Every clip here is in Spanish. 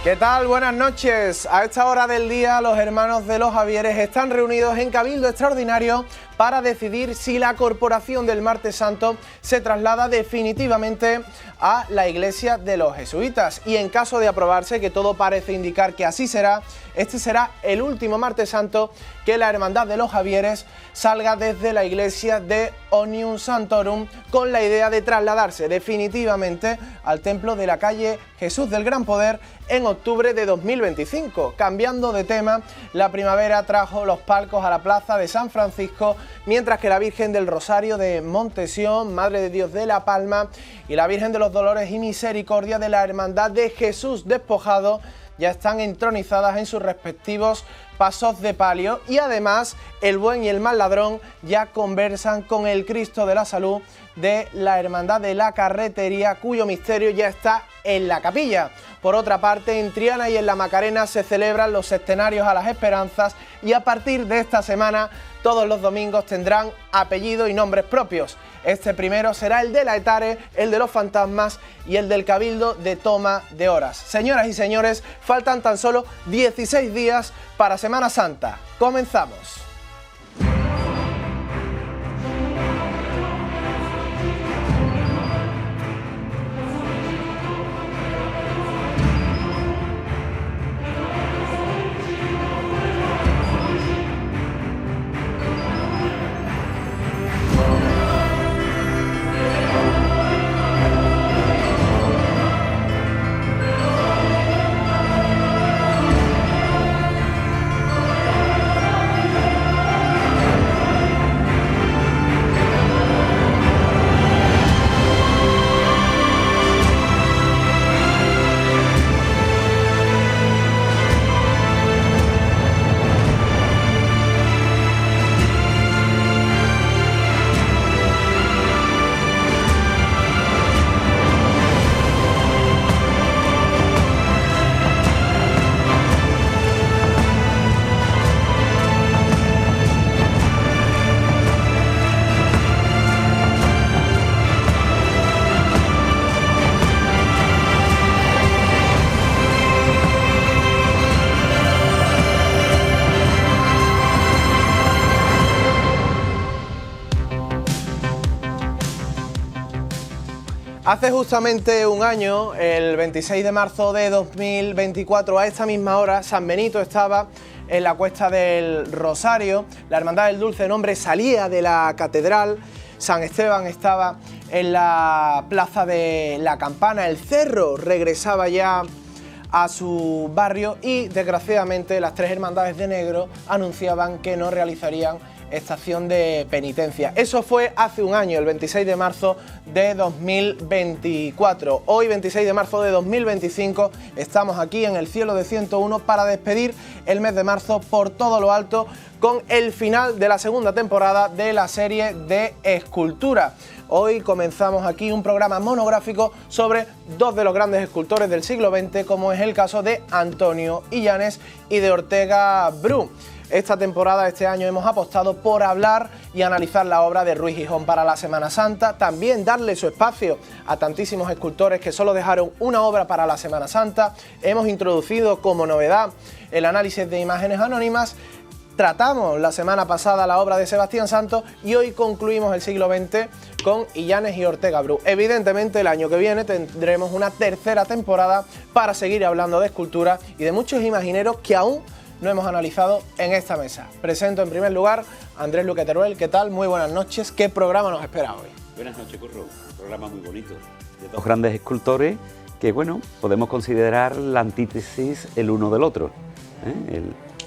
¿Qué tal? Buenas noches. A esta hora del día los hermanos de los Javieres están reunidos en Cabildo Extraordinario para decidir si la corporación del Martes Santo se traslada definitivamente a la iglesia de los jesuitas. Y en caso de aprobarse, que todo parece indicar que así será, este será el último Martes Santo que la Hermandad de los Javieres salga desde la iglesia de Omnium Sanctorum, con la idea de trasladarse definitivamente al templo de la calle Jesús del Gran Poder en octubre de 2025. Cambiando de tema, la primavera trajo los palcos a la plaza de San Francisco, mientras que la Virgen del Rosario de Montesión, Madre de Dios de La Palma, y la Virgen de los Dolores y Misericordia de la Hermandad de Jesús Despojado ya están entronizadas en sus respectivos pasos de palio, y además el buen y el mal ladrón ya conversan con el Cristo de la Salud de la Hermandad de la Carretería, cuyo misterio ya está en la capilla. Por otra parte, en Triana y en la Macarena se celebran los Septenarios a las Esperanzas, y a partir de esta semana todos los domingos tendrán apellido y nombres propios. Este primero será el de la Etare, el de los Fantasmas y el del Cabildo de Toma de Horas. Señoras y señores, faltan tan solo 16 días para Semana Santa. Comenzamos. Hace justamente un año, el 26 de marzo de 2024, a esta misma hora, San Benito estaba en la Cuesta del Rosario, la Hermandad del Dulce Nombre salía de la catedral, San Esteban estaba en la Plaza de la Campana, el Cerro regresaba ya a su barrio y, desgraciadamente, las tres hermandades de negro anunciaban que no realizarían estación de penitencia. Eso fue hace un año, el 26 de marzo de 2024. Hoy, 26 de marzo de 2025, estamos aquí en el cielo de 101 para despedir el mes de marzo por todo lo alto con el final de la segunda temporada de la serie de escultura. Hoy comenzamos aquí un programa monográfico sobre dos de los grandes escultores del siglo XX, como es el caso de Antonio Illanes y de Ortega Bru. Esta temporada, este año, hemos apostado por hablar y analizar la obra de Ruiz Gijón para la Semana Santa, también darle su espacio a tantísimos escultores que solo dejaron una obra para la Semana Santa. Hemos introducido como novedad el análisis de imágenes anónimas, tratamos la semana pasada la obra de Sebastián Santos y hoy concluimos el siglo XX con Illanes y Ortega Bru. Evidentemente, el año que viene tendremos una tercera temporada para seguir hablando de escultura y de muchos imagineros que aún no hemos analizado en esta mesa. Presento en primer lugar a Andrés Luque Teruel. ¿Qué tal? Muy buenas noches. ¿Qué programa nos espera hoy? Buenas noches, Curro. Un programa muy bonito de dos grandes escultores que, bueno, podemos considerar la antítesis el uno del otro.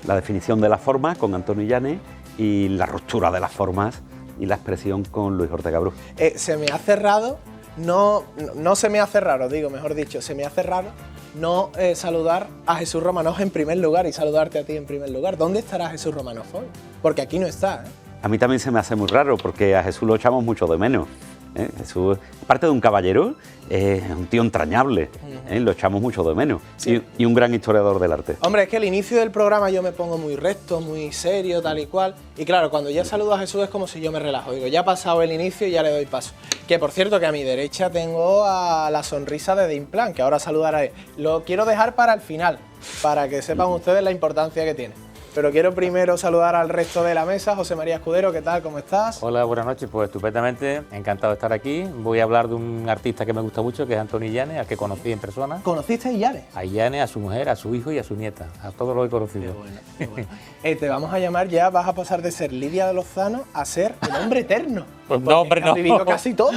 La definición de las formas con Antonio Illanes y la ruptura de las formas y la expresión con Luis Ortega Bru. Se me hace raro, no se me hace raro, digo, mejor dicho, se me hace raro no saludar a Jesús Romanov en primer lugar y saludarte a ti en primer lugar. ¿Dónde estará Jesús Romanov hoy? Porque aquí no está, ¿eh? A mí también se me hace muy raro porque a Jesús lo echamos mucho de menos. Jesús, aparte de un caballero, es un tío entrañable, lo echamos mucho de menos, Sí. y un gran historiador del arte. Hombre, es que al inicio del programa yo me pongo muy recto, muy serio, tal y cual. Y claro, cuando ya saludo a Jesús es como si yo me relajo. Digo, ya ha pasado el inicio y ya le doy paso. Que por cierto, que a mi derecha tengo a la sonrisa de Dimplan, que ahora saludaré. Lo quiero dejar para el final, para que sepan ustedes la importancia que tiene. Pero quiero primero saludar al resto de la mesa. José María Escudero, ¿qué tal? ¿Cómo estás? Hola, buenas noches. Pues estupendamente, encantado de estar aquí. Voy a hablar de un artista que me gusta mucho, que es Antonio Illanes, al que conocí en persona. ¿Conociste a Illanes? A Illanes, a su mujer, a su hijo y a su nieta. A todos los he conocido. Qué bueno. Te vamos a llamar ya, vas a pasar de ser Lidia de Lozano a ser el hombre eterno. Pues no, Porque hombre, no. Has vivido casi todo.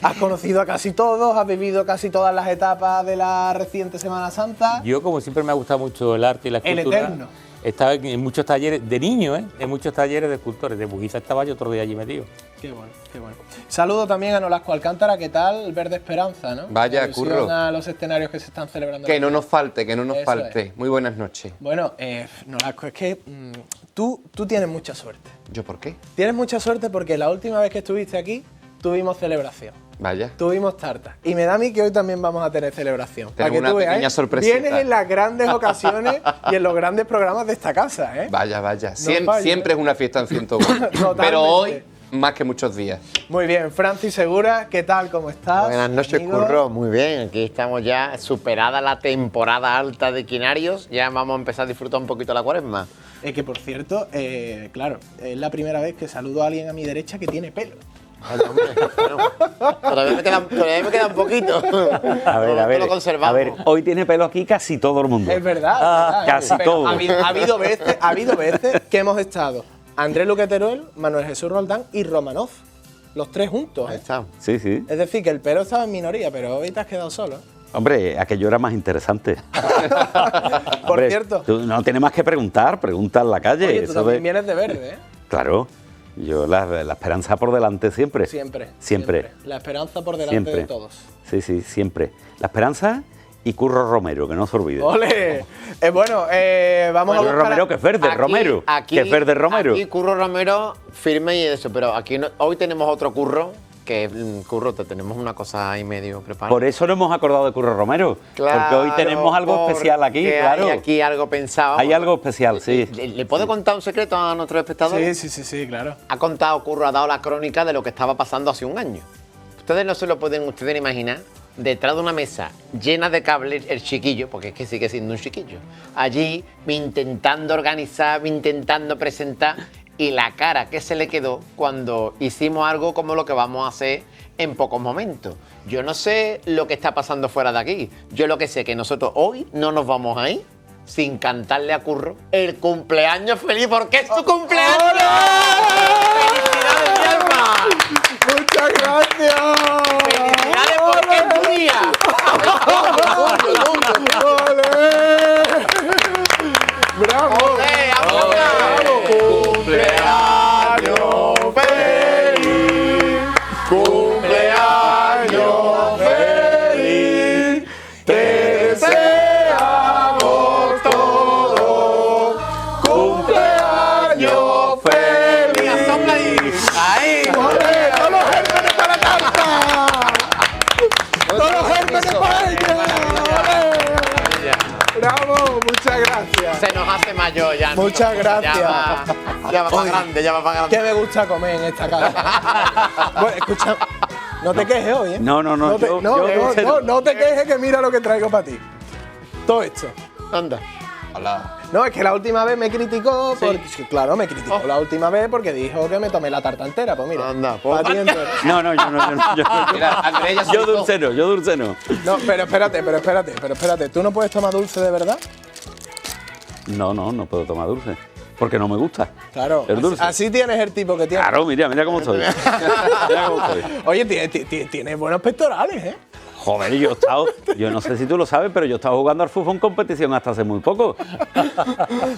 Has conocido a casi todos, has vivido casi todas las etapas de la reciente Semana Santa. Yo, como siempre, me ha gustado mucho el arte y la El escultura. eterno. He estado en muchos talleres, de niño, en muchos talleres de escultores. De Bujiza estaba yo otro día allí metido. Qué bueno, qué bueno. Saludo también a Nolasco Alcántara, ¿qué tal? Verde Esperanza, ¿no? Vaya, Alusión curro. a los escenarios que se están celebrando. Que no nos falte, que no nos Eso falte. Muy buenas noches. Bueno, Nolasco, es que tú tienes mucha suerte. ¿Yo por qué? Tienes mucha suerte porque la última vez que estuviste aquí tuvimos celebración. Vaya. Tuvimos tarta. Y me da a mí que hoy también vamos a tener celebración. Para Tenemos que tú una veas, pequeña sorpresita. Vienes en las grandes ocasiones y en los grandes programas de esta casa, ¿eh? Vaya, vaya. fallo. Siempre es una fiesta en 101. Totalmente. Pero hoy, más que muchos días. Muy bien, Francis Segura, ¿qué tal? ¿Cómo estás? Buenas noches, amigo? Curro. Muy bien, aquí estamos ya superada la temporada alta de Quinarios. Ya vamos a empezar a disfrutar un poquito la cuaresma. Que por cierto, claro, es la primera vez que saludo a alguien a mi derecha que tiene pelo. Vaya, hombre, bueno, todavía me queda un poquito. A ver, Lo conservamos. a ver, hoy tiene pelo aquí casi todo el mundo. Es verdad. Casi Pero todo. Ha habido veces que hemos estado Andrés Luque Teruel, Manuel Jesús Roldán y Romanov. Los tres juntos. Ahí está. Sí, sí. Es decir, que el pelo estaba en minoría, pero hoy te has quedado solo. Hombre, aquello era más interesante. Por Hombre, cierto, tú no tienes más que preguntar, pregunta en la calle. oye, tú eso también de- vienes de verde, ¿eh? Claro, yo la esperanza por delante siempre. Siempre. La esperanza por delante Siempre. de todos. Sí, sí, siempre. La esperanza y Curro Romero, que no se olvide. ¡Ole! Vamos Curro a buscar... Romero, que es verde, Romero. Que es verde Romero. Aquí Curro Romero firme y eso, pero aquí hoy tenemos otro Curro, que Curro, te tenemos una cosa ahí medio preparada. Por eso no hemos acordado de Curro Romero. porque hoy tenemos algo especial aquí, porque claro. Hay aquí algo pensado. Hay algo especial, sí. ¿Le puedo contar un secreto a nuestros espectadores? Sí, claro. Ha contado Curro, ha dado la crónica de lo que estaba pasando hace un año. Ustedes no se lo pueden imaginar. Detrás de una mesa llena de cables, el chiquillo, porque es que sigue siendo un chiquillo, allí intentando organizar, intentando presentar, y la cara que se le quedó cuando hicimos algo como lo que vamos a hacer en pocos momentos. Yo no sé lo que está pasando fuera de aquí. Yo lo que sé es que nosotros hoy no nos vamos a ir sin cantarle a Curro el cumpleaños feliz, porque es tu cumpleaños. ¡Felicidades, mi alma! ¡Muchas gracias! ¡Felicidades porque es tu día! ¡Bravo! ¡Cumpleaños feliz! ¡Cumpleaños feliz! ¡Te deseamos todos! ¡Cumpleaños feliz! ¡Sopla ahí! ¡Ahí! ¡Todos los gérmenes para tarta! ¡Todos los gérmenes para ella! ¡Bravo! Muchas gracias. Se nos hace mayor ya. Muchas gracias. Ya va para grande, ya va para grande. Que me gusta comer en esta casa. Bueno, escucha, no te quejes hoy, ¿eh? No, no, No te, yo- no, yo no, dulce no, no. no te quejes que mira lo que traigo para ti. Todo esto. Anda. Hola. No, es que la última vez me criticó, porque, claro, me criticó la última vez porque dijo que me tomé la tarta entera. Pues mira, Anda, pues. pa' ti entera. No, yo no. Mira, Andrés ya se Yo hizo. dulce no. No, pero espérate. ¿Tú no puedes tomar dulce de verdad? No puedo tomar dulce. Porque no me gusta. Claro. El dulce. Así tienes el tipo que tienes. Claro, mira cómo estoy. Mira cómo estoy. Oye, tienes buenos pectorales, ¿eh? Joder, yo no sé si tú lo sabes, pero yo estaba jugando al fútbol en competición hasta hace muy poco.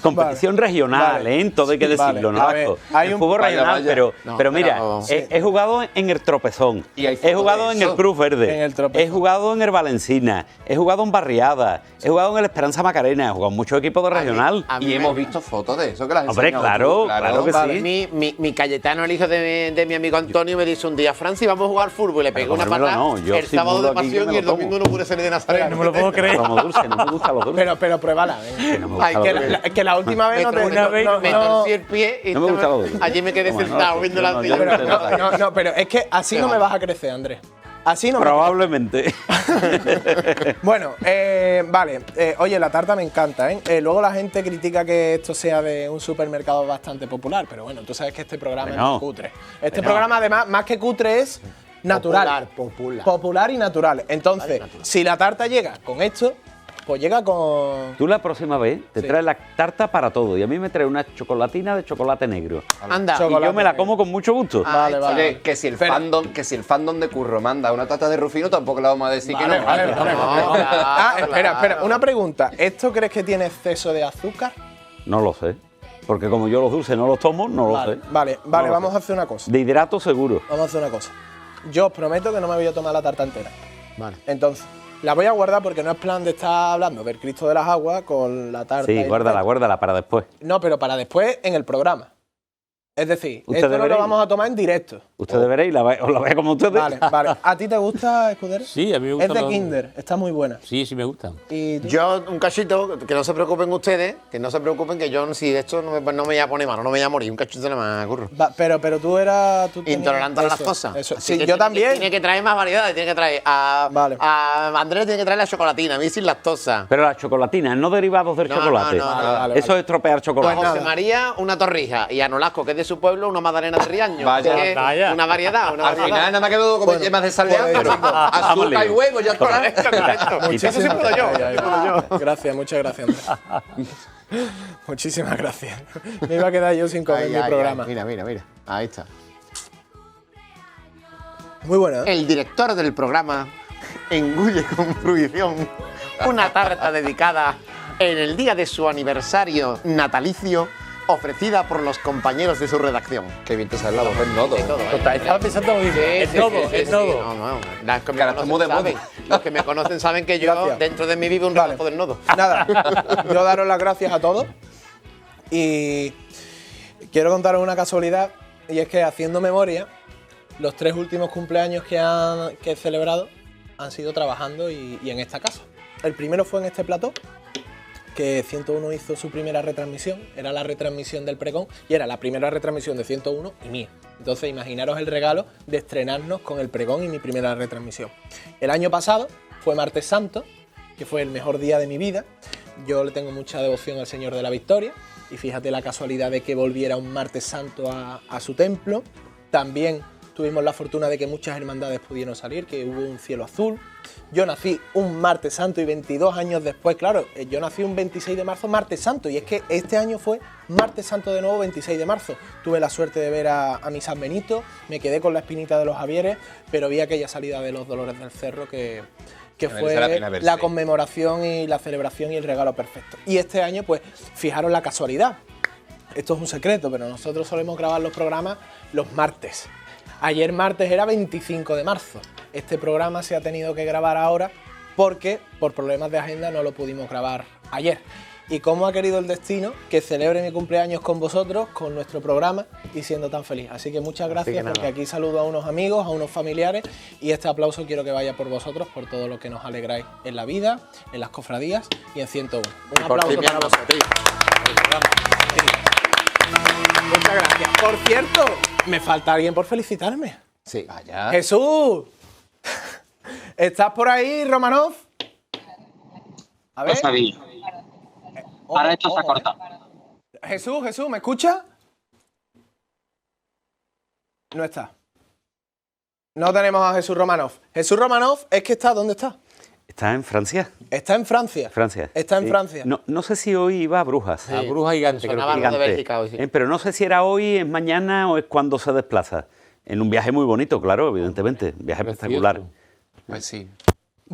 Competición regional, vale. ¿eh? Todo hay que decirlo, Vale. ¿no? A ver, Hay un fútbol vaya, regional, vaya. pero mira, pero- he jugado en el Tropezón, Y hay he fotos jugado de en el eso. Cruz Verde, En el Tropezón. he jugado en el Valencina, he jugado en Barriada, he jugado en el Esperanza Macarena, he jugado en muchos equipos de regional. A mí Y me- hemos visto fotos de eso que las has Hombre, enseñado claro, tú, claro que sí. Mi Cayetano, el hijo de mi amigo Antonio, me dice un día, Francis, vamos a jugar fútbol. Y le pegué Pero una comérmelo patada no, yo el si sábado mulo de aquí, yo pasión me y lo el domingo tomo. no pude salir de Nazareno. No me lo puedo creer. Como dulce, no me gustan los dulces. Pero pruébala. Que no me gusta Ay, los que dulces. Que la última vez no te... Una vez no, Me no, torcí el pie y No me gusta lo dulce. allí me quedé Toma, no, sentado no, viendo no, la no, silla. yo pero, no, pero es que así no me vas a crecer, Andrés. Así no me Probablemente. Bueno, vale. Oye, la tarta me encanta, ¿eh? Luego la gente critica que esto sea de un supermercado bastante popular, pero bueno, tú sabes que este programa es Bueno. muy cutre. Este programa, además, más que cutre, es natural. Popular y natural. Entonces, si la tarta llega con esto, pues llega con... Tú la próxima vez te Sí. traes la tarta para todo y a mí me traes una chocolatina de chocolate negro. Anda. Y yo me la como con mucho gusto. Vale, vale. Oye, que si el Espera. fandom de Curro manda una tarta de Rufino, tampoco le vamos a decir que no. Espera. Una pregunta. ¿Esto crees que tiene exceso de azúcar? No lo sé. Porque como yo los dulces no los tomo, no lo sé. Vale, No lo vamos sé. a hacer una cosa. De hidrato seguro. Vamos a hacer una cosa. Yo os prometo que no me voy a tomar la tarta entera. Vale. Entonces, la voy a guardar porque no es plan de estar hablando del Cristo de las Aguas con la tarta. y Sí, el guárdala, tal. guárdala para después. No, pero para después en el programa. Es decir, Ustedes esto no lo veréis. vamos a tomar en directo. Ustedes veréis, os la veis como ustedes. Vale, vale. ¿A ti te gusta, Escudero? Sí, a mí me gusta. Es de Kinder, está muy buena. Sí, sí me gustan. ¿Y tú? Yo, un cachito, que no se preocupen ustedes, que no se preocupen que yo, si de esto no me voy a poner mano, no me voy a morir, un cachito nada más, curro. Pero tú eras... tú tenías- Intolerante a las eso, cosas. Eso. Así Sí, que yo tiene- también. Tiene que traer más variedades, tiene que traer Vale. a Andrés tiene que traer la chocolatina, a mí sin lactosa. Pero las chocolatinas, no derivados del No, chocolate. no, no, no. Vale, Eso es estropear A chocolate. Pues José nada. María, una torrija. Y a Nolasco, que es de su pueblo, una magdalena de Riaño. Vaya. Así que Vaya. una variedad, una Al variedad. final nada más que todo como Bueno, yemas de saldeado, pues, azúcar y huevo, ya está. Correcto. Eso sí puedo yo. Ay, ay, ay. Gracias, muchas gracias, Andrés. Muchísimas gracias. Me iba a quedar yo sin comer Ay, mi ay, programa. ay, mira. Ahí está. Muy buena, ¿eh? El director del programa engulle con fruición una tarta dedicada en el día de su aniversario natalicio, ofrecida por los compañeros de su redacción. Qué bien te sale la voz del nodo. Estaba pensando muy bien. Es todo, es todo. No, las que me Que ahora estamos de conocen saben. Los que me conocen saben que yo, Gracias. dentro de mí, vive un Vale. relato del nodo. Nada, yo daros las gracias a todos y quiero contaros una casualidad y es que haciendo memoria, los 3 últimos cumpleaños que he celebrado han sido trabajando y en esta casa. El primero fue en este plató, que 101 hizo su primera retransmisión, era la retransmisión del pregón y era la primera retransmisión de 101 y mía. Entonces imaginaros el regalo de estrenarnos con el pregón y mi primera retransmisión. El año pasado fue Martes Santo, que fue el mejor día de mi vida. Yo le tengo mucha devoción al Señor de la Victoria y fíjate la casualidad de que volviera un Martes Santo a su templo. También tuvimos la fortuna de que muchas hermandades pudieron salir, que hubo un cielo azul. Yo nací un Martes Santo y 22 años después, claro, yo nací un 26 de marzo, Martes Santo, y es que este año fue Martes Santo de nuevo, 26 de marzo. Tuve la suerte de ver a mi San Benito, me quedé con la espinita de los Javieres, pero vi aquella salida de los Dolores del Cerro que merece la fue pena verse. la conmemoración y la celebración y el regalo perfecto. Y este año, pues, fijaros la casualidad. Esto es un secreto, pero nosotros solemos grabar los programas los martes. Ayer martes era 25 de marzo. Este programa se ha tenido que grabar ahora porque por problemas de agenda no lo pudimos grabar ayer. Y cómo ha querido el destino que celebre mi cumpleaños con vosotros, con nuestro programa y siendo tan feliz. Así que muchas gracias porque aquí saludo a unos amigos, a unos familiares y este aplauso quiero que vaya por vosotros, por todo lo que nos alegráis en la vida, en las cofradías y en 101. Un aplauso para vosotros. Muchas gracias. Por cierto, me falta alguien por felicitarme. Sí. Vaya. Jesús, ¿estás por ahí, Romanov? A Lo sabía. Ojo, Ahora esto se ha ojo, cortado. Jesús, ¿me escucha? No está. No tenemos a Jesús Romanov. Jesús Romanov es que está, ¿dónde está? ¿Está en Francia? Está en Francia. Francia. Está en Sí. Francia. No sé si hoy iba a Brujas. La bruja gigante, creo Sonaba que. algo de Gigante. Bélgica hoy, sí. Pero no sé si era hoy, es mañana o es cuando se desplaza. En un viaje muy bonito, claro, evidentemente. Viaje Precioso. espectacular. Pues sí.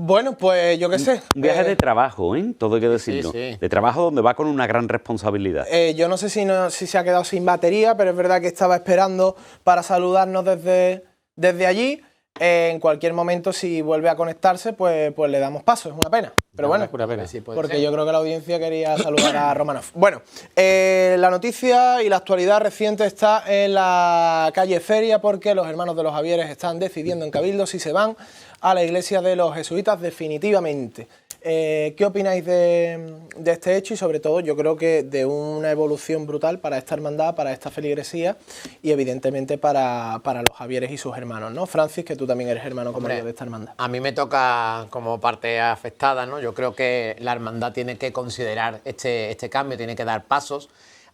Bueno, pues yo qué sé. Un viaje de trabajo, ¿eh? Todo hay que decirlo. sí. De trabajo donde va con una gran responsabilidad. Yo no sé si se ha quedado sin batería, pero es verdad que estaba esperando para saludarnos desde allí. En cualquier momento, si vuelve a conectarse, pues le damos paso. Es una pena. Pero bueno, Pura pena. Sí, puede porque ser. yo creo que la audiencia quería saludar a Romanov. Bueno, la noticia y la actualidad reciente está en la calle Feria, porque los hermanos de los Javieres están decidiendo en Cabildo si se van a la iglesia de los jesuitas definitivamente. ¿Qué opináis de este hecho? Y sobre todo, yo creo que de una evolución brutal para esta hermandad, para esta feligresía y evidentemente para los Javieres y sus hermanos, ¿no? Francis, que tú también eres hermano como yo de esta hermandad. A mí me toca como parte afectada, ¿no? Yo creo que la hermandad tiene que considerar este cambio, tiene que dar pasos.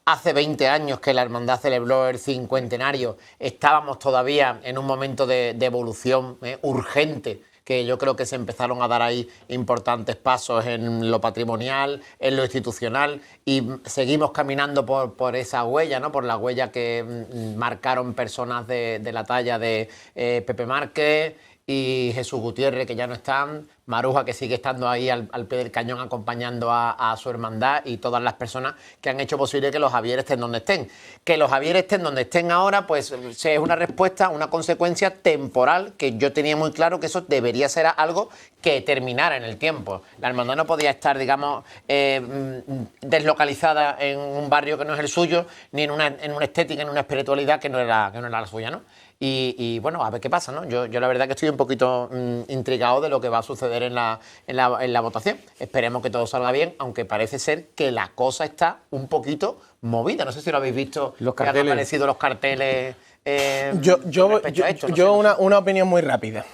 Hace 20 años que la hermandad celebró el cincuentenario, estábamos todavía en un momento de evolución urgente, que yo creo que se empezaron a dar ahí importantes pasos en lo patrimonial, en lo institucional, y seguimos caminando por esa huella, ¿no? Por la huella que marcaron personas de la talla de Pepe Márquez y Jesús Gutiérrez, que ya no están, Maruja, que sigue estando ahí al pie del cañón acompañando a su hermandad, y todas las personas que han hecho posible que los Javieres estén donde estén. Que los Javieres estén donde estén ahora, pues es una respuesta, una consecuencia temporal, que yo tenía muy claro que eso debería ser algo que terminara en el tiempo. La hermandad no podía estar, digamos, deslocalizada en un barrio que no es el suyo, ni en una estética, en una espiritualidad que no era la suya, ¿no? Y bueno, a ver qué pasa, ¿no? Yo la verdad que estoy un poquito intrigado de lo que va a suceder en la votación. Esperemos que todo salga bien, aunque parece ser que la cosa está un poquito movida. No sé si lo habéis visto, Los que han carteles. aparecido los carteles. Yo con respecto a esto, no sé. una opinión muy rápida.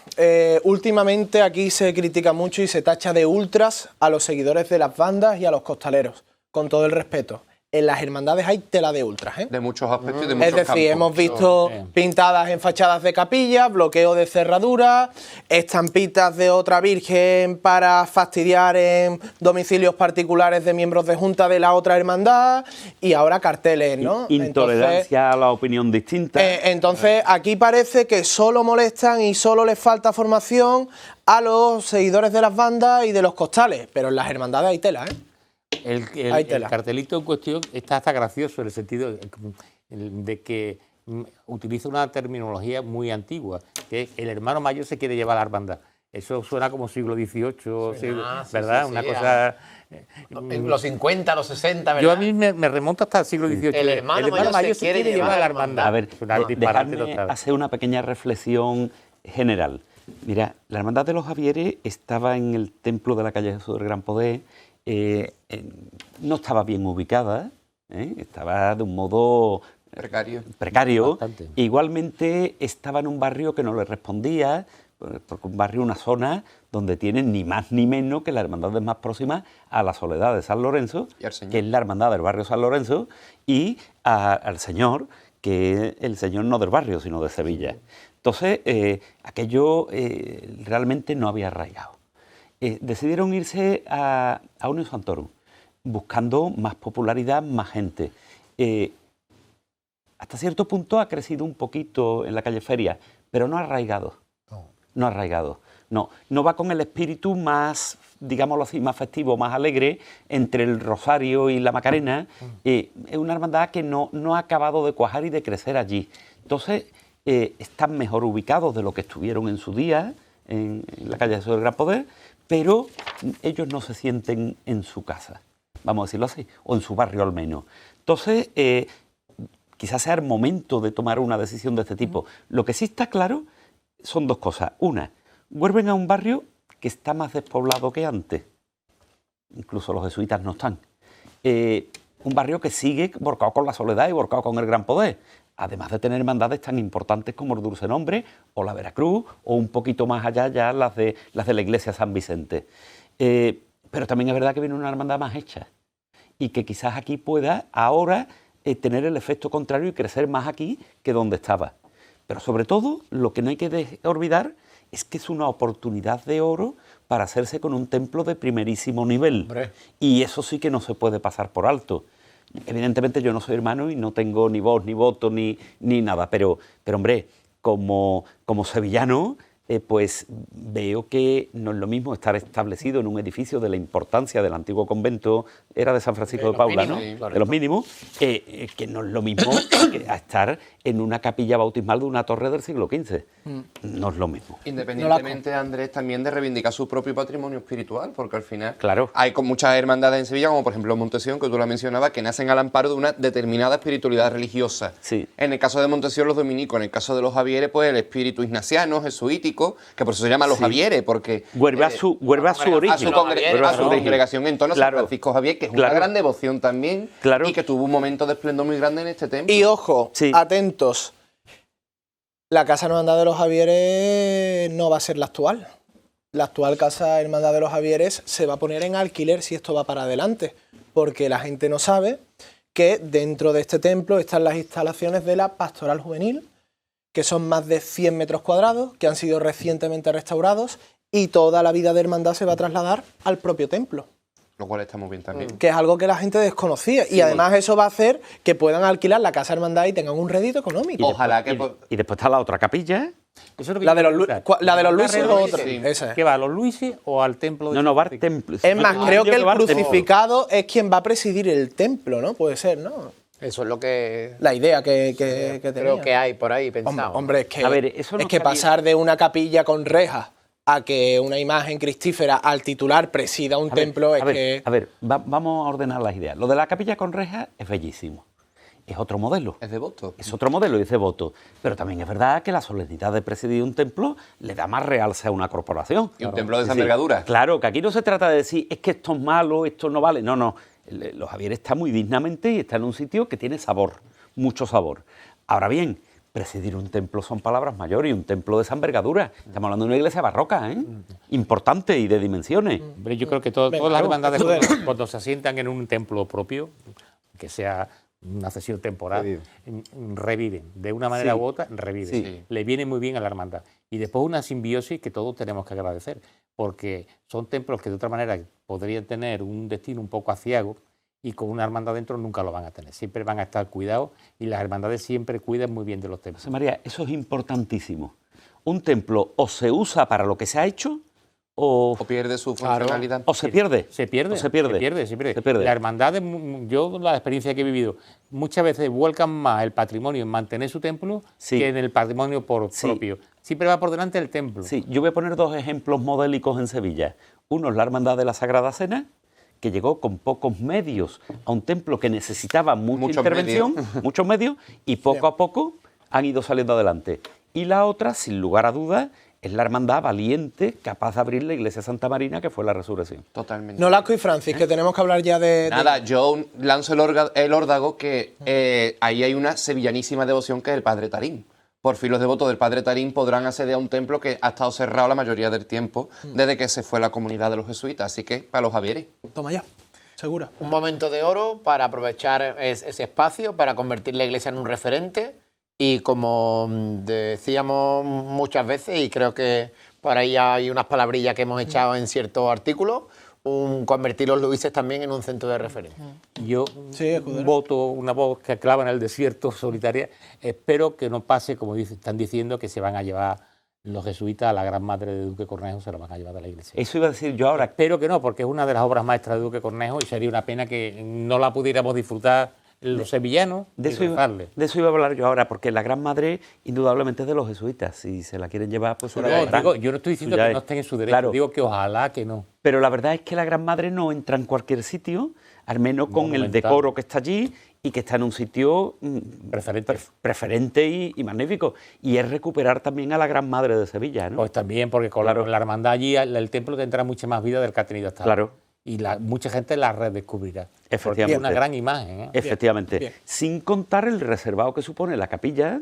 Últimamente aquí se critica mucho y se tacha de ultras a los seguidores de las bandas y a los costaleros, con todo el respeto. En las hermandades hay tela de ultras, ¿eh? De muchos aspectos y de muchos Es decir, campos. hemos visto pintadas en fachadas de capilla, bloqueo de cerraduras, estampitas de otra virgen para fastidiar en domicilios particulares de miembros de junta de la otra hermandad, y ahora carteles, ¿no? Intolerancia a la opinión distinta. Entonces, aquí parece que solo molestan y solo les falta formación a los seguidores de las bandas y de los costales, pero en las hermandades hay tela, ¿eh? Hay El tela. cartelito en cuestión está hasta gracioso en el sentido de que utiliza una terminología muy antigua, que es el hermano mayor se quiere llevar a la hermandad. Eso suena como siglo XVIII, Sí, ¿verdad? sí, Una sí, cosa... En los 50, los 60, ¿verdad? Yo a mí me remonto hasta el siglo XVIII. El hermano mayor se quiere llevar a la hermandad. A ver, Es una disparate dejadme total. hacer una pequeña reflexión general. Mira, la Hermandad de los Javieres estaba en el templo de la calle Jesús del Gran Poder, no estaba bien ubicada, estaba de un modo precario. Bastante. Igualmente estaba en un barrio que no le respondía, porque un barrio, una zona donde tiene ni más ni menos que la hermandad más próxima a la Soledad de San Lorenzo, Y al Señor. que es la hermandad del barrio San Lorenzo, y al Señor, que es el Señor no del barrio, sino de Sevilla. Entonces, aquello realmente no había arraigado. Decidieron irse a Unión Santorum, buscando más popularidad, más gente. Hasta cierto punto ha crecido un poquito en la calle Feria, pero no ha arraigado. No ha arraigado. No va con el espíritu más, digámoslo así, más festivo, más alegre entre el Rosario y la Macarena. Es una hermandad que no ha acabado de cuajar y de crecer allí. Entonces, están mejor ubicados de lo que estuvieron en su día en la calle Jesús del Gran Poder, pero ellos no se sienten en su casa, vamos a decirlo así, o en su barrio al menos. Entonces, quizás sea el momento de tomar una decisión de este tipo. Lo que sí está claro son dos cosas. Una, vuelven a un barrio que está más despoblado que antes. Incluso los jesuitas no están. Un barrio que sigue volcado con la Soledad y volcado con el Gran Poder, además de tener hermandades tan importantes como el Dulce Nombre o la Veracruz, o un poquito más allá ya las de la iglesia San Vicente. Pero también es verdad que viene una hermandad más hecha y que quizás aquí pueda ahora tener el efecto contrario y crecer más aquí que donde estaba. Pero sobre todo, lo que no hay que olvidar es que es una oportunidad de oro para hacerse con un templo de primerísimo nivel. Hombre. Y eso sí que no se puede pasar por alto. Evidentemente yo no soy hermano y no tengo ni voz, ni voto, ni nada, pero hombre, como sevillano, pues veo que no es lo mismo estar establecido en un edificio de la importancia del antiguo convento, era de San Francisco de Paula, ¿no? De los mínimos, que no es lo mismo que a estar en una capilla bautismal de una torre del siglo XV. No es lo mismo. Independientemente, Andrés, también de reivindicar su propio patrimonio espiritual, porque al final Claro. hay con muchas hermandades en Sevilla, como por ejemplo Montesión, que tú la mencionabas, que nacen al amparo de una determinada espiritualidad religiosa. Sí. En el caso de Montesión, los dominicos; en el caso de los Javieres, pues el espíritu ignaciano, jesuítico, que por eso se llama los Javieres, porque Vuelve a su origen. a su congregación en torno a San Francisco Javier, que es una gran devoción también, Claro. y que tuvo un momento de esplendor muy grande en este templo. Y ojo, Sí. atentos. La Casa Hermandad de los Javieres no va a ser la actual. La actual Casa Hermandad de los Javieres se va a poner en alquiler si esto va para adelante, porque la gente no sabe que dentro de este templo están las instalaciones de la Pastoral Juvenil, que son más de 100 metros cuadrados, que han sido recientemente restaurados, y toda la vida de hermandad se va a trasladar al propio templo, Lo cual está muy bien también. que es algo que la gente desconocía. Y además eso va a hacer que puedan alquilar la Casa Hermandad y tengan un rédito económico. Ojalá que... Y después está la otra capilla. Eso es lo que La yo de los, quiero preguntar. la de los Luises ¿La o Luises? otra. Sí. Esa es. ¿Qué va, a los Luises o al templo de No, San va al Francisco? templo. Es más, creo que el va al templo. crucificado es quien va a presidir el templo, ¿no? Puede ser, ¿no? Eso es lo que La idea que tenía. creo que hay por ahí Hombre, pensado. hombre, es que, A ver, eso no es que sabía. pasar de una capilla con rejas a que una imagen cristífera al titular presida un templo es que... A ver, vamos a ordenar las ideas. Lo de la capilla con rejas es bellísimo. Es otro modelo. Es devoto. Es otro modelo y es devoto. Pero también es verdad que la solemnidad de presidir un templo le da más realce a una corporación. Y un templo de esa Es decir, envergadura. Claro, que aquí no se trata de decir es que esto es malo, esto no vale. No, no. Los Javieres está muy dignamente y está en un sitio que tiene sabor, mucho sabor. Ahora bien, presidir un templo son palabras mayores y un templo de esa envergadura. Estamos hablando de una iglesia barroca, ¿eh? Importante y de dimensiones. Hombre, yo creo que todas las hermandades cuando se asientan en un templo propio, que sea una sesión temporal, reviven. De una manera Sí. u otra, reviven. Sí. Le viene muy bien a la hermandad. Y después una simbiosis que todos tenemos que agradecer, porque son templos que de otra manera podrían tener un destino un poco aciago y con una hermandad dentro nunca lo van a tener. Siempre van a estar cuidados y las hermandades siempre cuidan muy bien de los templos. José María, eso es importantísimo. Un templo o se usa para lo que se ha hecho o pierde su funcionalidad. se pierde. Se pierde, O se pierde. se pierde. Se pierde. La hermandad, yo la experiencia que he vivido, muchas veces vuelcan más el patrimonio en mantener su templo Sí. que en el patrimonio Sí. propio. Siempre va por delante el templo. Sí, yo voy a poner dos ejemplos modélicos en Sevilla. Uno es la Hermandad de la Sagrada Cena, que llegó con pocos medios a un templo que necesitaba mucha Muchos intervención, muchos medios, y poco a poco han ido saliendo adelante. Y la otra, sin lugar a dudas, es la hermandad valiente, capaz de abrir la iglesia Santa Marina, que fue la resurrección. Totalmente. Nolasco y Francis, que tenemos que hablar ya de... Nada, yo lanzo el órdago que ahí hay una sevillanísima devoción que es el Padre Tarín. Por fin los devotos del Padre Tarín podrán acceder a un templo que ha estado cerrado la mayoría del tiempo desde que se fue la comunidad de los jesuitas. Así que para los Javieres. Toma ya, segura. Un momento de oro para aprovechar ese espacio, para convertir la iglesia en un referente y como decíamos muchas veces, y creo que por ahí hay unas palabrillas que hemos echado en ciertos artículos, convertir los Luises también en un centro de referencia. Yo Sí, escudero. voto una voz que clava en el desierto solitaria. Espero que no pase, como están diciendo, que se van a llevar los jesuitas a la Gran Madre de Duque Cornejo, se la van a llevar de la iglesia. Eso iba a decir yo ahora. Espero que no, porque es una de las obras maestras de Duque Cornejo y sería una pena que no la pudiéramos disfrutar los sevillanos y De eso rezarle. iba a hablar yo ahora, porque la Gran Madre indudablemente es de los jesuitas. Si se la quieren llevar, pues se la No, llevarán. digo, yo no estoy diciendo Suya que es. no estén en su derecho, Claro. digo que ojalá que no. Pero la verdad es que la Gran Madre no entra en cualquier sitio, al menos con el Monumental. decoro que está allí y que está en un sitio Preferente. preferente y magnífico. Y es recuperar también a la Gran Madre de Sevilla, ¿no? Pues también, porque con Claro. la hermandad allí, el templo tendrá mucha más vida del que ha tenido hasta ahora. Claro. Y mucha gente la redescubrirá. Porque Efectivamente. es una gran imagen, ¿eh? Efectivamente. Bien. Sin contar el reservado que supone la capilla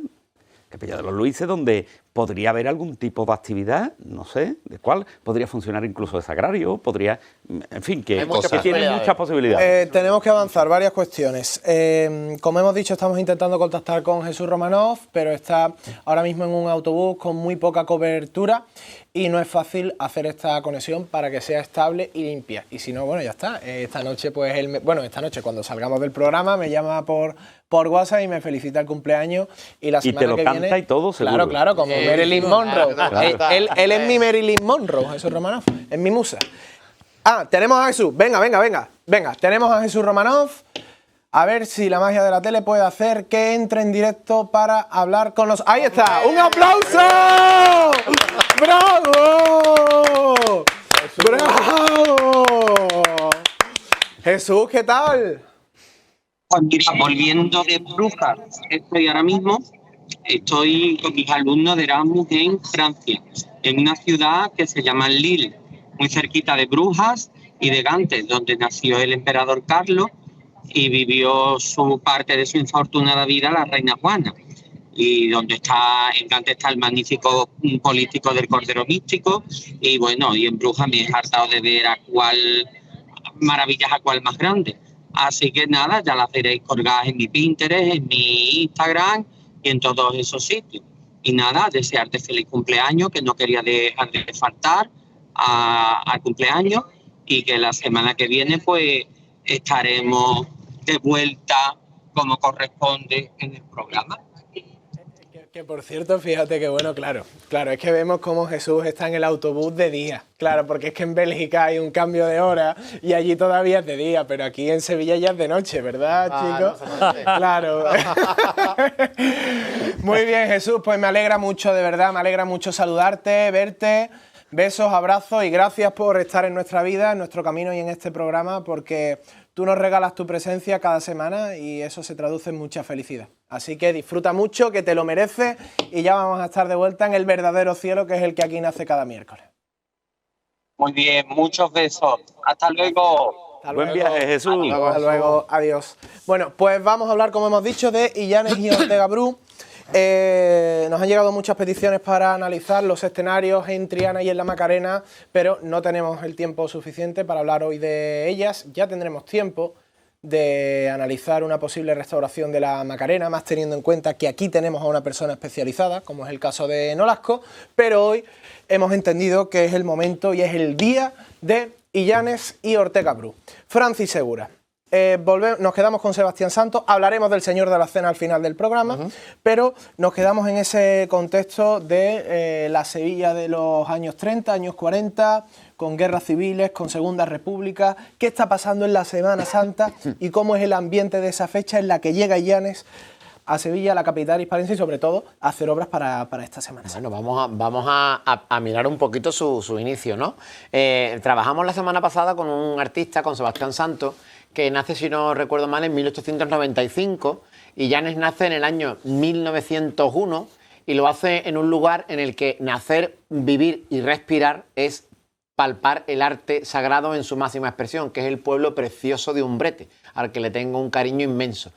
de los Luises, donde podría haber algún tipo de actividad, no sé de cuál, podría funcionar incluso de sagrario, podría, en fin, que Hay muchas tiene posibilidades. muchas posibilidades. Tenemos que avanzar varias cuestiones. Como hemos dicho, estamos intentando contactar con Jesús Romanov, pero está ahora mismo en un autobús con muy poca cobertura y no es fácil hacer esta conexión para que sea estable y limpia. Y si no, bueno, ya está. Esta noche, pues esta noche cuando salgamos del programa me llama por WhatsApp y me felicita el cumpleaños y la Y semana te lo que canta viene, y todo, seguro. Claro, como me Marilyn Monroe. Él es mi Marilyn Monroe, Jesús Romanov. Es mi musa. Ah, tenemos a Jesús. Venga. Tenemos a Jesús Romanov. A ver si la magia de la tele puede hacer que entre en directo para hablar con los... ¡Ahí está! ¡Un aplauso! ¡Bravo! ¡Bravo! Jesús, ¿qué tal? Pues mira, volviendo de Brujas, estoy con mis alumnos de Erasmus en Francia, en una ciudad que se llama Lille, muy cerquita de Brujas y de Gante, donde nació el emperador Carlos y vivió su parte de su infortunada vida la reina Juana. Y donde en Gante está el magnífico político del Cordero Místico. Y bueno, y en Brujas me he hartado de ver maravillas a cual más grande. Así que nada, ya las veréis colgadas en mi Pinterest, en mi Instagram y en todos esos sitios. Y nada, desearte feliz cumpleaños, que no quería dejar de faltar al cumpleaños y que la semana que viene pues estaremos de vuelta como corresponde en el programa. Que por cierto, fíjate que bueno, claro, es que vemos cómo Jesús está en el autobús de día, claro, porque es que en Bélgica hay un cambio de hora y allí todavía es de día, pero aquí en Sevilla ya es de noche, ¿verdad, chicos? No, claro. Muy bien, Jesús, pues me alegra mucho, de verdad, me alegra mucho saludarte, verte. Besos, abrazos y gracias por estar en nuestra vida, en nuestro camino y en este programa, porque tú nos regalas tu presencia cada semana y eso se traduce en mucha felicidad. Así que disfruta mucho, que te lo mereces y ya vamos a estar de vuelta en el verdadero cielo, que es el que aquí nace cada miércoles. Muy bien, muchos besos. Hasta luego. Buen viaje, Jesús. Hasta luego, adiós. Bueno, pues vamos a hablar, como hemos dicho, de Illanes y Ortega Bru. Nos han llegado muchas peticiones para analizar los escenarios en Triana y en la Macarena, pero no tenemos el tiempo suficiente para hablar hoy de ellas. Ya tendremos tiempo de analizar una posible restauración de la Macarena, más teniendo en cuenta que aquí tenemos a una persona especializada, como es el caso de Nolasco, pero hoy hemos entendido que es el momento y es el día de Illanes y Ortega Bru. Francis Segura. Nos quedamos con Sebastián Santos, hablaremos del Señor de la Cena al final del programa, pero nos quedamos en ese contexto de la Sevilla de los años 30, años 40, con guerras civiles, con Segunda República, qué está pasando en la Semana Santa y cómo es el ambiente de esa fecha en la que llega Illanes a Sevilla, la capital hispalense, y sobre todo a hacer obras para esta Semana Santa. Bueno, vamos a mirar un poquito su inicio, ¿no? Trabajamos la semana pasada con un artista, con Sebastián Santos, que nace, si no recuerdo mal, en 1895, y Illanes nace en el año 1901 y lo hace en un lugar en el que nacer, vivir y respirar es palpar el arte sagrado en su máxima expresión, que es el pueblo precioso de Umbrete, al que le tengo un cariño inmenso.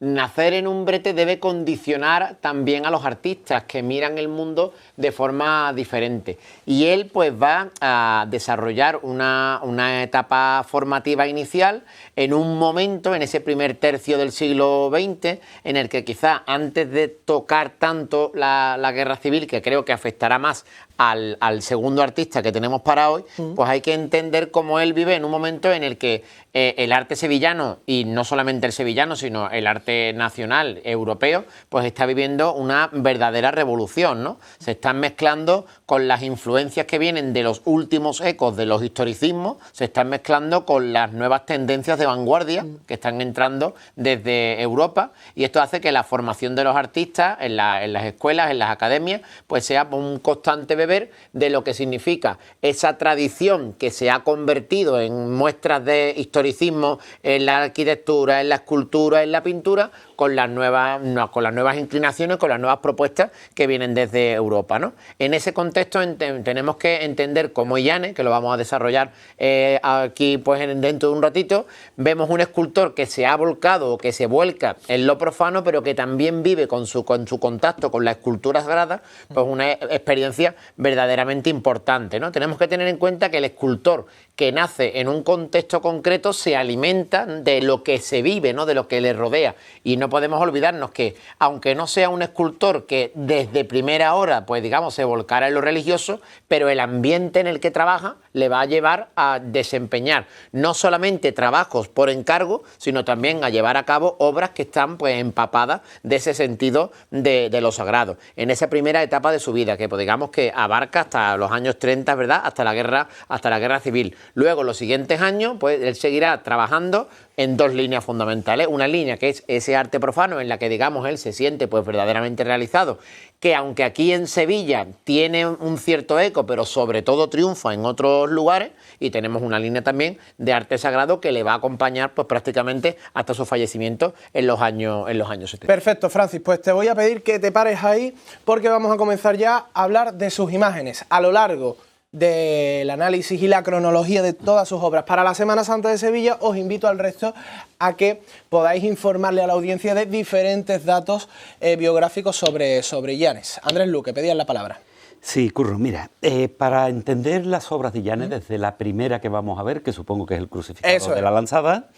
Nacer en Umbrete debe condicionar también a los artistas que miran el mundo de forma diferente. Y él pues va a desarrollar una etapa formativa inicial en un momento, en ese primer tercio del siglo XX, en el que quizá antes de tocar tanto la guerra civil, que creo que afectará más al segundo artista que tenemos para hoy, pues hay que entender cómo él vive en un momento en el que el arte sevillano, y no solamente el sevillano, sino el arte nacional europeo, pues está viviendo una verdadera revolución, ¿no? Se están mezclando con las influencias que vienen de los últimos ecos de los historicismos, se están mezclando con las nuevas tendencias de vanguardia que están entrando desde Europa, y esto hace que la formación de los artistas en las escuelas, en las academias, pues sea un constante beber de lo que significa esa tradición que se ha convertido en muestras de historicismo en la arquitectura, en la escultura, en la pintura, con las nuevas inclinaciones, con las nuevas propuestas que vienen desde Europa, ¿no? En ese contexto tenemos que entender cómo Illanes, que lo vamos a desarrollar aquí pues dentro de un ratito, vemos un escultor que se ha volcado o que se vuelca en lo profano, pero que también vive con su contacto con la escultura sagrada, pues una experiencia verdaderamente importante, ¿no? Tenemos que tener en cuenta que el escultor que nace en un contexto concreto se alimenta de lo que se vive, ¿no? De lo que le rodea Y no podemos olvidarnos que, aunque no sea un escultor que desde primera hora, pues digamos, se volcara en lo religioso, pero el ambiente en el que trabaja le va a llevar a desempeñar no solamente trabajos por encargo, sino también a llevar a cabo obras que están pues empapadas de ese sentido de lo sagrado. En esa primera etapa de su vida, que pues, digamos que abarca hasta los años 30, ¿verdad? Hasta la guerra civil. Luego, los siguientes años, pues él seguirá trabajando en dos líneas fundamentales. Una línea que es ese arte profano en la que, digamos, él se siente pues verdaderamente realizado, que aunque aquí en Sevilla tiene un cierto eco, pero sobre todo triunfa en otros lugares, y tenemos una línea también de arte sagrado que le va a acompañar pues prácticamente hasta su fallecimiento en los años 70. Perfecto, Francis, pues te voy a pedir que te pares ahí porque vamos a comenzar ya a hablar de sus imágenes a lo largo del análisis y la cronología de todas sus obras. Para la Semana Santa de Sevilla os invito al resto a que podáis informarle a la audiencia de diferentes datos biográficos sobre Llanes. Andrés Luque, pedías la palabra. Sí, Curro, mira, para entender las obras de Llanes, desde la primera que vamos a ver, que supongo que es el crucificado de la Lanzada,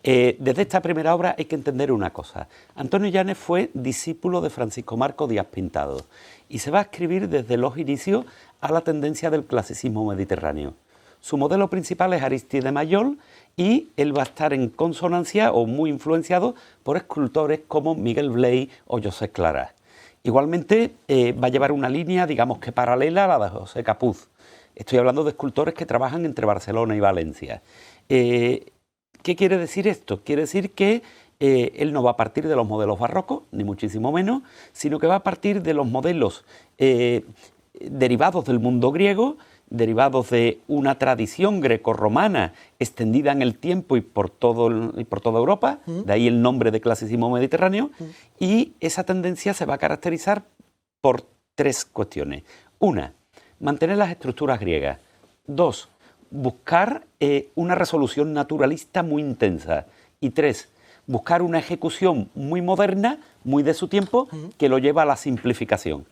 desde esta primera obra hay que entender una cosa. Antonio Llanes fue discípulo de Francisco Marco Díaz Pintado y se va a escribir desde los inicios a la tendencia del clasicismo mediterráneo. Su modelo principal es Aristide Maillol y él va a estar en consonancia o muy influenciado por escultores como Miguel Blay o José Clara. Igualmente va a llevar una línea, digamos que paralela a la de José Capuz. Estoy hablando de escultores que trabajan entre Barcelona y Valencia. ¿Qué quiere decir esto? Quiere decir que él no va a partir de los modelos barrocos, ni muchísimo menos, sino que va a partir de los modelos derivados del mundo griego, derivados de una tradición grecorromana extendida en el tiempo y por toda Europa, de ahí el nombre de clasicismo mediterráneo, y esa tendencia se va a caracterizar por tres cuestiones. Una, mantener las estructuras griegas. Dos, buscar una resolución naturalista muy intensa. Y tres, buscar una ejecución muy moderna, muy de su tiempo, que lo lleva a la simplificación.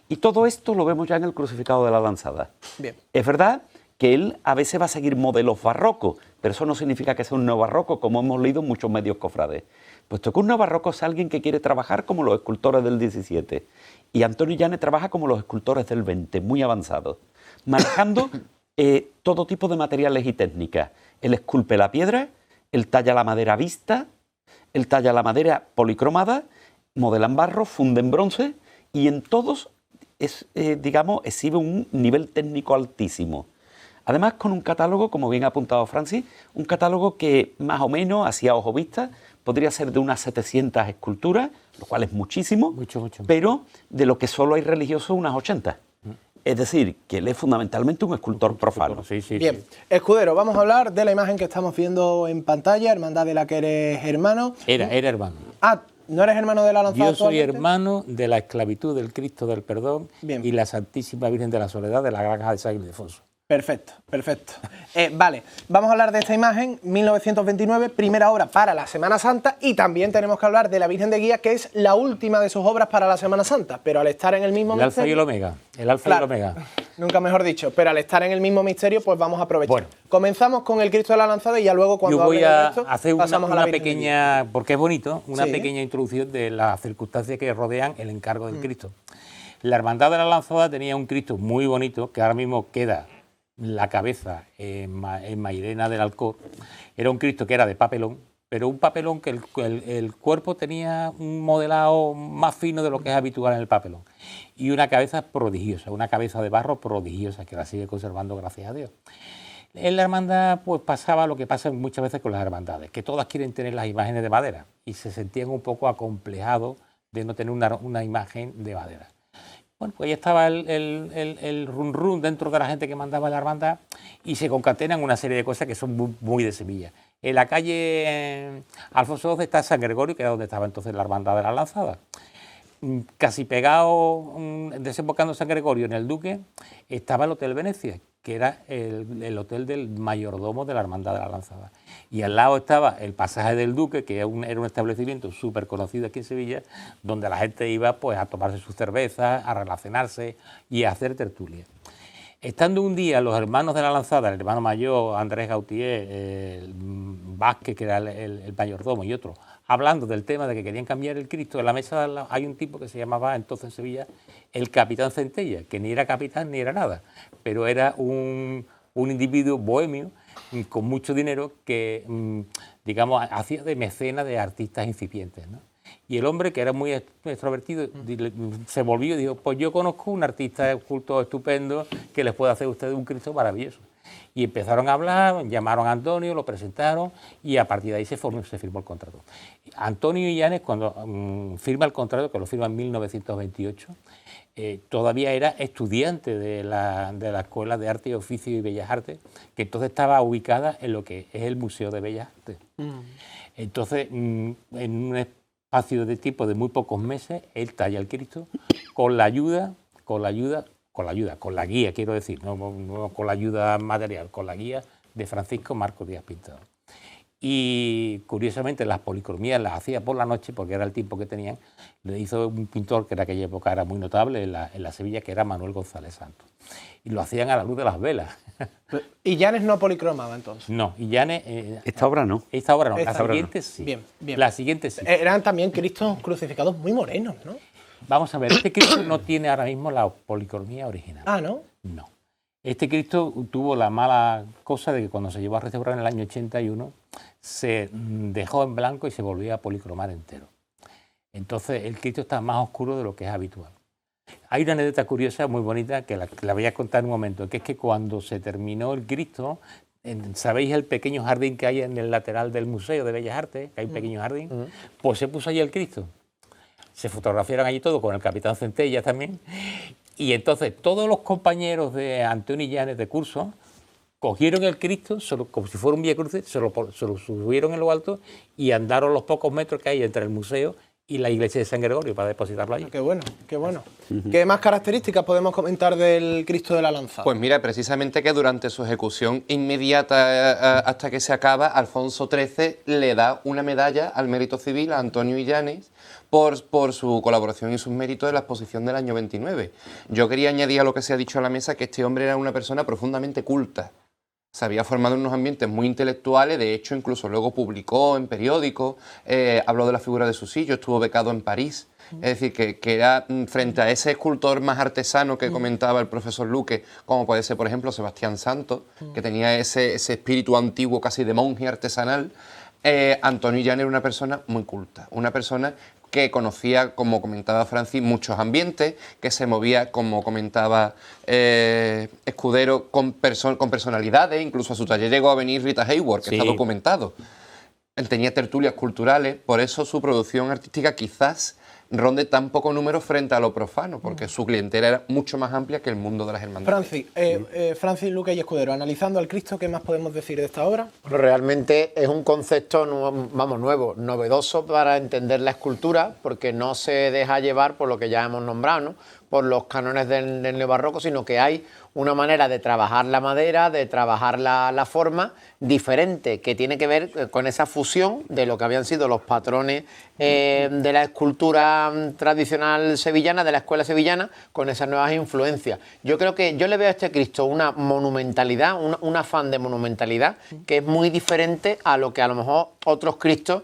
Y todo esto lo vemos ya en el crucificado de la Lanzada. Bien. Es verdad que él a veces va a seguir modelos barrocos, pero eso no significa que sea un neobarroco, como hemos leído en muchos medios cofrades. Puesto que un neobarroco es alguien que quiere trabajar como los escultores del 17. Y Antonio Llanes trabaja como los escultores del 20, muy avanzados, manejando todo tipo de materiales y técnicas. Él esculpe la piedra, él talla la madera vista, él talla la madera policromada, modela en barro, funde en bronce, y en todos exhibe un nivel técnico altísimo. Además, con un catálogo, como bien ha apuntado Francis, un catálogo que más o menos, así a ojo vista, podría ser de unas 700 esculturas, lo cual es muchísimo, Mucho. pero de lo que solo hay religiosos unas 80. Es decir, que él es fundamentalmente un escultor profano. Sí. Bien, Escudero, vamos a hablar de la imagen que estamos viendo en pantalla, Hermandad de la que eres hermano. Era hermano. Ah, ¿no eres hermano de la Lanzada? Yo soy actualmente? hermano de la esclavitud del Cristo del Perdón Bien. y la Santísima Virgen de la Soledad de la Granja de San Ildefonso. Perfecto. Vale, vamos a hablar de esta imagen, 1929, primera obra para la Semana Santa, y también tenemos que hablar de la Virgen de Guía, que es la última de sus obras para la Semana Santa, pero al estar en el mismo El alfa y el omega. El alfa y el omega. Nunca mejor dicho, pero al estar en el mismo misterio, pues vamos a aprovechar. Bueno. Comenzamos con el Cristo de la Lanzada y ya luego cuando Yo voy hable del a resto, hacer pasamos a una la Virgen de Guía. pequeña, porque es bonito, una Sí. pequeña introducción de las circunstancias que rodean el encargo del Cristo. La Hermandad de la Lanzada tenía un Cristo muy bonito, que ahora mismo queda la cabeza en Mairena del Alcor. Era un Cristo que era de papelón, pero un papelón que el cuerpo tenía un modelado más fino de lo que es habitual en el papelón. Y una cabeza prodigiosa, una cabeza de barro prodigiosa, que la sigue conservando, gracias a Dios. En la hermandad pues pasaba lo que pasa muchas veces con las hermandades, que todas quieren tener las imágenes de madera y se sentían un poco acomplejados de no tener una imagen de madera. Bueno, pues ahí estaba el run dentro de la gente que mandaba la hermandad y se concatenan una serie de cosas que son muy, muy de Sevilla. En la calle Alfonso XII está San Gregorio, que era donde estaba entonces la Hermandad de la Lanzada. Casi pegado, desembocando San Gregorio en el Duque, estaba el Hotel Venecia, que era el hotel del mayordomo de la Hermandad de la Lanzada. Y al lado estaba el Pasaje del Duque, que era un establecimiento súper conocido aquí en Sevilla, donde la gente iba pues, a tomarse sus cervezas, a relacionarse y a hacer tertulia. Estando un día los hermanos de la Lanzada, el hermano mayor, Andrés Gautier, Vázquez, que era el mayordomo, y otro, hablando del tema de que querían cambiar el Cristo. En la mesa de al lado hay un tipo que se llamaba entonces en Sevilla el Capitán Centella, que ni era capitán ni era nada, pero era un individuo bohemio con mucho dinero que, digamos, hacía de mecena de artistas incipientes, ¿no? Y el hombre, que era muy extrovertido, se volvió y dijo, pues yo conozco un artista escultor estupendo que les puede hacer a ustedes un Cristo maravilloso. Y empezaron a hablar, llamaron a Antonio, lo presentaron y a partir de ahí se firmó el contrato. Antonio Illanes, cuando firma el contrato, que lo firma en 1928, todavía era estudiante de la Escuela de Arte y Oficio y Bellas Artes, que entonces estaba ubicada en lo que es el Museo de Bellas Artes. Entonces, en un espacio de tiempo de muy pocos meses, él talla el Cristo con la guía, quiero decir, no con la ayuda material, con la guía de Francisco Marcos Díaz Pintado. Y curiosamente las policromías las hacía por la noche porque era el tiempo que tenían. Le hizo un pintor que en aquella época era muy notable en la Sevilla, que era Manuel González Santos. Y lo hacían a la luz de las velas. ¿Y Illanes no policromaba entonces? No, Illanes... Esta obra no. Esta obra no, Esta la obra siguiente no. sí. Bien, bien. La siguiente sí. Eran también Cristos crucificados muy morenos, ¿no? Vamos a ver, este Cristo no tiene ahora mismo la policromía original. Ah, ¿no? No. Este Cristo tuvo la mala cosa de que cuando se llevó a restaurar en el año 81 se dejó en blanco y se volvió a policromar entero. Entonces el Cristo está más oscuro de lo que es habitual. Hay una anécdota curiosa muy bonita que la voy a contar en un momento, que es que cuando se terminó el Cristo, ¿sabéis el pequeño jardín que hay en el lateral del Museo de Bellas Artes? Que hay un pequeño jardín. Pues se puso allí el Cristo. Se fotografiaron allí todo con el Capitán Centella también. Y entonces todos los compañeros de Antonio Illanes de curso cogieron el Cristo, como si fuera un Vía Crucis, se lo subieron en lo alto y andaron los pocos metros que hay entre el museo y la iglesia de San Gregorio para depositarlo allí. Qué bueno, qué bueno. ¿Qué más características podemos comentar del Cristo de la Lanza? Pues mira, precisamente que durante su ejecución inmediata hasta que se acaba, Alfonso XIII le da una medalla al mérito civil a Antonio Illanes por su colaboración y sus méritos en la exposición del año 29. Yo quería añadir a lo que se ha dicho a la mesa que este hombre era una persona profundamente culta. Se había formado en unos ambientes muy intelectuales, de hecho incluso luego publicó en periódicos, habló de la figura de Susillo, estuvo becado en París. Es decir, que era frente a ese escultor más artesano que comentaba el profesor Luque, como puede ser, por ejemplo, Sebastián Santos, que tenía ese espíritu antiguo casi de monje artesanal, Antonio Illanes era una persona muy culta, una persona que conocía, como comentaba Francis, muchos ambientes, que se movía, como comentaba Escudero, con personalidades, incluso a su taller llegó a venir Rita Hayworth, que está documentado. Él tenía tertulias culturales, por eso su producción artística quizás ronde tan poco número frente a lo profano, porque su clientela era mucho más amplia que el mundo de las hermandades. Francis, Luque y Escudero, analizando al Cristo, ¿qué más podemos decir de esta obra? Bueno, realmente es un concepto nuevo, novedoso para entender la escultura, porque no se deja llevar por lo que ya hemos nombrado, ¿no? Por los cánones del neobarroco, sino que hay una manera de trabajar la madera, de trabajar la forma diferente, que tiene que ver con esa fusión de lo que habían sido los patrones de la escultura tradicional sevillana, de la escuela sevillana, con esas nuevas influencias. Yo creo que yo le veo a este Cristo una monumentalidad, un afán de monumentalidad, que es muy diferente a lo que a lo mejor otros Cristos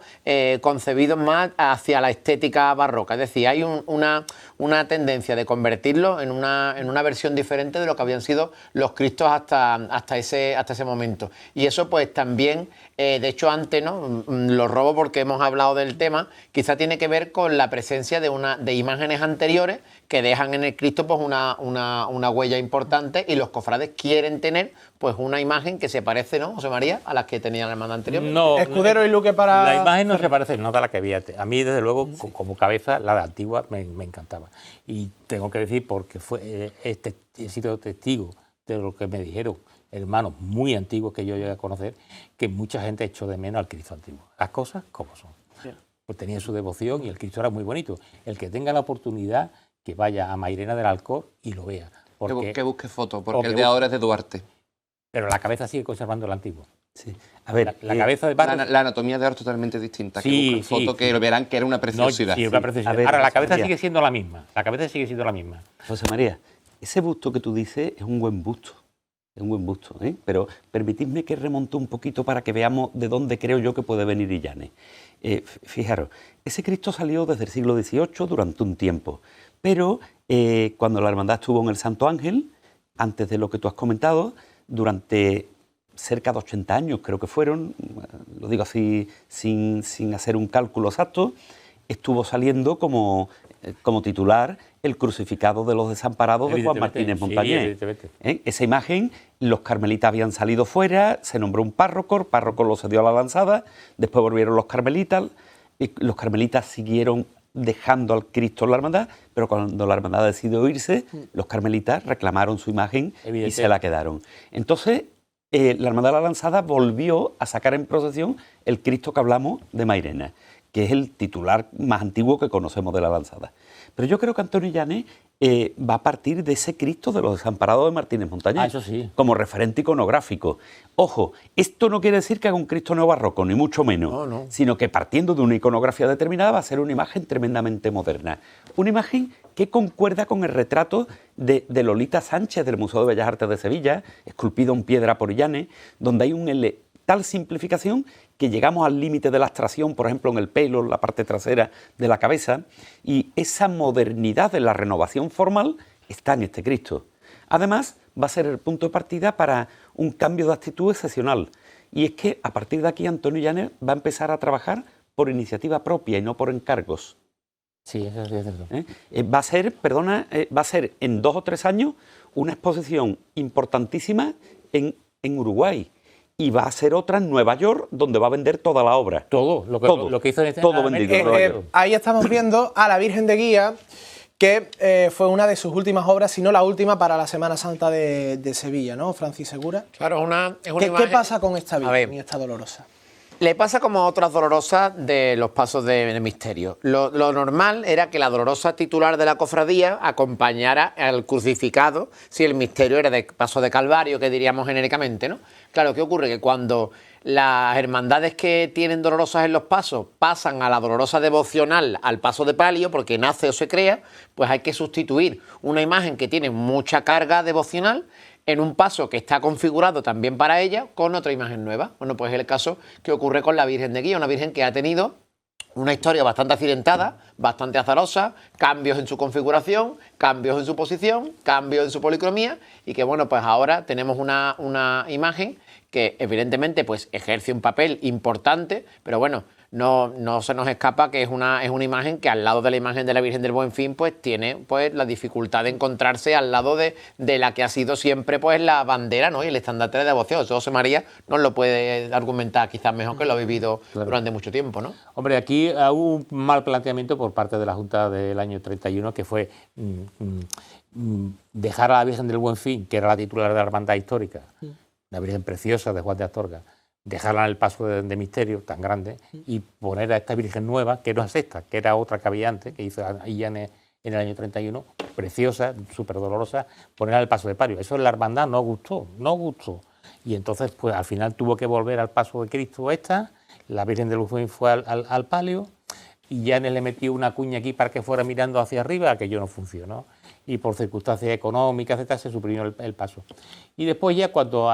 concebidos más hacia la estética barroca. Es decir, hay una tendencia de convertirlo en una versión diferente de lo que habían sido los Cristos hasta ese momento. Y eso pues también, de hecho antes, ¿no? Lo robo porque hemos hablado del tema, quizá tiene que ver con la presencia de imágenes anteriores que dejan en el Cristo pues una huella importante, y los cofrades quieren tener pues una imagen que se parece, ¿no, José María?, a las que tenía la hermandad anterior. No, Escudero y Luque para... La imagen no se parece nada a la que había. A mí, desde luego, como cabeza, la de antigua me encantaba. Y tengo que decir, porque he sido testigo de lo que me dijeron hermanos muy antiguos que yo llegué a conocer, que mucha gente echó de menos al Cristo antiguo. Las cosas como son. Pues tenía su devoción y el Cristo era muy bonito. El que tenga la oportunidad, que vaya a Mairena del Alcor y lo vea. Que busque fotos, porque el de ahora es de Duarte. Pero la cabeza sigue conservando el antiguo. Sí. A ver, la cabeza de barro... La anatomía de ahora es totalmente distinta. Sí, que busquen fotos que lo verán que era una preciosidad. No, sí, una preciosidad. A ver, ahora, la José cabeza María. sigue siendo la misma. La cabeza sigue siendo la misma. José María, ese busto que tú dices es un buen busto. Es un buen busto, ¿eh? Pero permitidme que remonte un poquito para que veamos de dónde creo yo que puede venir Illanes. Fijaros, ese Cristo salió desde el siglo XVIII durante un tiempo, pero cuando la hermandad estuvo en el Santo Ángel, antes de lo que tú has comentado, durante cerca de 80 años creo que fueron, lo digo así sin hacer un cálculo exacto, estuvo saliendo como titular el crucificado de los desamparados de Juan Martínez Montañés. Esa imagen, los carmelitas habían salido fuera, se nombró un párroco, el párroco lo cedió a la lanzada, después volvieron los carmelitas, y los carmelitas siguieron dejando al Cristo en la hermandad, pero cuando la hermandad decidió irse, los carmelitas reclamaron su imagen y se la quedaron. Entonces, la hermandad de la lanzada volvió a sacar en procesión el Cristo que hablamos de Mairena, que es el titular más antiguo que conocemos de la lanzada. Pero yo creo que Antonio Illanes va a partir de ese Cristo de los desamparados de Martínez Montañés, eso sí, como referente iconográfico. Ojo, esto no quiere decir que haga un Cristo neobarroco, ni mucho menos, No. sino que partiendo de una iconografía determinada va a ser una imagen tremendamente moderna. Una imagen que concuerda con el retrato de Lolita Sánchez del Museo de Bellas Artes de Sevilla, esculpido en piedra por Illanes, donde hay tal simplificación que llegamos al límite de la abstracción, por ejemplo, en el pelo, en la parte trasera de la cabeza, y esa modernidad de la renovación formal está en este Cristo. Además, va a ser el punto de partida para un cambio de actitud excepcional, y es que a partir de aquí Antonio Illanes va a empezar a trabajar por iniciativa propia y no por encargos. Sí, eso sí es cierto. Va a ser en 2 o 3 años una exposición importantísima en Uruguay. Y va a ser otra en Nueva York, donde va a vender toda la obra. Todo, lo que hizo en este todo vendido en Nueva York. Ahí estamos viendo a la Virgen de Guía, que fue una de sus últimas obras, si no la última, para la Semana Santa de Sevilla, ¿no, Francis Segura? Claro, es una ¿Qué imagen- pasa con esta A Virgen ver. y esta Dolorosa? Le pasa como a otras dolorosas de los pasos de misterio. Lo normal era que la dolorosa titular de la cofradía acompañara al crucificado si el misterio era de paso de Calvario, que diríamos genéricamente, ¿no? Claro, ¿qué ocurre? Que cuando las hermandades que tienen dolorosas en los pasos pasan a la dolorosa devocional al paso de palio, porque nace o se crea, pues hay que sustituir una imagen que tiene mucha carga devocional en un paso que está configurado también para ella con otra imagen nueva. Bueno, pues es el caso que ocurre con la Virgen de Guía, una Virgen que ha tenido una historia bastante accidentada, bastante azarosa, cambios en su configuración, cambios en su posición, cambios en su policromía, y que bueno, pues ahora tenemos una imagen que evidentemente pues ejerce un papel importante, pero bueno, no se nos escapa que es una imagen que al lado de la imagen de la Virgen del Buen Fin pues tiene pues la dificultad de encontrarse al lado de la que ha sido siempre pues la bandera, ¿no? Y el estandarte de devoción. Eso José María nos lo puede argumentar quizás mejor, que lo ha vivido durante mucho tiempo, ¿no? Hombre, aquí hubo un mal planteamiento por parte de la Junta del año 31, que fue dejar a la Virgen del Buen Fin, que era la titular de la hermandad histórica, la Virgen preciosa de Juan de Astorga, dejarla en el paso de misterio tan grande y poner a esta Virgen nueva, que no es esta, que era otra que había antes, que hizo Illanes en el año 31, preciosa, súper dolorosa, ponerla en el paso de palio. Eso en la hermandad no gustó. Y entonces, pues al final tuvo que volver al paso de Cristo esta, la Virgen del Buen Fin fue al palio, y Illanes le metió una cuña aquí para que fuera mirando hacia arriba, aquello no funcionó. Y por circunstancias económicas, etc., se suprimió el paso. Y después ya cuando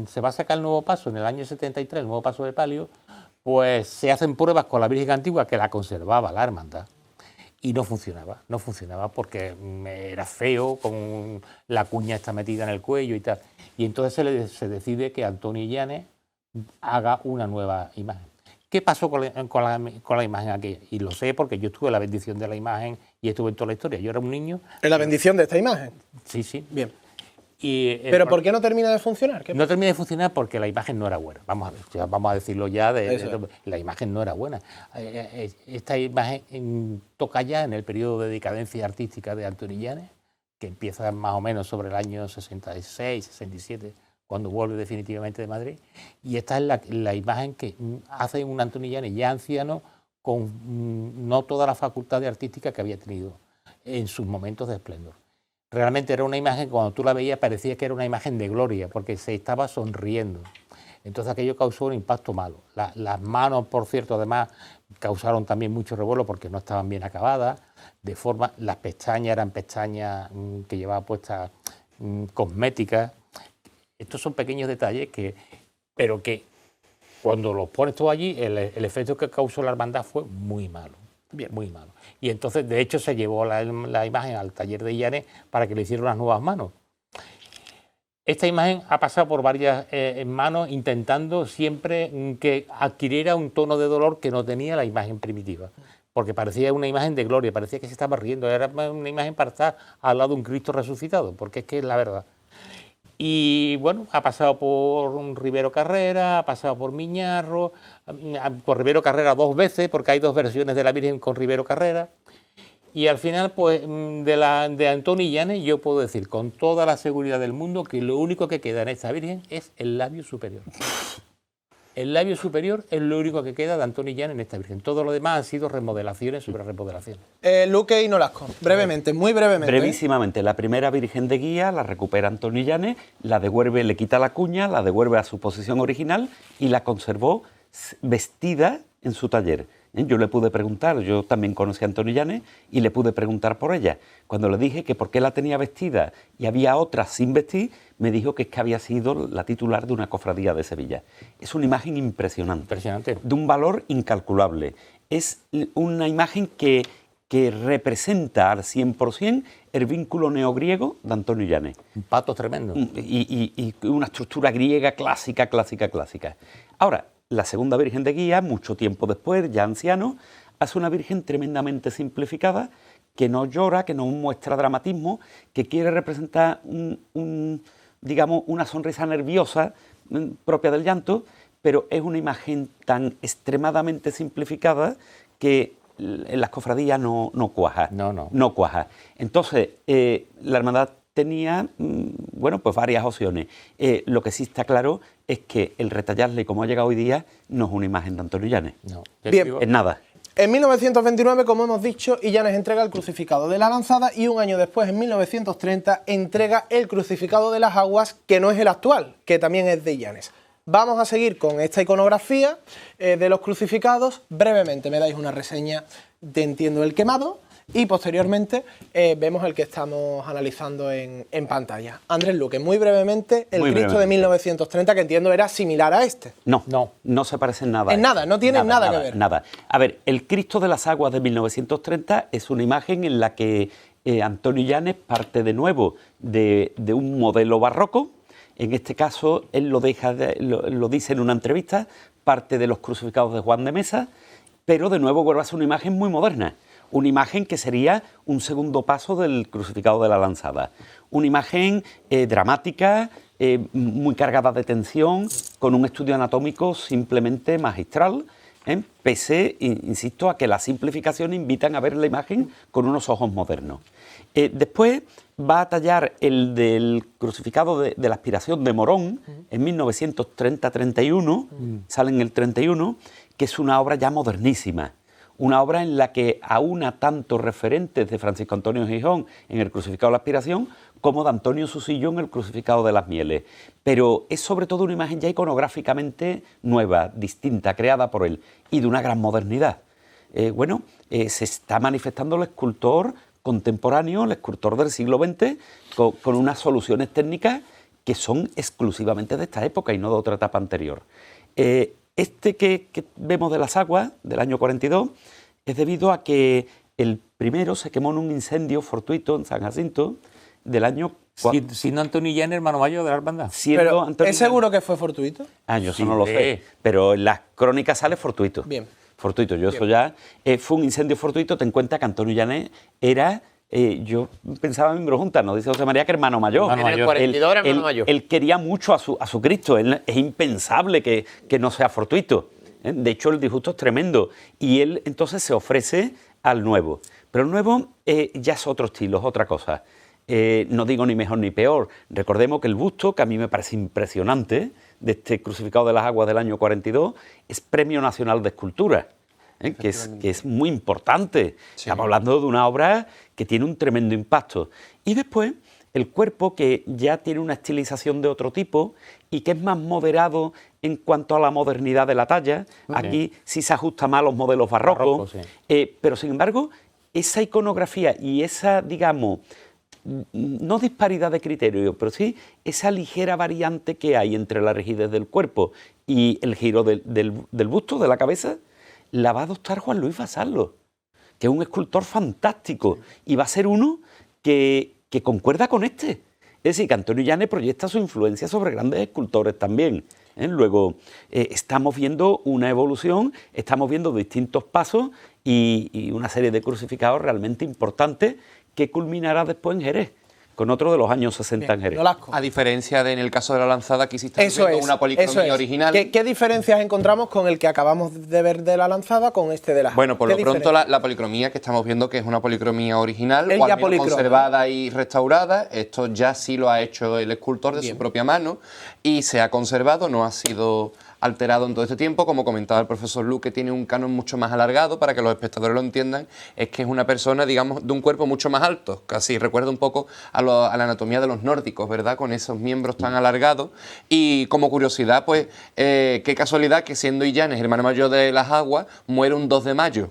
se va a sacar el nuevo paso, en el año 73, el nuevo paso de palio, pues se hacen pruebas con la Virgen antigua, que la conservaba la hermandad, y no funcionaba porque era feo, con la cuña está metida en el cuello y tal. Y entonces se decide que Antonio Illanes haga una nueva imagen. ¿Qué pasó con la imagen aquella? Y lo sé porque yo estuve en la bendición de la imagen y estuve en toda la historia. Yo era un niño. ¿En la bendición de esta imagen? Sí. Bien. ¿Pero por qué no termina de funcionar? No termina de funcionar porque la imagen no era buena. Vamos a decirlo ya. La imagen no era buena. Esta imagen toca ya en el periodo de decadencia artística de Antonio Illanes, que empieza más o menos sobre el año 66, 67, cuando vuelve definitivamente de Madrid. Y esta es la imagen que hace un Antonio Illanes ya anciano, con no toda la facultad artística que había tenido en sus momentos de esplendor. Realmente era una imagen que cuando tú la veías parecía que era una imagen de gloria, porque se estaba sonriendo. Entonces aquello causó un impacto malo. Las manos, por cierto, además causaron también mucho revuelo porque no estaban bien acabadas. Las pestañas eran pestañas que llevaba puestas cosméticas. Estos son pequeños detalles pero que cuando los pones todo allí, el efecto que causó la hermandad fue muy malo. Bien, muy malo. Y entonces, de hecho, se llevó la imagen al taller de Illanes para que le hicieran las nuevas manos. Esta imagen ha pasado por varias manos intentando siempre que adquiriera un tono de dolor que no tenía la imagen primitiva. Porque parecía una imagen de gloria, parecía que se estaba riendo, era una imagen para estar al lado de un Cristo resucitado, porque es que es la verdad. Y bueno, ha pasado por Rivero Carrera, ha pasado por Miñarro, por Rivero Carrera 2 veces, porque hay 2 versiones de la Virgen con Rivero Carrera. Y al final, pues, de Antonio Illanes, yo puedo decir con toda la seguridad del mundo que lo único que queda en esta Virgen es el labio superior. El labio superior es lo único que queda de Antonio Illanes en esta Virgen. Todo lo demás han sido remodelaciones sobre remodelaciones. Luque y Nolasco, brevemente, muy brevemente. Brevísimamente, la primera Virgen de Guía la recupera Antonio Illanes, la devuelve, le quita la cuña, la devuelve a su posición original y la conservó vestida en su taller. Yo le pude preguntar, yo también conocí a Antonio Illanes y le pude preguntar por ella. Cuando le dije que por qué la tenía vestida y había otra sin vestir, me dijo que es que había sido la titular de una cofradía de Sevilla. Es una imagen impresionante, de un valor incalculable. Es una imagen que representa al 100% el vínculo neogriego de Antonio Illanes. Un pato tremendo. Y una estructura griega clásica. Ahora, la segunda Virgen de Guía, mucho tiempo después, ya anciano, hace una Virgen tremendamente simplificada, que no llora, que no muestra dramatismo, que quiere representar digamos, una sonrisa nerviosa propia del llanto, pero es una imagen tan extremadamente simplificada que en las cofradías no cuaja. No cuaja. Entonces, la hermandad tenía, bueno, pues varias opciones. Lo que sí está claro es que el retallarle, como ha llegado hoy día, no es una imagen de Antonio Illanes. No. Bien. Es nada. En 1929, como hemos dicho, Illanes entrega el crucificado de la Lanzada y un año después, en 1930, entrega el crucificado de las Aguas, que no es el actual, que también es de Illanes. Vamos a seguir con esta iconografía de los crucificados. Brevemente me dais una reseña de Entiendo el quemado y posteriormente vemos el que estamos analizando en pantalla. Andrés Luque, muy brevemente, el Cristo de 1930, que entiendo era similar a este. No se parece en nada. En nada, no tiene nada que ver. Nada. A ver, el Cristo de las Aguas de 1930 es una imagen en la que Antonio Illanes parte de nuevo de un modelo barroco. En este caso, él lo dice en una entrevista, parte de los crucificados de Juan de Mesa, pero de nuevo vuelve a ser una imagen muy moderna. Una imagen que sería un segundo paso del crucificado de la Lanzada. Una imagen dramática, muy cargada de tensión, con un estudio anatómico simplemente magistral, pese, insisto, a que las simplificaciones invitan a ver la imagen con unos ojos modernos. Después va a tallar el del crucificado de la Aspiración de Morón, en 1930-31, sale en el 31, que es una obra ya modernísima. Una obra en la que aúna tanto referentes de Francisco Antonio Gijón en el crucificado de la Aspiración como de Antonio Susillo en el crucificado de las Mieles. Pero es sobre todo una imagen ya iconográficamente nueva, distinta, creada por él y de una gran modernidad. Se está manifestando el escultor contemporáneo, el escultor del siglo XX, con unas soluciones técnicas que son exclusivamente de esta época y no de otra etapa anterior. Este que vemos de las Aguas, del año 42, es debido a que el primero se quemó en un incendio fortuito en San Jacinto del año... Siendo Antonio Illanes hermano mayor de la hermandad. Pero, ¿es seguro que fue fortuito? Yo eso no lo sé, pero en las crónicas sale fortuito. Bien. Fortuito, eso ya... fue un incendio fortuito, ten en cuenta que Antonio Illanes era... yo pensaba en Junta, nos dice José María que hermano mayor. En el 42 era hermano mayor. Él quería mucho a su Cristo, es impensable que no sea fortuito. De hecho, el disgusto es tremendo. Y él entonces se ofrece al nuevo. Pero el nuevo ya es otro estilo, es otra cosa. No digo ni mejor ni peor. Recordemos que el busto, que a mí me parece impresionante, de este crucificado de las Aguas del año 42, es Premio Nacional de Escultura. Que es muy importante. Sí. Estamos hablando de una obra que tiene un tremendo impacto. Y después, el cuerpo, que ya tiene una estilización de otro tipo y que es más moderado en cuanto a la modernidad de la talla. Aquí sí se ajusta más a los modelos barrocos. Pero, sin embargo, esa iconografía y esa, digamos, no disparidad de criterio, pero sí esa ligera variante que hay entre la rigidez del cuerpo y el giro del busto, de la cabeza, la va a adoptar Juan Luis Vasallo, que es un escultor fantástico y va a ser uno que concuerda con este. Es decir, que Antonio Llanes proyecta su influencia sobre grandes escultores también. Luego, estamos viendo una evolución, estamos viendo distintos pasos y una serie de crucificados realmente importantes que culminará después en Jerez, con otro de los años 60 en Jerez. Nolasco. A diferencia de en el caso de la lanzada, aquí sí está Eso es, una policromía original. ¿Qué diferencias encontramos con el que acabamos de ver de la lanzada con este de la... Bueno, por ¿Qué lo pronto diferencia? la policromía que estamos viendo que es una policromía original, Él o al ya menos policroma. conservada y restaurada. Esto ya sí lo ha hecho el escultor de su propia mano y se ha conservado, no ha sido alterado en todo este tiempo. Como comentaba el profesor Lu, que tiene un canon mucho más alargado, para que los espectadores lo entiendan, es que es una persona, digamos, de un cuerpo mucho más alto, casi recuerda un poco a la anatomía de los nórdicos, ¿verdad?, con esos miembros tan alargados. Y como curiosidad, pues, qué casualidad que siendo Illanes, hermano mayor de Las Aguas, muere un 2 de mayo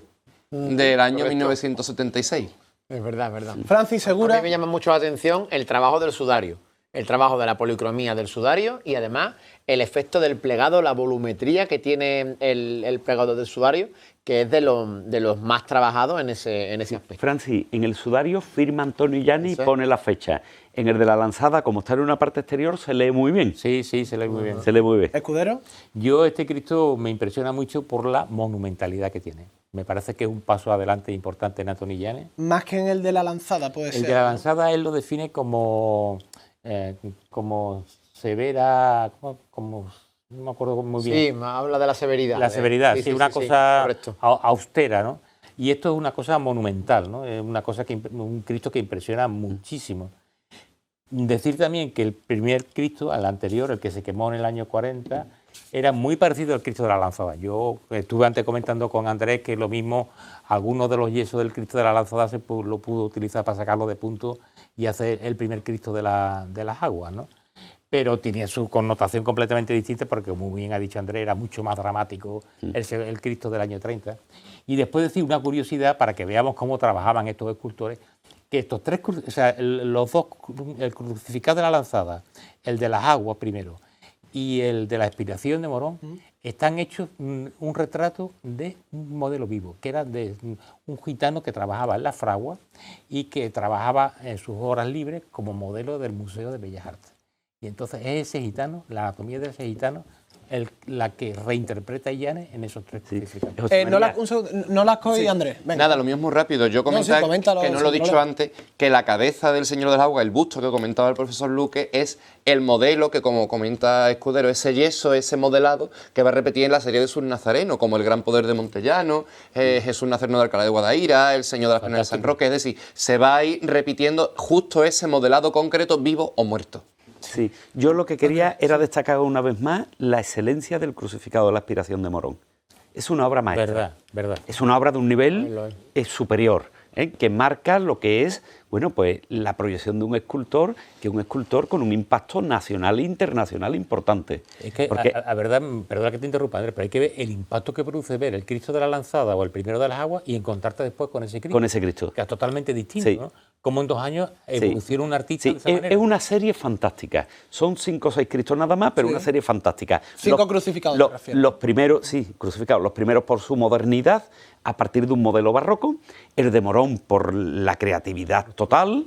del año 1976. Es verdad, es verdad. Francis A Segura... mí me llama mucho la atención el trabajo del sudario, el trabajo de la policromía del sudario y además el efecto del plegado, la volumetría que tiene el plegado del sudario, que es de los más trabajados en ese aspecto. Francis, en el sudario firma Antonio Llanes y Eso es. pone la fecha. En el de la lanzada, como está en una parte exterior, se lee muy bien. Sí, sí, se lee muy bien. Se lee muy bien. ¿Escudero? Yo este Cristo me impresiona mucho por la monumentalidad que tiene. Me parece que es un paso adelante importante en Antonio Llanes. Más que en el de la lanzada, puede El ser. de la lanzada él lo define como severa, como no me acuerdo muy bien. Sí, me habla de la severidad. La severidad, sí, una cosa correcto. austera, ¿no? Y esto es una cosa monumental, ¿no? Es una cosa un Cristo que impresiona muchísimo. Decir también que el primer Cristo, al anterior, el que se quemó en el año 40, era muy parecido al Cristo de la Lanzada. Yo estuve antes comentando con Andrés que lo mismo, algunos de los yesos del Cristo de la Lanzada lo pudo utilizar para sacarlo de punto y hacer el primer Cristo de las aguas, ¿no? Pero tenía su connotación completamente distinta porque, como muy bien ha dicho Andrés, era mucho más dramático el Cristo del año 30. Y después decir una curiosidad para que veamos cómo trabajaban estos escultores, que estos tres, o sea, los dos, el crucificado de la Lanzada, el de las aguas primero y el de la Expiración de Morón, están hechos un retrato de un modelo vivo, que era de un gitano que trabajaba en la fragua y que trabajaba en sus horas libres como modelo del Museo de Bellas Artes. Y entonces es ese gitano, la anatomía de ese gitano, la que reinterpreta a Llanes en esos tres crucificados. José María, Nolasco y Andrés. Venga. Nada, lo mío es muy rápido. Yo comentaba, sí, coméntalo, que no sin lo he dicho problema. antes, que la cabeza del Señor de las Aguas, el busto que comentaba el profesor Luque, es el modelo que, como comenta Escudero, ese yeso, ese modelado que va a repetir en la serie de sus nazarenos, como el Gran Poder de Montellano, Jesús Nazareno de Alcalá de Guadaira, el Señor de las Penas de San Roque. Es decir, se va a ir repitiendo justo ese modelado concreto, vivo o muerto. sí, yo lo que quería era destacar una vez más la excelencia del crucificado de la Expiración de Morón. Es una obra maestra. Verdad, verdad. Es una obra de un Lo nivel es. superior, que marca lo que es, bueno, pues la proyección de un escultor, que es un escultor con un impacto nacional e internacional importante. Es que, Porque- a verdad, perdona que te interrumpa, Andrés, pero hay que ver el impacto que produce ver el Cristo de la Lanzada o el primero de las aguas y encontrarte después con ese Cristo. Con ese Cristo. Que es totalmente distinto, Sí. ¿no? Como en 2 años evoluciona un artista Sí, de esa manera. es una serie fantástica. Son 5 o 6 Cristos nada más, pero una serie fantástica. 5 crucificados, me refiero. Los primeros, sí, crucificados. Los primeros por su modernidad, a partir de un modelo barroco. El de Morón por la creatividad total.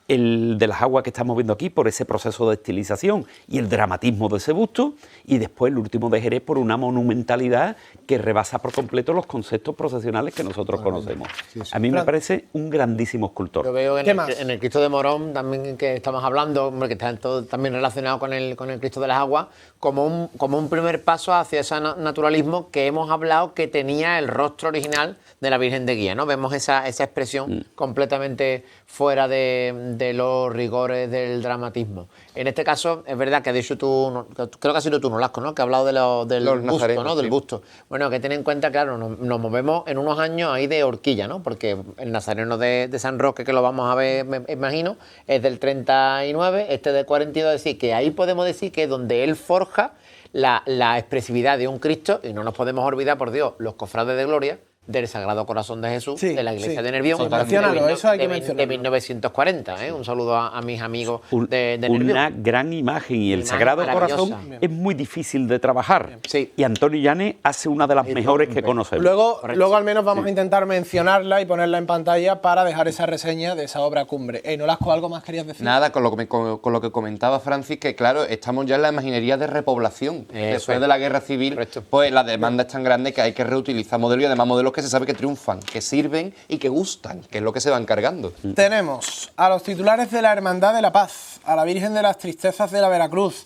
El de las aguas que estamos viendo aquí por ese proceso de estilización y el dramatismo de ese busto, y después el último de Jerez por una monumentalidad que rebasa por completo los conceptos procesionales que nosotros conocemos. A mí me parece un grandísimo escultor. Yo veo ¿Qué más? en el Cristo de Morón, también que estamos hablando, hombre, que está todo también relacionado con el Cristo de las Aguas, como un primer paso hacia ese naturalismo que hemos hablado que tenía el rostro original de la Virgen de Guía, ¿no? Vemos esa expresión completamente fuera de los rigores del dramatismo. En este caso, es verdad que has dicho tú, creo que has sido tú, Nolasco, ¿no? Que ha hablado del Los busto, nazarenos, ¿no? Del sí. busto. Bueno, que ten en cuenta, claro, nos movemos en unos años ahí de horquilla, ¿no? Porque el nazareno de San Roque, que lo vamos a ver, me imagino, es del 39, este del 42, es decir, que ahí podemos decir que es donde él forja la expresividad de un Cristo, y no nos podemos olvidar, por Dios, los cofrades de gloria, del Sagrado Corazón de Jesús Sí, de la iglesia sí. de Nervión. Sí, menciónalo, eso hay que de mencionarlo. 1940. Un saludo a mis amigos de Nervión. Una gran imagen y el Imagen Sagrado maravillosa. Corazón es muy difícil de trabajar. Sí. Y Antonio Llanes hace una de las mejores que conocemos. Luego al menos vamos a intentar mencionarla y ponerla en pantalla para dejar esa reseña de esa obra cumbre. Nolasco, ¿algo más querías decir? Nada, con lo que comentaba Francis, que claro, estamos ya en la imaginería de repoblación. Después de la guerra civil, Correcto. pues la demanda es tan grande que hay que reutilizar modelos y además modelos que se sabe que triunfan, que sirven y que gustan, que es lo que se van cargando. Tenemos a los titulares de la Hermandad de la Paz, a la Virgen de las Tristezas de la Veracruz,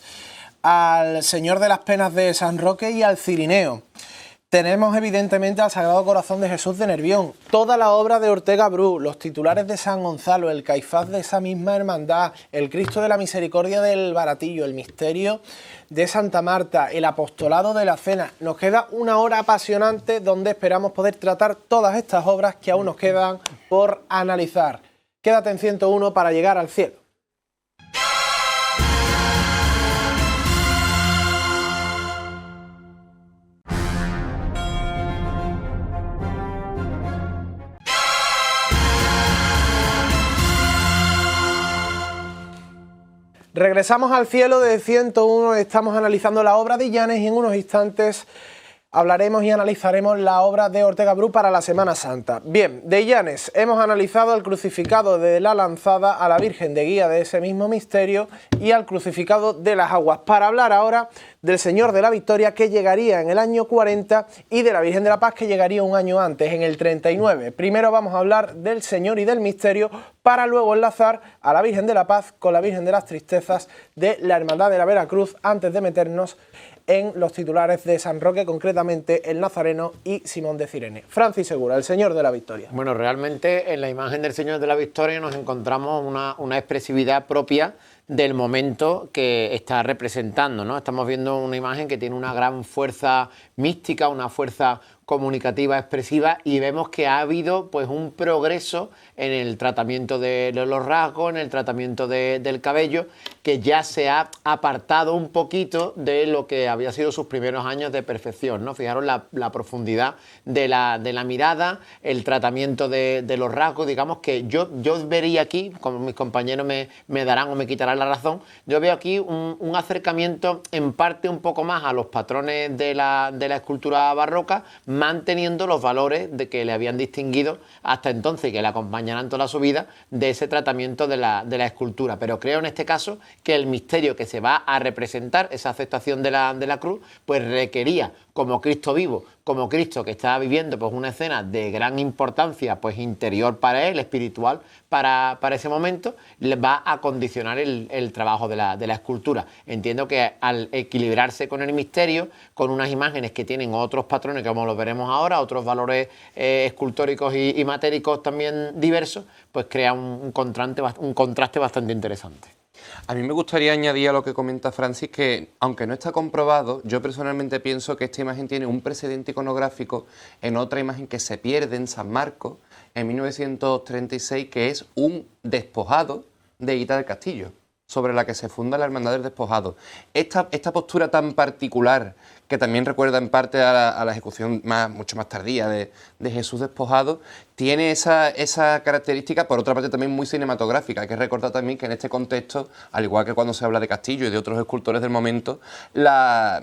al Señor de las Penas de San Roque y al Cirineo. Tenemos evidentemente al Sagrado Corazón de Jesús de Nervión, toda la obra de Ortega Bru, los titulares de San Gonzalo, el Caifás de esa misma hermandad, el Cristo de la Misericordia del Baratillo, el misterio de Santa Marta, el apostolado de la Cena. Nos queda una hora apasionante donde esperamos poder tratar todas estas obras que aún nos quedan por analizar. Quédate en 101 para llegar al cielo. Regresamos al cielo de 101, estamos analizando la obra de Llanes y en unos instantes hablaremos y analizaremos la obra de Ortega Bru para la Semana Santa. Bien, de Llanes hemos analizado el crucificado de la Lanzada, a la Virgen de Guía de ese mismo misterio y al crucificado de las Aguas, para hablar ahora del Señor de la Victoria, que llegaría en el año 40, y de la Virgen de la Paz, que llegaría un año antes, en el 39. Primero vamos a hablar del Señor y del misterio, para luego enlazar a la Virgen de la Paz con la Virgen de las Tristezas de la Hermandad de la Veracruz, antes de meternos en los titulares de San Roque, concretamente el Nazareno y Simón de Cirene. Francis Segura, el Señor de la Victoria. Bueno, realmente en la imagen del Señor de la Victoria nos encontramos una expresividad propia del momento que está representando, ¿no? Estamos viendo una imagen que tiene una gran fuerza mística, una fuerza comunicativa, expresiva, y vemos que ha habido pues un progreso en el tratamiento de los rasgos, en el tratamiento del cabello, que ya se ha apartado un poquito de lo que había sido sus primeros años de perfección, ¿no? Fijaros la profundidad de la mirada, el tratamiento de los rasgos. Digamos que yo vería aquí, como mis compañeros me darán o me quitarán la razón, yo veo aquí un acercamiento en parte un poco más a los patrones de la escultura barroca, manteniendo los valores de que le habían distinguido hasta entonces y que le acompañarán toda su vida, de ese tratamiento de la escultura. Pero creo en este caso que el misterio que se va a representar, esa aceptación de la cruz, pues requería, como Cristo vivo, como Cristo que estaba viviendo pues una escena de gran importancia pues interior para él, espiritual para ese momento, le va a condicionar el trabajo de la escultura. Entiendo que al equilibrarse con el misterio, con unas imágenes que tienen otros patrones, como lo veremos ahora, otros valores escultóricos y matéricos también diversos, pues crea un contraste bastante interesante. A mí me gustaría añadir a lo que comenta Francis que, aunque no está comprobado, yo personalmente pienso que esta imagen tiene un precedente iconográfico en otra imagen que se pierde en San Marcos en 1936, que es un despojado de Hita del Castillo, sobre la que se funda la Hermandad del Despojado. Esta postura tan particular, que también recuerda en parte a la ejecución mucho más tardía de Jesús despojado, tiene esa característica, por otra parte también muy cinematográfica. Hay que recordar también que en este contexto, al igual que cuando se habla de Castillo y de otros escultores del momento, la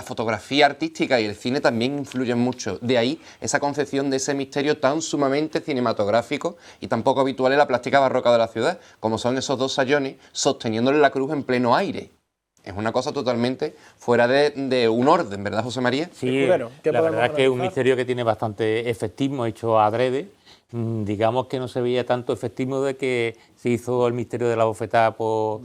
fotografía artística y el cine también influyen mucho. De ahí esa concepción de ese misterio tan sumamente cinematográfico y tan poco habitual en la plástica barroca de la ciudad, como son esos dos sayones sosteniéndole la cruz en pleno aire. Es una cosa totalmente fuera de un orden, ¿verdad, José María? Sí, la verdad es que es un misterio que tiene bastante efectismo, hecho adrede. Digamos que no se veía tanto efectismo de que se hizo el misterio de la bofetada por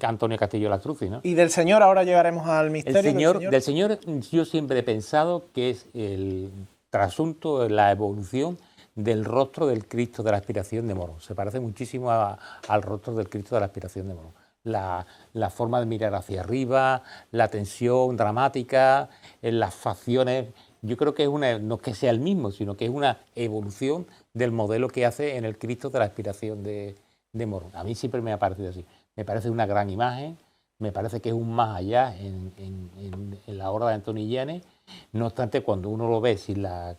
Antonio Castillo Lastruzzi, ¿no? Y del Señor ahora llegaremos al misterio. Del Señor yo siempre he pensado que es el trasunto, la evolución del rostro del Cristo de la Aspiración de Morón. Se parece muchísimo al rostro del Cristo de la Aspiración de Morón. La forma de mirar hacia arriba, la tensión dramática, las facciones. Yo creo que es no es que sea el mismo, sino que es una evolución del modelo que hace en el Cristo de la Aspiración de Morón. A mí siempre me ha parecido así. Me parece una gran imagen, me parece que es un más allá en la obra de Antonio Illanes. No obstante, cuando uno lo ve sin la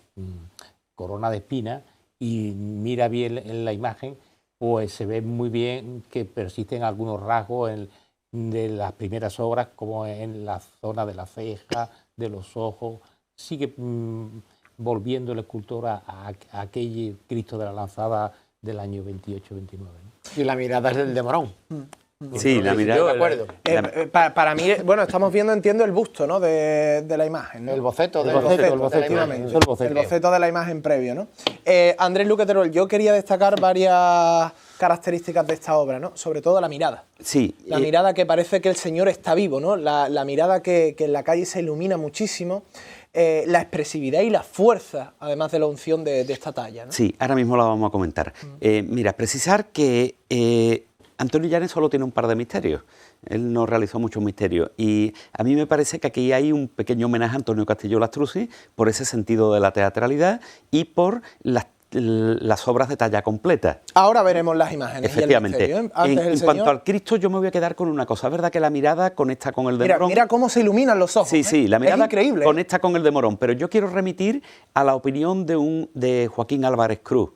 corona de espinas y mira bien en la imagen, pues se ve muy bien que persisten algunos rasgos de las primeras obras, como en la zona de la ceja, de los ojos. Sigue volviendo el escultor a aquel Cristo de la Lanzada del año 28-29. ¿no? Y la mirada es del de Morón. Sí, la mirada. Yo me acuerdo. Para mí, bueno, estamos viendo, entiendo, el busto, ¿no? de la imagen, ¿no? El boceto de El boceto, efectivamente. el boceto. El boceto de la imagen previo, ¿no? Andrés Luque Teruel, yo quería destacar varias características de esta obra, ¿no? Sobre todo la mirada. Sí. La mirada que parece que el señor está vivo, ¿no? La mirada que en la calle se ilumina muchísimo. La expresividad y la fuerza, además de la unción de esta talla, ¿no? Sí, ahora mismo la vamos a comentar. Mira, precisar que Antonio Illanes solo tiene un par de misterios. Él no realizó muchos misterios. Y a mí me parece que aquí hay un pequeño homenaje a Antonio Castillo Lastrucci por ese sentido de la teatralidad y por las obras de talla completa. Ahora veremos las imágenes. Efectivamente. Y el misterio, ¿eh? Antes el en cuanto señor... al Cristo, yo me voy a quedar con una cosa. Es verdad que la mirada conecta con el de Morón. Mira cómo se iluminan los ojos. Sí, sí, la mirada es increíble. conecta con el de Morón. Pero yo quiero remitir a la opinión de Joaquín Álvarez Cruz.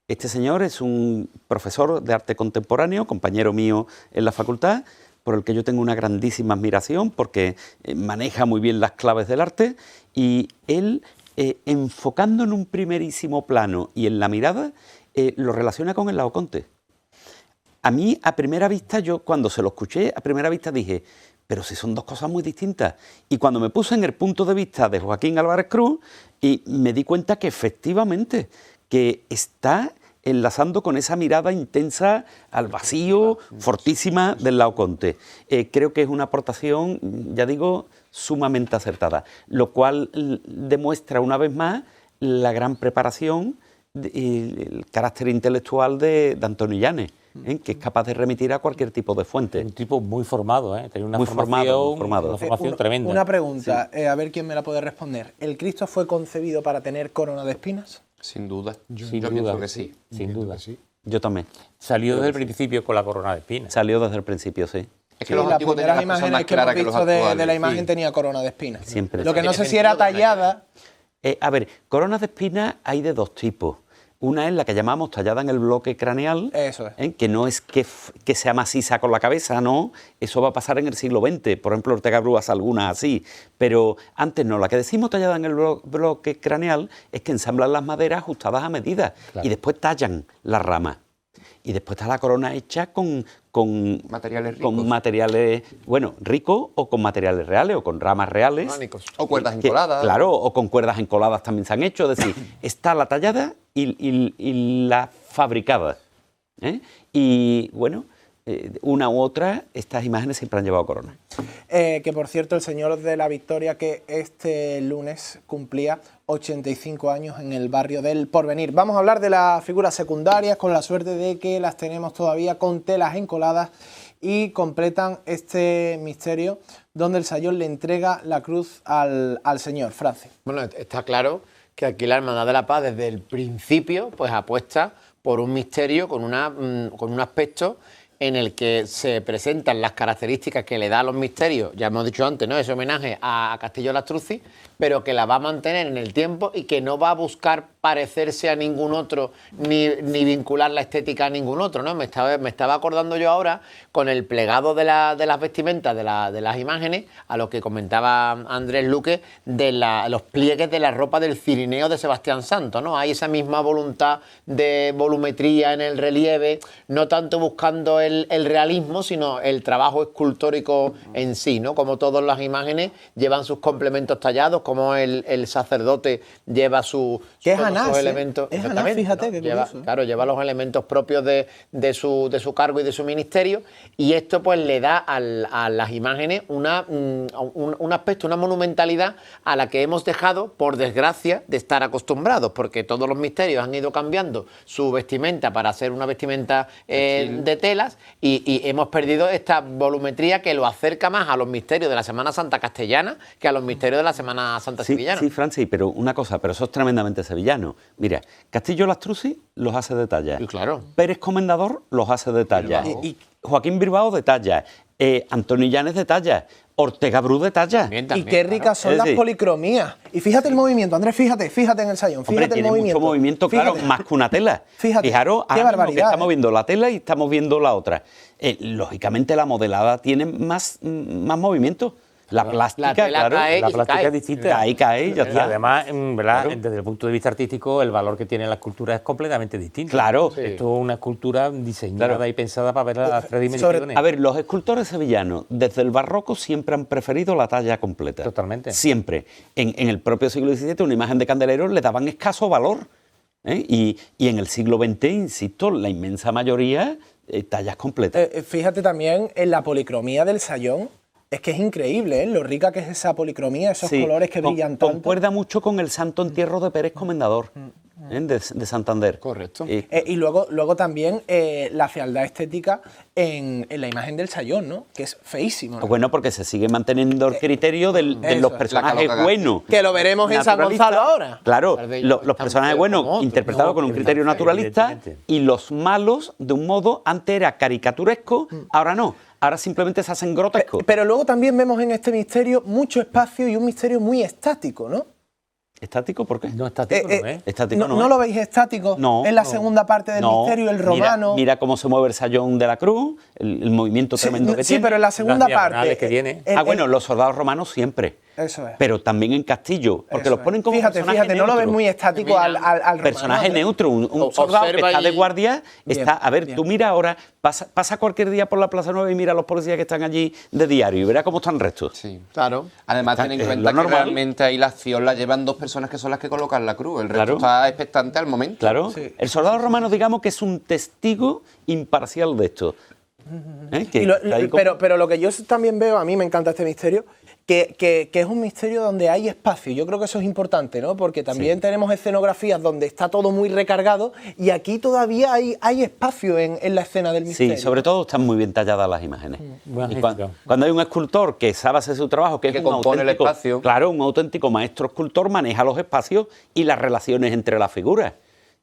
Este señor es un profesor de arte contemporáneo, compañero mío en la facultad, por el que yo tengo una grandísima admiración porque maneja muy bien las claves del arte, y él, enfocando en un primerísimo plano y en la mirada, lo relaciona con el Laoconte. A mí, a primera vista, yo cuando se lo escuché, a primera vista dije, pero si son dos cosas muy distintas. Y cuando me puse en el punto de vista de Joaquín Álvarez Cruz, y me di cuenta que efectivamente, que está enlazando con esa mirada intensa al vacío, fortísima del Laoconte. Creo que es una aportación, ya digo, sumamente acertada, lo cual demuestra una vez más la gran preparación y el carácter intelectual de Antonio Illanes, que es capaz de remitir a cualquier tipo de fuente. Un tipo muy formado, tenía una Muy formación, formado. Una formación tremenda. Una pregunta, a ver quién me la puede responder. ¿El Cristo fue concebido para tener corona de espinas? Sin duda. Yo Sin pienso duda. que sí. Sin duda. Yo también. Salió desde el principio con la corona de espinas. Salió desde el principio, sí. Es Sí, que los las antiguos tenían primeras las cosas imágenes más que hemos claras que los visto de actuales. la imagen Sí. tenía corona de espinas. Siempre. Lo que no Tiene sé si era sentido de tallada. A ver, coronas de espinas hay de dos tipos. Una es la que llamamos tallada en el bloque craneal, Eso es. que no es que sea maciza con la cabeza, no, eso va a pasar en el siglo XX, por ejemplo Ortega Bru hace algunas así, pero antes no, la que decimos tallada en el bloque craneal es que ensamblan las maderas ajustadas a medida, Claro. y después tallan las ramas. Y después está la corona hecha con Materiales ricos. con materiales, bueno, ricos o con materiales reales o con ramas reales. Mánicos. O cuerdas Que, encoladas. claro, o con cuerdas encoladas también se han hecho. Es decir, está la tallada y la fabricada. Y bueno, una u otra, estas imágenes siempre han llevado corona. Que por cierto, el señor de la Victoria, que este lunes cumplía 85 años en el barrio del Porvenir. Vamos a hablar de las figuras secundarias, con la suerte de que las tenemos todavía con telas encoladas y completan este misterio donde el sayón le entrega la cruz al señor. Francis. Bueno, está claro que aquí la Hermandad de la Paz desde el principio pues apuesta por un misterio con un aspecto en el que se presentan las características que le da a los misterios, ya hemos dicho antes, ¿no? Ese homenaje a Castillo Lastrucci, pero que la va a mantener en el tiempo y que no va a buscar parecerse a ningún otro ni vincular la estética a ningún otro, ¿no? Me estaba acordando yo ahora con el plegado de las vestimentas de las imágenes, a lo que comentaba Andrés Luque, de los pliegues de la ropa del Cirineo de Sebastián Santos, ¿no? Hay esa misma voluntad de volumetría en el relieve, no tanto buscando el realismo, sino el trabajo escultórico en sí, ¿no? Como todas las imágenes llevan sus complementos tallados, como el sacerdote lleva sus Anás, elementos. es Anás, Exactamente, fíjate, ¿no? qué Lleva, curioso, ¿eh? claro, lleva los elementos propios de su cargo y de su ministerio, y esto pues le da a las imágenes un aspecto, una monumentalidad a la que hemos dejado, por desgracia, de estar acostumbrados, porque todos los misterios han ido cambiando su vestimenta para hacer una vestimenta de telas, y hemos perdido esta volumetría que lo acerca más a los misterios de la Semana Santa castellana que a los misterios de la Semana Santa sevillana. Sí, Francis, pero una cosa, pero eso es tremendamente sevillano. Mira, Castillo Lastrucci los hace de talla. Y claro. Pérez Comendador los hace de talla. Bilbao. Y Joaquín Bilbao de talla. Antonio Llanes de talla, Ortega Bru de talla. Y qué ricas son Es las decir, policromías. Y fíjate el movimiento, Andrés, fíjate en el sayón, Hombre, fíjate el tiene movimiento. mucho movimiento, claro, Fíjate. más que una tela. Fíjate, Fijaros, qué ahora mismo que barbaridad, estamos viendo la tela y estamos viendo la otra. Lógicamente la modelada tiene más movimiento. La plástica, la tela claro. cae La y plástica cae. es distinta. Ahí cae y ya Y está. además, ¿verdad? Claro. Desde el punto de vista artístico, el valor que tiene la escultura es completamente distinto. Claro. Esto es una escultura diseñada Claro. y pensada para ver las tres dimensiones. A ver, los escultores sevillanos, desde el barroco, siempre han preferido la talla completa. Totalmente. Siempre. En el propio siglo XVII, una imagen de candelero le daban escaso valor. Y en el siglo XX, insisto, la inmensa mayoría, tallas completas. Fíjate también en la policromía del sayón. Es que es increíble, ¿eh? Lo rica que es esa policromía, esos Sí, colores que brillan tanto. Concuerda mucho con el Santo Entierro de Pérez Comendador, de Santander. Correcto. Y luego también la fealdad estética en la imagen del sayón, ¿no? Que es feísimo, ¿no? Bueno, porque se sigue manteniendo el criterio de eso los es. personajes La colocación. buenos. Que lo veremos en San naturalistas. Gonzalo ahora. Claro, Tarde, los tan personajes feo buenos como otro. interpretados No, con un criterio evidentemente, naturalista evidentemente. y los malos de un modo, antes era caricaturesco, ahora no. Ahora simplemente se hacen grotescos. Pero luego también vemos en este misterio mucho espacio y un misterio muy estático, ¿no? ¿Estático? ¿Por qué? No estático, ¿no? Estático ¿No lo veis estático? No. En la segunda parte del No. misterio, el Mira- romano. Mira cómo se mueve el sayón de la cruz, el movimiento tremendo que sí, tiene. pero en la segunda diagonales parte. que tiene. Bueno, los soldados romanos siempre. Eso es. Pero también en Castillo, porque Eso los ponen es. como Fíjate, personaje no lo ves neutro. muy estático al romano. Personaje neutro, un soldado que Observa está de y- guardia, Bien, está, a ver, bien. tú mira ahora, pasa cualquier día por la Plaza Nueva y mira a los policías que están allí de diario y verá cómo están restos. Sí. Claro. Además, ten en es cuenta lo que normal. realmente ahí la acción la llevan dos personas que son las que colocan la cruz. El resto Claro. está expectante al momento. Claro, Sí. el soldado romano, digamos que es un testigo imparcial de esto. Que está ahí como- Pero lo que yo también veo, a mí me encanta este misterio, que es un misterio donde hay espacio. Yo creo que eso es importante, ¿no? Porque también tenemos escenografías donde está todo muy recargado y aquí todavía hay espacio en la escena del misterio. Sí, sobre todo están muy bien talladas las imágenes. Buena Y estética. cuando hay un escultor que sabe hacer su trabajo, que Que es un compone el auténtico, espacio. claro, un auténtico maestro escultor, maneja los espacios y las relaciones entre las figuras.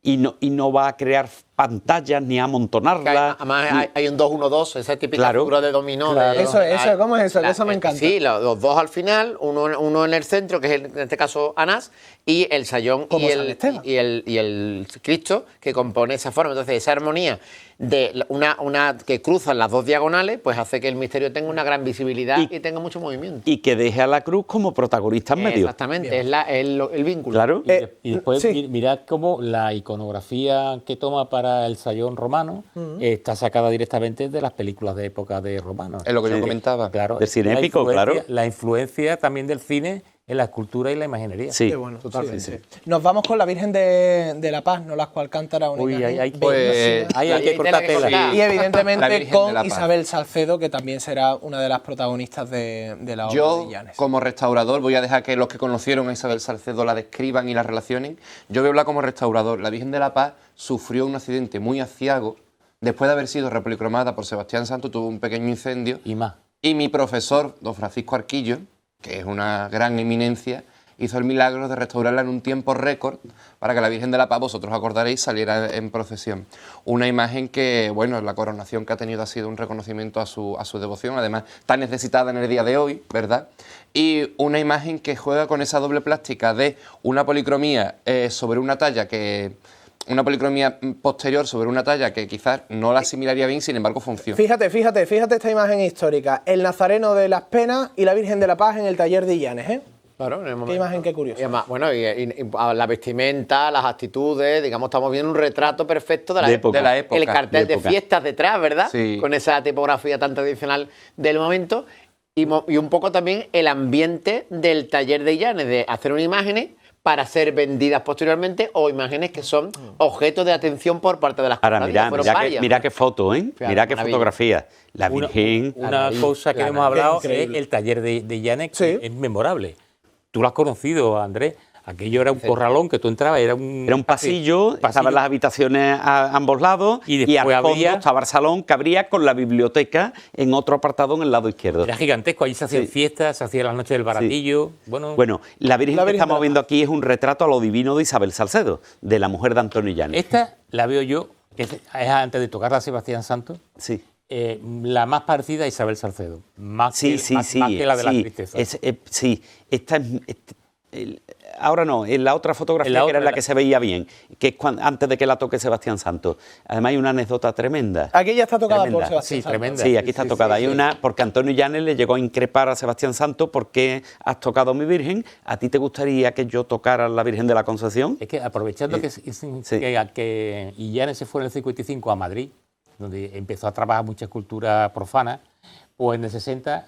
Y no va a crear pantallas ni a Que amontonarlas. además hay un 2-1-2, esa típica Claro. figura de dominó. Claro. Eso, ¿cómo es eso? Que eso me encanta. Sí, los dos al final, uno en el centro, que es en este caso Anás, y el sayón Como y San Esteban. el Cristo que compone esa forma. Entonces, esa armonía de una que cruzan las dos diagonales, pues hace que el misterio tenga una gran visibilidad y tenga mucho movimiento. Y que deje a la cruz como protagonista en medio. Exactamente, es el vínculo. Claro. Y después sí. mirad cómo la iconografía que toma para el sayón romano está sacada directamente de las películas de época de romanos. Es lo que yo comentaba. Claro, Del cine la épico, influencia- claro. La influencia también del cine en la escultura y la imaginería. Sí. Qué bueno, totalmente. sí. Nos vamos con la Virgen de la Paz, no la cual cantará una Uy, imagen hay bellísima. hay que cortar tela. Sí. Y La evidentemente Virgen de con la Paz. Isabel Salcedo, que también será una de las protagonistas de la obra Yo, de Llanes. como restaurador, voy a dejar que los que conocieron a Isabel Salcedo la describan y la relacionen. Yo voy a hablar como restaurador. La Virgen de la Paz sufrió un accidente muy aciago. Después de haber sido repolicromada por Sebastián Santos, tuvo un pequeño incendio. Y más. Y mi profesor, don Francisco Arquillo, que es una gran eminencia, hizo el milagro de restaurarla en un tiempo récord para que la Virgen de la Paz, vosotros acordaréis, saliera en procesión. Una imagen que, bueno, la coronación que ha tenido ha sido un reconocimiento a su devoción, además tan necesitada en el día de hoy, ¿verdad? Y una imagen que juega con esa doble plástica de una policromía sobre una talla que... Una policromía posterior sobre una talla que quizás no la asimilaría bien, sin embargo funciona. Fíjate esta imagen histórica. El Nazareno de las Penas y la Virgen de la Paz en el taller de Llanes, ¿eh? Claro, en el Qué momento. imagen, qué curiosa. Y además, bueno, y la vestimenta, las actitudes, digamos, estamos viendo un retrato perfecto de la, De época. De la época. El cartel de de época. fiestas detrás, ¿verdad? Sí. Con esa tipografía tan tradicional del momento. Y un poco también el ambiente del taller de Llanes, de hacer unas imágenes para ser vendidas posteriormente o imágenes que son objeto de atención por parte de las Ahora, cofradías. Fueron varias. mira qué foto, ¿eh? Fíjate, Mira qué maravilla. fotografía. La Una, Virgen. una cosa que no hemos hablado Qué es increíble. el taller de Llanes, Sí. que es memorable. Tú lo has conocido, Andrés. Aquello era un corralón que tú entrabas, era un Pasillo, estaban las habitaciones a ambos lados Y y, después al fondo había- estaba el salón que abría con la biblioteca en otro apartado en el lado izquierdo. Era gigantesco, allí se hacían Sí. fiestas, se hacían las noches del baratillo. Bueno, Bueno, la Virgen La que Virgen estamos de la viendo aquí es un retrato a lo divino de Isabel Salcedo, de la mujer de Antonio Llanes. esta la veo yo, que es antes de tocarla a Sebastián Santos, Sí. la más parecida a Isabel Salcedo, más Sí, que, sí, más sí. que la de la sí, tristeza. sí, esta es. Ahora no, en la otra fotografía, En la que era otra, la que se veía bien, que es antes de que la toque Sebastián Santos. Además hay una anécdota tremenda. Aquí ya está tocada Tremenda. por Sebastián Sí, Santos. tremenda. Sí, aquí está tocada. Hay una, porque Antonio Llanes le llegó a increpar a Sebastián Santos: ¿por qué has tocado a mi Virgen? ¿A ti te gustaría que yo tocara a la Virgen de la Concepción? Es que aprovechando que Illanes se fue en el 55 a Madrid, donde empezó a trabajar mucha escultura profana, pues en el 60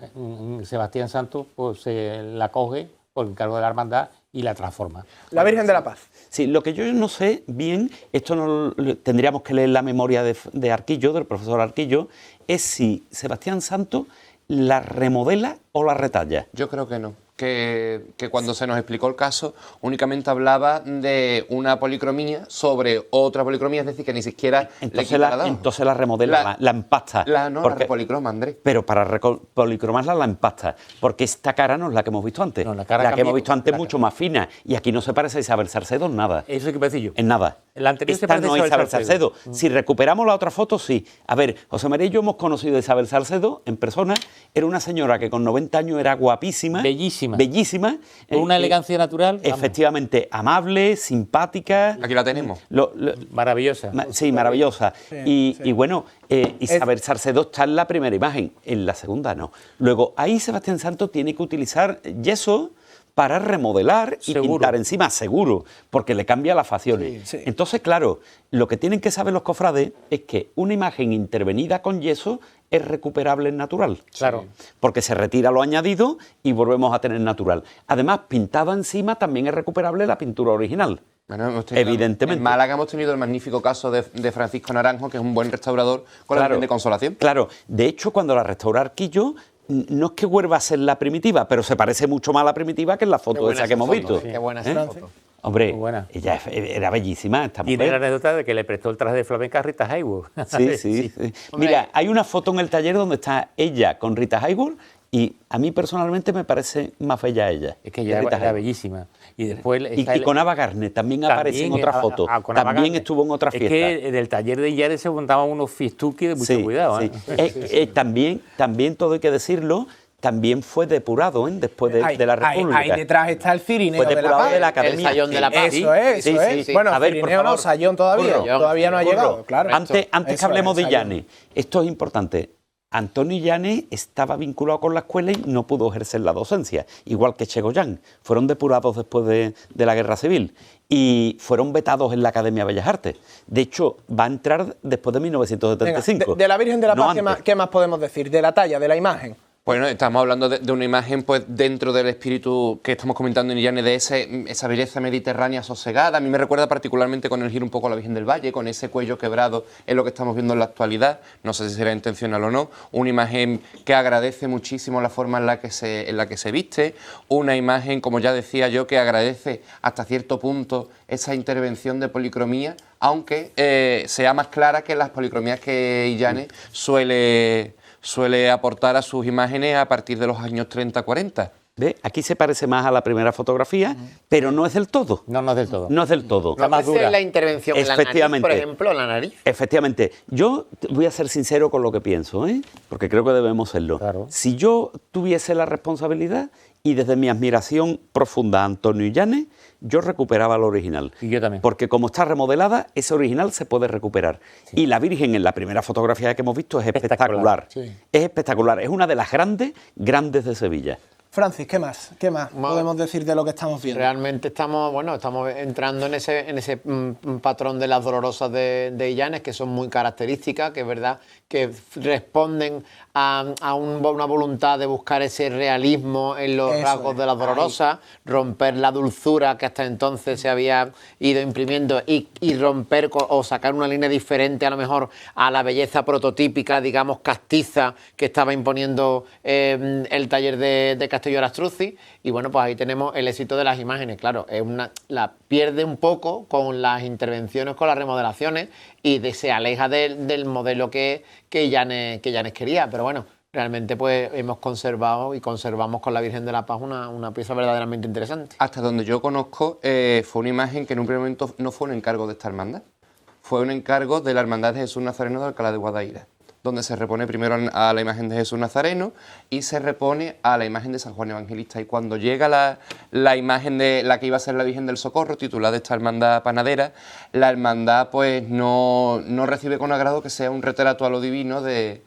Sebastián Santos pues, la coge por encargo de la hermandad y la transforma. La Virgen de la Paz. Sí, lo que yo no sé bien, esto tendríamos que leer la memoria de Arquillo, del profesor Arquillo, es si Sebastián Santos la remodela o la retalla. Yo creo que no. Que cuando se nos explicó el caso únicamente hablaba de una policromía sobre otra policromía, es decir, que ni siquiera le quita la dama. Entonces la remodela, la empasta. La porque, policroma, Andrés. pero para policromarla la empasta, porque esta cara no es la que hemos visto antes. No, la cara que cambia, hemos visto antes la mucho cara. más fina, y aquí no se parece a Isabel Salcedo en nada. Eso es que decir yo. En nada. La anterior se Esta parece no a es Isabel Isabel Salcedo. Si recuperamos la otra foto, sí. A ver, José María y yo hemos conocido a Isabel Salcedo en persona. Era una señora que con 90 años era guapísima. Bellísima. Bellísima. Con una elegancia natural. vamos, Efectivamente, amable, simpática. Aquí la tenemos. maravillosa. Sí, maravillosa. Y bueno, Isabel Es- Salcedo está en la primera imagen, en la segunda no. Luego, ahí Sebastián Santos tiene que utilizar yeso para remodelar y Seguro. pintar encima, seguro, porque le cambia las facciones. Sí. Entonces, claro, lo que tienen que saber los cofrades es que una imagen intervenida con yeso es recuperable en natural. Claro. Porque se retira lo añadido y volvemos a tener natural. Además, pintada encima también es recuperable la pintura original. Bueno, hemos tenido- Evidentemente. En Málaga hemos tenido el magnífico caso de Francisco Naranjo, que es un buen restaurador con la Virgen de Consolación. Claro, de hecho, cuando la restaura Arquillo, no es que vuelva a ser la primitiva, pero se parece mucho más a la primitiva que en la foto esa que hemos visto. Qué buena esa foto. Hombre, Muy buena. ella era bellísima, esta Tiene la mujer. anécdota de que le prestó el traje de flamenca a Rita Hayworth. Sí, sí. Mira, hay una foto en el taller donde está ella con Rita Hayworth y a mí personalmente me parece más bella ella. Es que que ella Rita era Hayworth. bellísima. Y después Y con Ava Gardner también aparece en otra foto. También estuvo en otra fiesta. Es que en el taller de Illanes se montaban unos fiestuki de mucho Sí, cuidado. sí. ¿eh? También todo hay que decirlo, también fue depurado después de la República. Ahí detrás está el Cirineo Fue de la depurado Paz. de la Academia. El Sayón de la Paz. Eso es, Sí, eso sí, es. sí. Bueno, A ver, por Cirineo no, favor. Sayón todavía. Curro. Todavía no ha Curro. llegado, claro. Antes que Eso hablemos es, de Sayón. Llanes, esto es importante. Antonio Llanes estaba vinculado con la escuela y no pudo ejercer la docencia, igual que Chegoyán. Fueron depurados después de la Guerra Civil y fueron vetados en la Academia de Bellas Artes. De hecho, va a entrar después de Venga, 1975. de la Virgen de la no Paz, antes. ¿qué más podemos decir? De la talla, de la imagen. Bueno, estamos hablando de una imagen pues dentro del espíritu que estamos comentando en Illanes, de esa belleza mediterránea sosegada. A mí me recuerda particularmente con el giro un poco a la Virgen del Valle, con ese cuello quebrado, es lo que estamos viendo en la actualidad. No sé si será intencional o no. Una imagen que agradece muchísimo la forma en la que se viste. Una imagen, como ya decía yo, que agradece hasta cierto punto esa intervención de policromía, aunque sea más clara que las policromías que Illanes suele aportar a sus imágenes a partir de los años 30-40. ¿Ve? Aquí se parece más a la primera fotografía, pero no es del todo. No, no es del todo. No es del todo. La más ¿Puede ser dura. la intervención en la nariz, Efectivamente. por ejemplo, la nariz? Efectivamente, yo voy a ser sincero con lo que pienso, porque creo que debemos serlo. Claro. Si yo tuviese la responsabilidad y desde mi admiración profunda a Antonio Llanes, yo recuperaba lo original. Y yo también. Porque como está remodelada, ese original se puede recuperar. Y la Virgen en la primera fotografía que hemos visto es espectacular. Sí. Es espectacular, es una de las grandes de Sevilla. Francis, ¿qué más? ¿Qué más podemos decir de lo que estamos viendo? Realmente estamos entrando en ese patrón de las dolorosas de Illanes, que son muy características, que es verdad que responden a una voluntad de buscar ese realismo en los Eso rasgos es, de las dolorosas, romper la dulzura que hasta entonces se había ido imprimiendo y romper o sacar una línea diferente a lo mejor a la belleza prototípica, digamos, castiza que estaba imponiendo el taller de Castelló Astruzzi. Y bueno, pues ahí tenemos el éxito de las imágenes. Claro, la pierde un poco con las intervenciones, con las remodelaciones y se aleja del modelo que Llanes quería. Pero bueno, realmente pues hemos conservado y conservamos con la Virgen de la Paz una pieza verdaderamente interesante. Hasta donde yo conozco, fue una imagen que en un primer momento no fue un encargo de esta hermandad. Fue un encargo de la Hermandad de Jesús Nazareno de Alcalá de Guadaira. donde se repone primero a la imagen de Jesús Nazareno y se repone a la imagen de San Juan Evangelista. Y cuando llega la imagen de la que iba a ser la Virgen del Socorro, titulada esta Hermandad Panadera, la hermandad pues no recibe con agrado que sea un retrato a lo divino de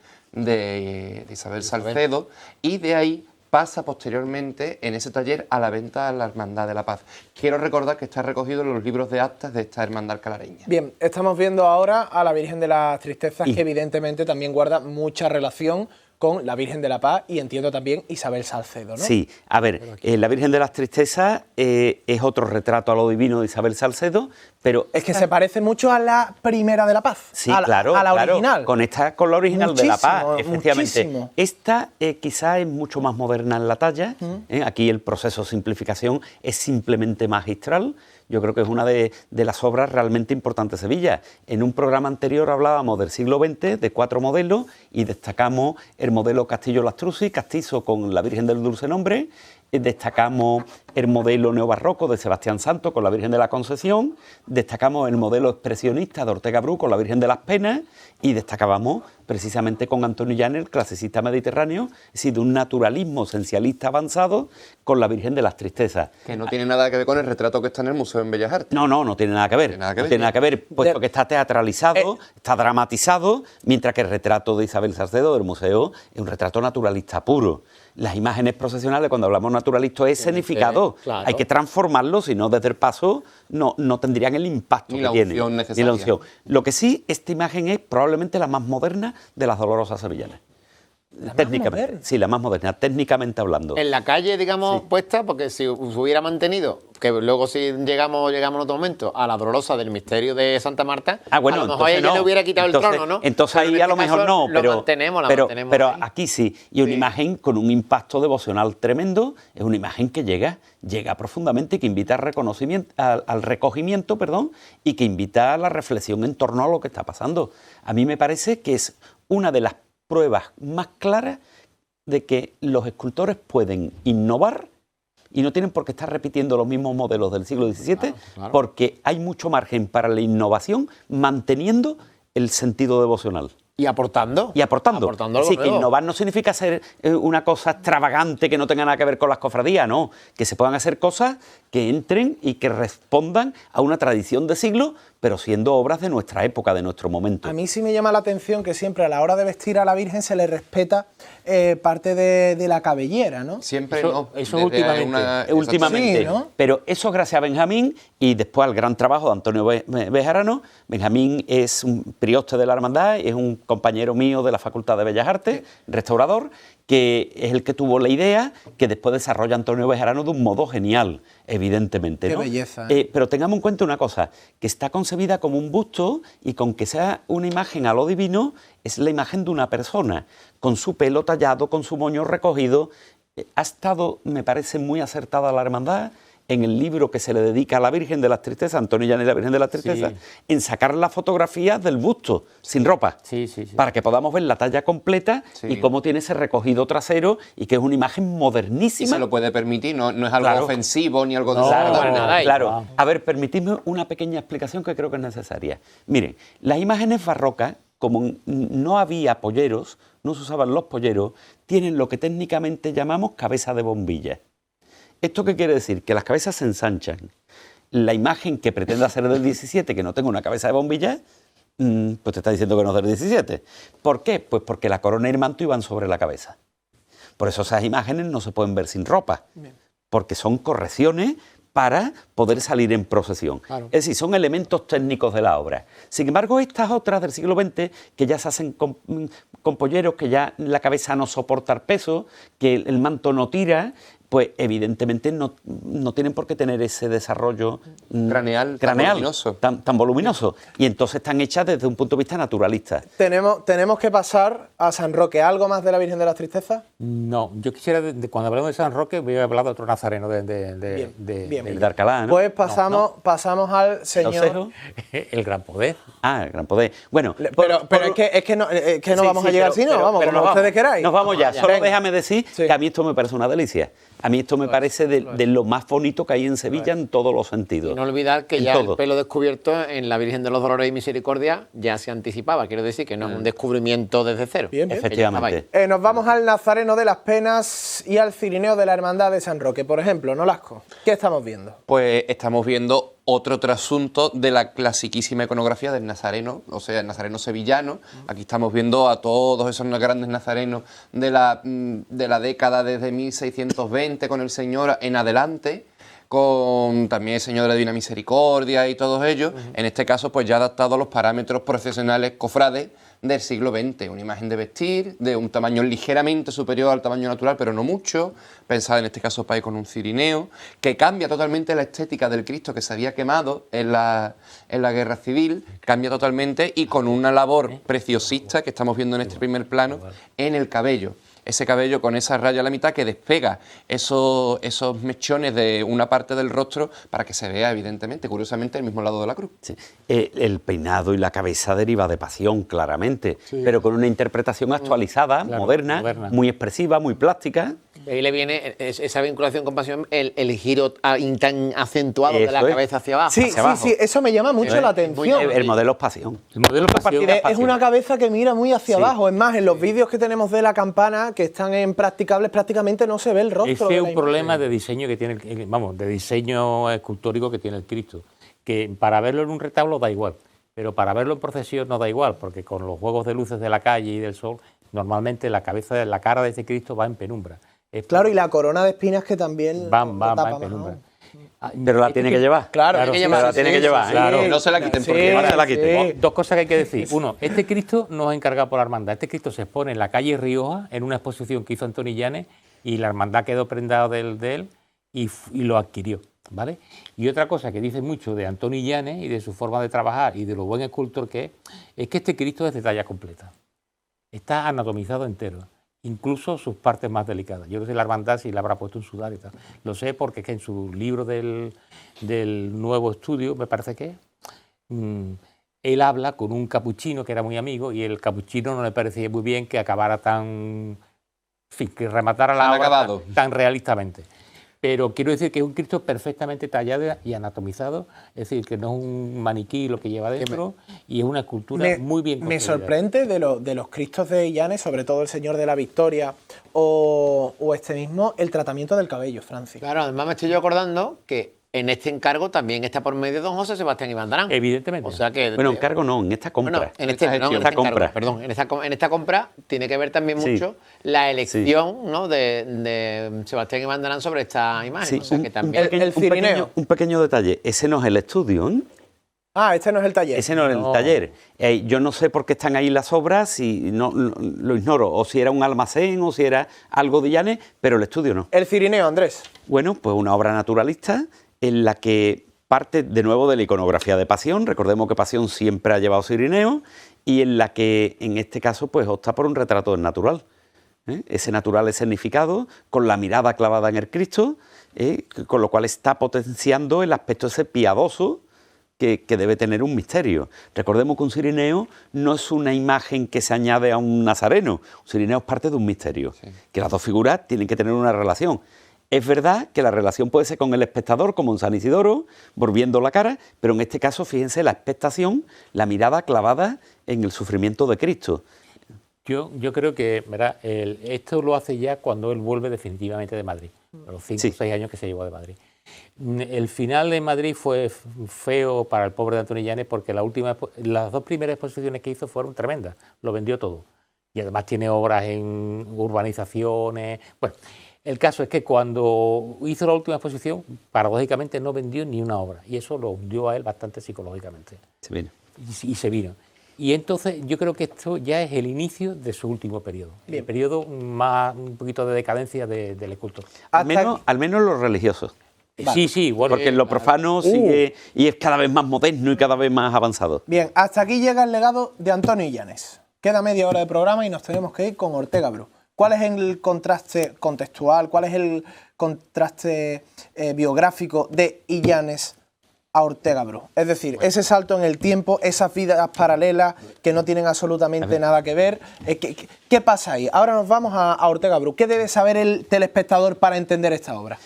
Isabel Salcedo, y de ahí pasa posteriormente en ese taller a la venta a la Hermandad de la Paz. Quiero recordar que está recogido en los libros de actas de esta hermandad alcalareña. Bien, estamos viendo ahora a la Virgen de las Tristezas, que evidentemente también guarda mucha relación con la Virgen de la Paz y entiendo también Isabel Salcedo, ¿no? Sí, a ver, la Virgen de las Tristezas es otro retrato a lo divino de Isabel Salcedo, pero... Es que se parece mucho a la primera de la Paz. Sí, a la original. Con la original de la Paz, efectivamente. Muchísimo. Esta quizá es mucho más moderna en la talla. Aquí el proceso de simplificación es simplemente magistral. Yo creo que es una de las obras realmente importantes de Sevilla. En un programa anterior hablábamos del siglo XX, de 4 modelos, y destacamos el modelo Castillo-Lastrucci, castizo con la Virgen del Dulce Nombre. Destacamos el modelo neobarroco de Sebastián Santo con la Virgen de la Concepción, destacamos el modelo expresionista de Ortega Bru con la Virgen de las Penas y destacábamos precisamente con Antonio Llanes, el clasicista mediterráneo, es decir, de un naturalismo esencialista avanzado con la Virgen de las Tristezas. Que no tiene nada que ver con el retrato que está en el Museo en Bellas Artes. No tiene nada que ver. No tiene nada que ver, puesto que está teatralizado, está dramatizado, mientras que el retrato de Isabel Salcedo del museo es un retrato naturalista puro. Las imágenes procesionales, cuando hablamos naturalista, es escenificado. Claro. Hay que transformarlo, si no, desde el paso no tendrían el impacto que tiene. Ni la unción. Lo que sí, esta imagen es probablemente la más moderna de las Dolorosas sevillanas. Técnicamente, sí, la más moderna, técnicamente hablando. En la calle, digamos, sí, puesta, porque si se hubiera mantenido, que luego si llegamos en otro momento a la Dolorosa del Misterio de Santa Marta, bueno, a lo mejor ella le hubiera quitado el trono, ¿no? Entonces ahí a lo mejor no, pero mantenemos ahí. Aquí sí, y una imagen con un impacto devocional tremendo, es una imagen que llega profundamente, que invita al recogimiento, y que invita a la reflexión en torno a lo que está pasando. A mí me parece que es una de las pruebas más claras de que los escultores pueden innovar y no tienen por qué estar repitiendo los mismos modelos del siglo XVII, claro. Porque hay mucho margen para la innovación manteniendo el sentido devocional. Y aportando. Sí, que innovar no significa hacer una cosa extravagante que no tenga nada que ver con las cofradías, no. Que se puedan hacer cosas que entren y que respondan a una tradición de siglos, pero siendo obras de nuestra época, de nuestro momento. A mí sí me llama la atención que siempre a la hora de vestir a la Virgen se le respeta parte de la cabellera, ¿no? Siempre eso últimamente. Sí, ¿no? Pero eso es gracias a Benjamín y después al gran trabajo de Antonio Bejarano. Benjamín es un prioste de la hermandad, es un compañero mío de la Facultad de Bellas Artes, restaurador, que es el que tuvo la idea, que después desarrolla Antonio Bejarano de un modo genial, evidentemente, ¿no? Qué belleza. Pero tengamos en cuenta una cosa, que está concebida como un busto y con que sea una imagen a lo divino, es la imagen de una persona, con su pelo tallado, con su moño recogido. Ha estado, me parece, muy acertada la hermandad en el libro que se le dedica a la Virgen de las Tristezas, Antonio Llanes y la Virgen de las Tristezas, sí, en sacar las fotografías del busto, sin ropa, para que podamos ver la talla completa y cómo tiene ese recogido trasero y que es una imagen modernísima. Y se lo puede permitir, no es algo ofensivo ni algo desagradable. Claro. A ver, permitidme una pequeña explicación que creo que es necesaria. Miren, las imágenes barrocas, como no había polleros, no se usaban los polleros, tienen lo que técnicamente llamamos cabeza de bombilla. ¿Esto qué quiere decir? Que las cabezas se ensanchan. La imagen que pretenda ser del 17, que no tenga una cabeza de bombilla, pues te está diciendo que no es del 17. ¿Por qué? Pues porque la corona y el manto iban sobre la cabeza. Por eso esas imágenes no se pueden ver sin ropa, porque son correcciones para poder salir en procesión. Claro. Es decir, son elementos técnicos de la obra. Sin embargo, estas otras del siglo XX, que ya se hacen con polleros, que ya la cabeza no soporta el peso, que el manto no tira, pues evidentemente no tienen por qué tener ese desarrollo craneal tan voluminoso. Y entonces están hechas desde un punto de vista naturalista. ¿Tenemos que pasar a San Roque? ¿Algo más de la Virgen de las Tristezas? No, yo quisiera, cuando hablemos de San Roque, voy a hablar de otro nazareno Bien. de Alcalá, ¿no? Pues pasamos al señor... El Gran Poder. Ah, el Gran Poder. Bueno, pero es que no vamos a llegar si no, vamos, como ustedes queráis. Nos vamos ya. Solo déjame decir que a mí esto me parece una delicia. A mí esto me parece de lo más bonito que hay en Sevilla en todos los sentidos. Y no olvidar que En ya todo. el pelo descubierto en la Virgen de los Dolores y Misericordia ya se anticipaba. Quiero decir que no es un descubrimiento desde cero. Bien, bien. Que ya estaba ahí. Efectivamente. Nos vamos al Nazareno de las Penas y al Cirineo de la Hermandad de San Roque, por ejemplo, Nolasco. ¿Qué estamos viendo? Pues estamos viendo otro trasunto de la clasiquísima iconografía del nazareno, o sea, el nazareno sevillano. Aquí estamos viendo a todos esos grandes nazarenos de la década desde 1620 con el Señor en adelante, con también el Señor de la Divina Misericordia y todos ellos, en este caso pues ya adaptado a los parámetros profesionales cofrades del siglo XX, una imagen de vestir de un tamaño ligeramente superior al tamaño natural, pero no mucho, pensada en este caso para ir con un cirineo, que cambia totalmente la estética del Cristo que se había quemado en la Guerra Civil, cambia totalmente y con una labor preciosista que estamos viendo en este primer plano en el cabello. Ese cabello con esa raya a la mitad que despega esos mechones de una parte del rostro para que se vea evidentemente, curiosamente, el mismo lado de la cruz. Sí. El peinado y la cabeza deriva de Pasión, claramente, pero con una interpretación actualizada, Claro, moderna, muy expresiva, muy plástica. Ahí le viene esa vinculación con Pasión, el giro tan acentuado de la Eso es. cabeza hacia abajo. Sí, hacia abajo. sí, eso me llama mucho la atención. El modelo es Pasión. El modelo Pasión. Es una cabeza que mira muy hacia Sí. abajo. Es más, en los vídeos que tenemos de la campana, que están en practicables, prácticamente no se ve el rostro. Ese de es la un problema de diseño que tiene, de diseño escultórico que tiene el Cristo, que para verlo en un retablo da igual, pero para verlo en procesión no da igual, porque con los juegos de luces de la calle y del sol, normalmente la cara de ese Cristo va en penumbra. Claro, y la corona de espinas que también va lo tapa en más penumbra. aún. Pero la tiene que llevar. Claro, Tiene que sí, llevar, la tiene que llevar. Claro. Que no se la quiten, porque sí, no se la quiten. sí. Dos cosas que hay que decir. Uno, este Cristo no es encargado por la hermandad. Este Cristo se expone en la calle Rioja, en una exposición que hizo Antoni Llanes, y la hermandad quedó prendada de él y lo adquirió, ¿vale? Y otra cosa que dice mucho de Antoni Llanes y de su forma de trabajar y de lo buen escultor que es que este Cristo es de talla completa. Está anatomizado entero, incluso sus partes más delicadas. Yo no sé la hermandad si la habrá puesto en sudar y tal. Lo sé porque es que en su libro del nuevo estudio, me parece que él habla con un capuchino que era muy amigo y el capuchino no le parecía muy bien que acabara en fin, que rematara la Tan obra acabado. tan realistamente. Pero quiero decir que es un Cristo perfectamente tallado y anatomizado, es decir, que no es un maniquí lo que lleva dentro y es una escultura muy bien Me construida. sorprende de los Cristos de Llanes, sobre todo el Señor de la Victoria o este mismo, el tratamiento del cabello, Francis. Claro, además me estoy yo acordando que en este encargo también está por medio don José Sebastián Ibandarán. Evidentemente. O sea que... Bueno, encargo no, en esta compra. Bueno, en esta compra. compra. Perdón, en esta compra tiene que ver también Sí. mucho la elección, ¿no? de Sebastián Ibandarán sobre esta imagen. Sí, O sea que también... El cirineo. un pequeño detalle. Ese no es el estudio, ¿eh? Ah, este no es el taller. Ese no es el taller. Yo no sé por qué están ahí las obras, y no, lo ignoro, o si era un almacén o si era algo de Llanes, pero el estudio no. El cirineo, Andrés. Bueno, pues una obra naturalista en la que parte de nuevo de la iconografía de Pasión. Recordemos que Pasión siempre ha llevado cirineo, y en la que en este caso pues opta por un retrato del natural. Ese natural escenificado, con la mirada clavada en el Cristo, con lo cual está potenciando el aspecto ese piadoso que debe tener un misterio. Recordemos que un cirineo no es una imagen que se añade a un nazareno. Un cirineo es parte de un misterio, que las dos figuras tienen que tener una relación. Es verdad que la relación puede ser con el espectador, como en San Isidoro, volviendo la cara, pero en este caso, fíjense, la expectación, la mirada clavada en el sufrimiento de Cristo. Yo creo que, ¿verdad? Esto lo hace ya cuando él vuelve definitivamente de Madrid, a los 5 o 6 años que se llevó de Madrid. El final de Madrid fue feo para el pobre de Antoni Llanes porque las dos primeras exposiciones que hizo fueron tremendas, lo vendió todo. Y además tiene obras en urbanizaciones. Bueno, el caso es que cuando hizo la última exposición, paradójicamente no vendió ni una obra, y eso lo hundió a él bastante psicológicamente. Se viene. Y se vino. Y entonces yo creo que esto ya es el inicio de su último periodo. Bien. El periodo más, un poquito de decadencia del escultor. Al menos los religiosos. Sí, sí, bueno. Porque en lo profano sigue y es cada vez más moderno y cada vez más avanzado. Bien, hasta aquí llega el legado de Antonio Llanes. Queda media hora de programa y nos tenemos que ir con Ortega Bru. ¿Cuál es el contraste contextual? ¿Cuál es el contraste biográfico de Illanes a Ortega Bru. Es decir, ese salto en el tiempo, esas vidas paralelas que no tienen absolutamente nada que ver. ¿Qué pasa ahí? Ahora nos vamos a Ortega Bru. ¿Qué debe saber el telespectador para entender esta obra?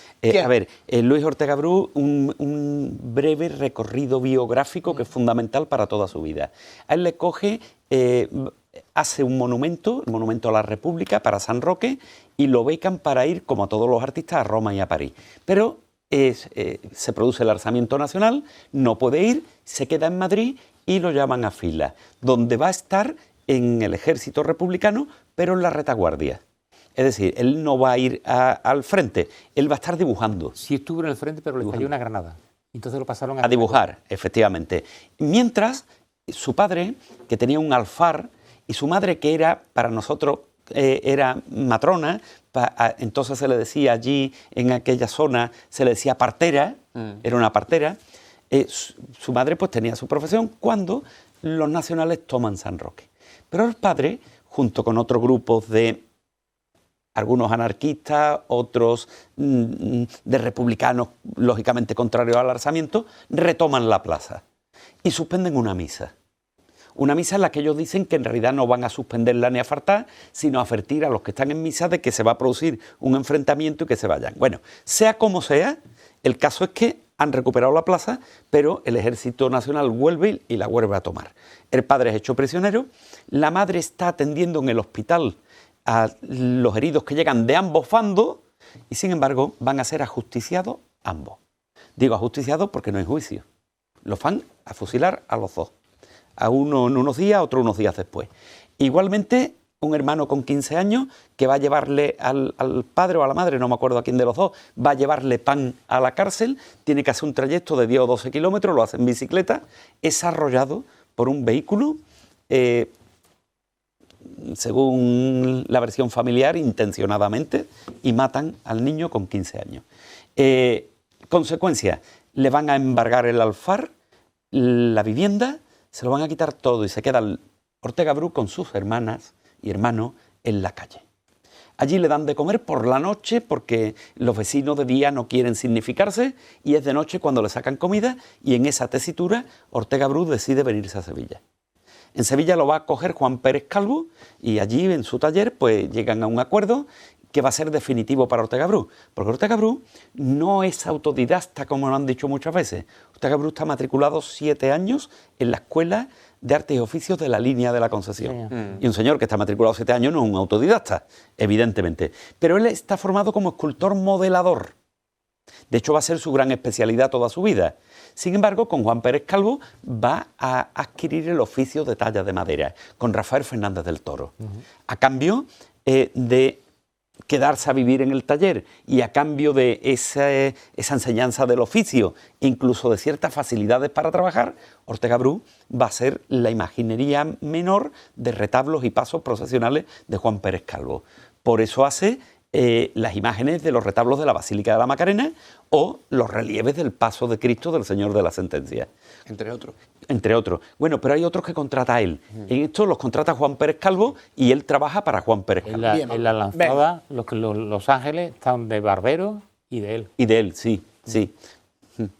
Luis Ortega Bru, un breve recorrido biográfico que es fundamental para toda su vida. A él le coge, hace un monumento, el monumento a la República para San Roque, y lo becan para ir, como a todos los artistas, a Roma y a París. Pero se produce el alzamiento nacional, no puede ir, se queda en Madrid y lo llaman a Fila, donde va a estar en el ejército republicano, pero en la retaguardia. Es decir, él no va a ir al frente, él va a estar dibujando. Sí estuvo en el frente, pero le cayó una granada. Entonces lo pasaron a dibujar, efectivamente. Mientras, su padre, que tenía un alfar, y su madre, que era, para nosotros, era matrona, entonces se le decía allí, en aquella zona, se le decía partera, era una partera. Su madre pues tenía su profesión cuando los nacionales toman San Roque. Pero el padre, junto con otros grupos de algunos anarquistas, otros de republicanos, lógicamente contrarios al alzamiento, retoman la plaza y suspenden una misa. Una misa en la que ellos dicen que en realidad no van a suspenderla ni a faltar, sino a advertir a los que están en misa de que se va a producir un enfrentamiento y que se vayan. Bueno, sea como sea, el caso es que han recuperado la plaza, pero el Ejército Nacional vuelve y la vuelve a tomar. El padre es hecho prisionero, la madre está atendiendo en el hospital a los heridos que llegan de ambos bandos y, sin embargo, van a ser ajusticiados ambos. Digo ajusticiados porque no hay juicio. Los van a fusilar a los dos. A uno en unos días, a otro unos días después. Igualmente, un hermano con 15 años que va a llevarle al padre o a la madre, no me acuerdo a quién de los dos, va a llevarle pan a la cárcel, tiene que hacer un trayecto de 10 o 12 kilómetros, lo hace en bicicleta, es arrollado por un vehículo, según la versión familiar, intencionadamente, y matan al niño con 15 años. Consecuencia, le van a embargar el alfar, la vivienda, se lo van a quitar todo y se queda Ortega Bru con sus hermanas y hermanos en la calle. Allí le dan de comer por la noche porque los vecinos de día no quieren significarse y es de noche cuando le sacan comida y en esa tesitura Ortega Bru decide venirse a Sevilla. En Sevilla lo va a coger Juan Pérez Calvo y allí en su taller pues llegan a un acuerdo que va a ser definitivo para Ortega Bru, porque Ortega Bru no es autodidacta como lo han dicho muchas veces. Ortega Bru está matriculado 7 años en la Escuela de Artes y Oficios de la Línea de la Concepción. Y un señor que está matriculado 7 años no es un autodidacta, evidentemente. Pero él está formado como escultor modelador. De hecho, va a ser su gran especialidad toda su vida. Sin embargo, con Juan Pérez Calvo va a adquirir el oficio de talla de madera, con Rafael Fernández del Toro. A cambio de quedarse a vivir en el taller y a cambio de esa enseñanza del oficio, incluso de ciertas facilidades para trabajar, Ortega Bru va a ser la imaginería menor de retablos y pasos procesionales de Juan Pérez Calvo. Por eso hace las imágenes de los retablos de la Basílica de la Macarena o los relieves del paso de Cristo del Señor de la Sentencia. Entre otros. Entre otros. Bueno, pero hay otros que contrata a él. En esto los contrata Juan Pérez Calvo y él trabaja para Juan Pérez Calvo. En la lanzada, los ángeles están de Barbero y de él. Y de él, sí, sí.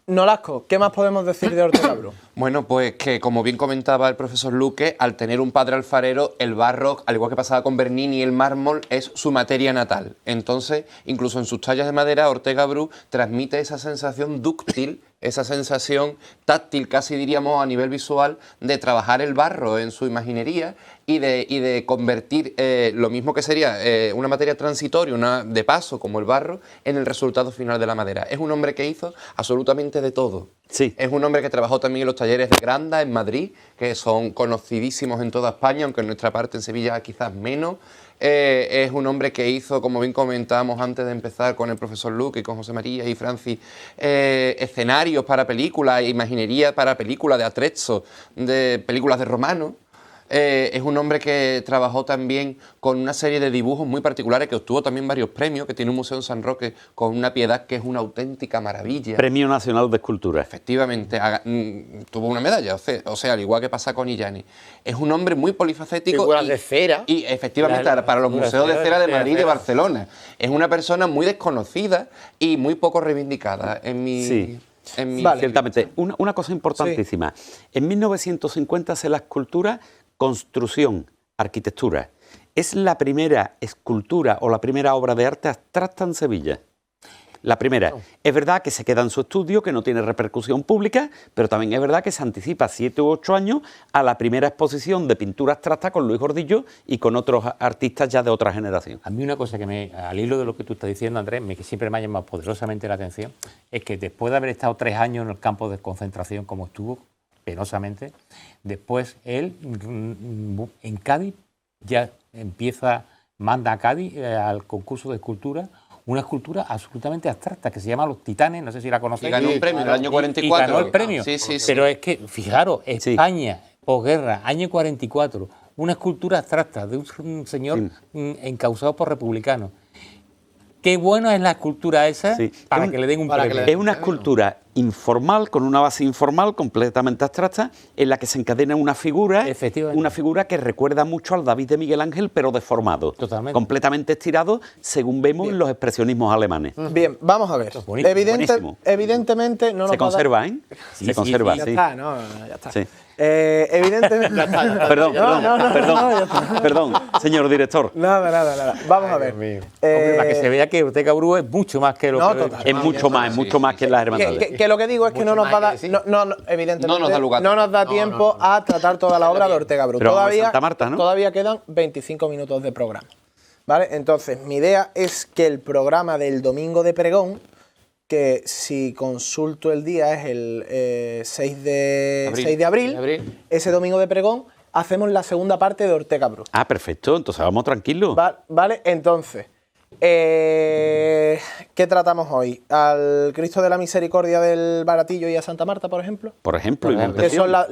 Nolasco, ¿qué más podemos decir de Ortega Bru? Bueno, pues que como bien comentaba el profesor Luque, al tener un padre alfarero, el barro, al igual que pasaba con Bernini, el mármol es su materia natal. Entonces, incluso en sus tallas de madera, Ortega Bru transmite esa sensación dúctil, esa sensación táctil, casi diríamos a nivel visual, de trabajar el barro en su imaginería y de convertir lo mismo que sería una materia transitoria, de paso como el barro, en el resultado final de la madera. Es un hombre que hizo absolutamente de todo. Sí. Es un hombre que trabajó también en los talleres de Granda, en Madrid, que son conocidísimos en toda España, aunque en nuestra parte, en Sevilla, quizás menos. Es un hombre que hizo, como bien comentábamos antes de empezar con el profesor Luque y con José María y Francis, escenarios para películas, imaginería para películas de Atrezzo, de películas de Romano. Es un hombre que trabajó también con una serie de dibujos muy particulares, que obtuvo también varios premios, que tiene un museo en San Roque con una piedad que es una auténtica maravilla. Premio Nacional de Escultura. Efectivamente, tuvo una medalla, o sea, al igual que pasa con Illani. Es un hombre muy polifacético. Figuras de cera. Y efectivamente, para los museos de cera de Madrid y de Barcelona. Es una persona muy desconocida y muy poco reivindicada en mi... Sí. Vale. Ciertamente. Una cosa importantísima. En 1950 hace la escultura construcción, arquitectura. Es la primera escultura o la primera obra de arte abstracta en Sevilla. La primera. Es verdad que se queda en su estudio, que no tiene repercusión pública, pero también es verdad que se anticipa 7 u 8 años a la primera exposición de pintura abstracta con Luis Gordillo y con otros artistas ya de otra generación. A mí una cosa que al hilo de lo que tú estás diciendo, Andrés, que siempre me ha llamado poderosamente la atención, es que después de haber estado 3 años en el campo de concentración como estuvo, penosamente, después él en Cádiz ya manda a Cádiz al concurso de escultura, una escultura absolutamente abstracta que se llama Los Titanes, no sé si la conocéis. Y ganó un premio en el año 44. Y ganó el premio. Sí, sí, sí. Pero es que, fijaros, España, posguerra, año 44, una escultura abstracta de un señor encausado por republicanos. Qué buena es la escultura esa para que le den un premio. Es una escultura informal, con una base informal, completamente abstracta, en la que se encadena una figura que recuerda mucho al David de Miguel Ángel, pero deformado. Totalmente. Completamente estirado, según vemos en los expresionismos alemanes. Bien, vamos a ver. Buenísimo. Evidentemente no nos Se conserva, ¿eh? Se conserva, Ya sí. está, ya está. Sí. Evidentemente... Perdón, señor director. Nada. Vamos a ver. Hombre, para que se vea que Ortega Bru es mucho más que lo que... total. Es mucho más que las hermandades. Que lo que digo es que no nos va a dar... evidentemente No nos da lugar. no nos da tiempo a tratar toda la obra de Ortega Bru. Pero vamos a Santa Marta, ¿no? Todavía quedan 25 minutos de programa. ¿Vale? Entonces, mi idea es que el programa del domingo de pregón, que si consulto el día es el 6 de abril, ese domingo de pregón, hacemos la segunda parte de Ortega Bru. Ah, perfecto, entonces vamos tranquilos. Vale, entonces, ¿qué tratamos hoy? ¿Al Cristo de la Misericordia del Baratillo y a Santa Marta, por ejemplo? Por ejemplo, Que son las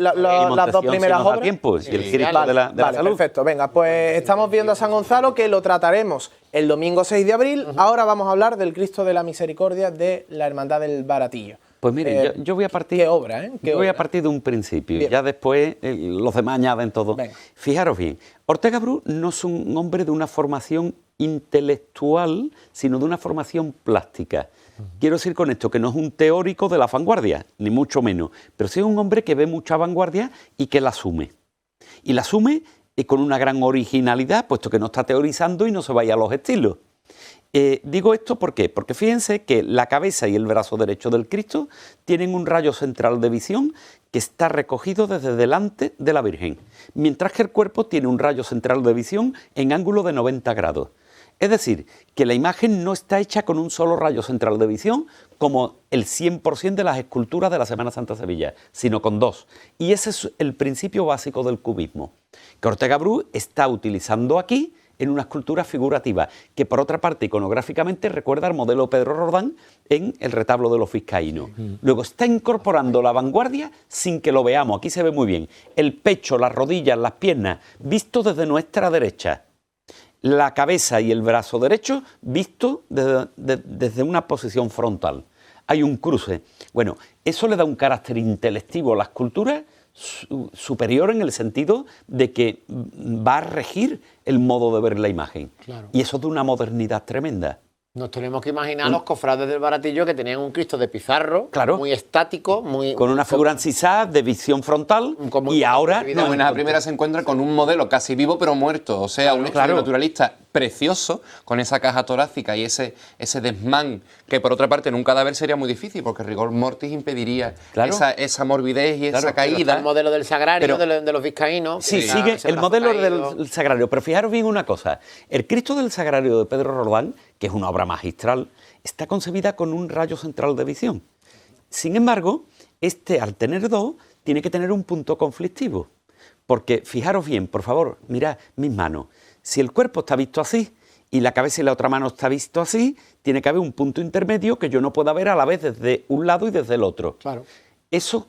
dos primeras obras. Tiempo, y el Cristo de la Salud. Perfecto. Venga, pues estamos viendo a San Gonzalo, que lo trataremos el domingo 6 de abril. Ahora vamos a hablar del Cristo de la Misericordia de la Hermandad del Baratillo. Pues mire, yo voy a partir... ¿Qué obra, eh? Voy a partir de un principio, Bien. ya después los demás añaden todo. Venga. Fijaros bien, Ortega Bru no es un hombre de una formación intelectual, sino de una formación plástica. Quiero decir con esto que no es un teórico de la vanguardia, ni mucho menos, pero sí es un hombre que ve mucha vanguardia y que la asume. Y la asume con una gran originalidad, puesto que no está teorizando y no se vaya a los estilos. Digo esto ¿por qué? Porque fíjense que la cabeza y el brazo derecho del Cristo tienen un rayo central de visión que está recogido desde delante de la Virgen, mientras que el cuerpo tiene un rayo central de visión en ángulo de 90 grados. Es decir, que la imagen no está hecha con un solo rayo central de visión, como el 100% de las esculturas de la Semana Santa de Sevilla, sino con 2. Y ese es el principio básico del cubismo, que Ortega Bru está utilizando aquí en una escultura figurativa, que por otra parte iconográficamente recuerda al modelo Pedro Roldán en el retablo de los vizcaínos. Luego está incorporando la vanguardia sin que lo veamos, aquí se ve muy bien, el pecho, las rodillas, las piernas, visto desde nuestra derecha. La cabeza y el brazo derecho visto desde una posición frontal. Hay un cruce. Bueno, eso le da un carácter intelectivo a la escultura superior en el sentido de que va a regir el modo de ver la imagen. Claro. Y eso es de una modernidad tremenda. Nos tenemos que imaginar los cofrades del Baratillo que tenían un Cristo de pizarro, Claro. muy estático, muy... Con una figura encisada de visión frontal Como y ahora... no, En la primera se encuentra con un modelo casi vivo pero muerto, o sea, un estudio naturalista precioso, con esa caja torácica y ese desmán, que por otra parte en un cadáver sería muy difícil, porque rigor mortis impediría esa morbidez y esa caída. El modelo del Sagrario, Pero- de los vizcaínos. Sí, que sigue ese el brazo modelo caído. del Sagrario. Pero fijaros bien una cosa. El Cristo del Sagrario de Pedro Roldán, que es una obra magistral, está concebida con un rayo central de visión. Sin embargo, al tener 2, tiene que tener un punto conflictivo. Porque, fijaros bien, por favor, mirad mis manos. Si el cuerpo está visto así y la cabeza y la otra mano está visto así, tiene que haber un punto intermedio que yo no pueda ver a la vez desde un lado y desde el otro. Claro. Eso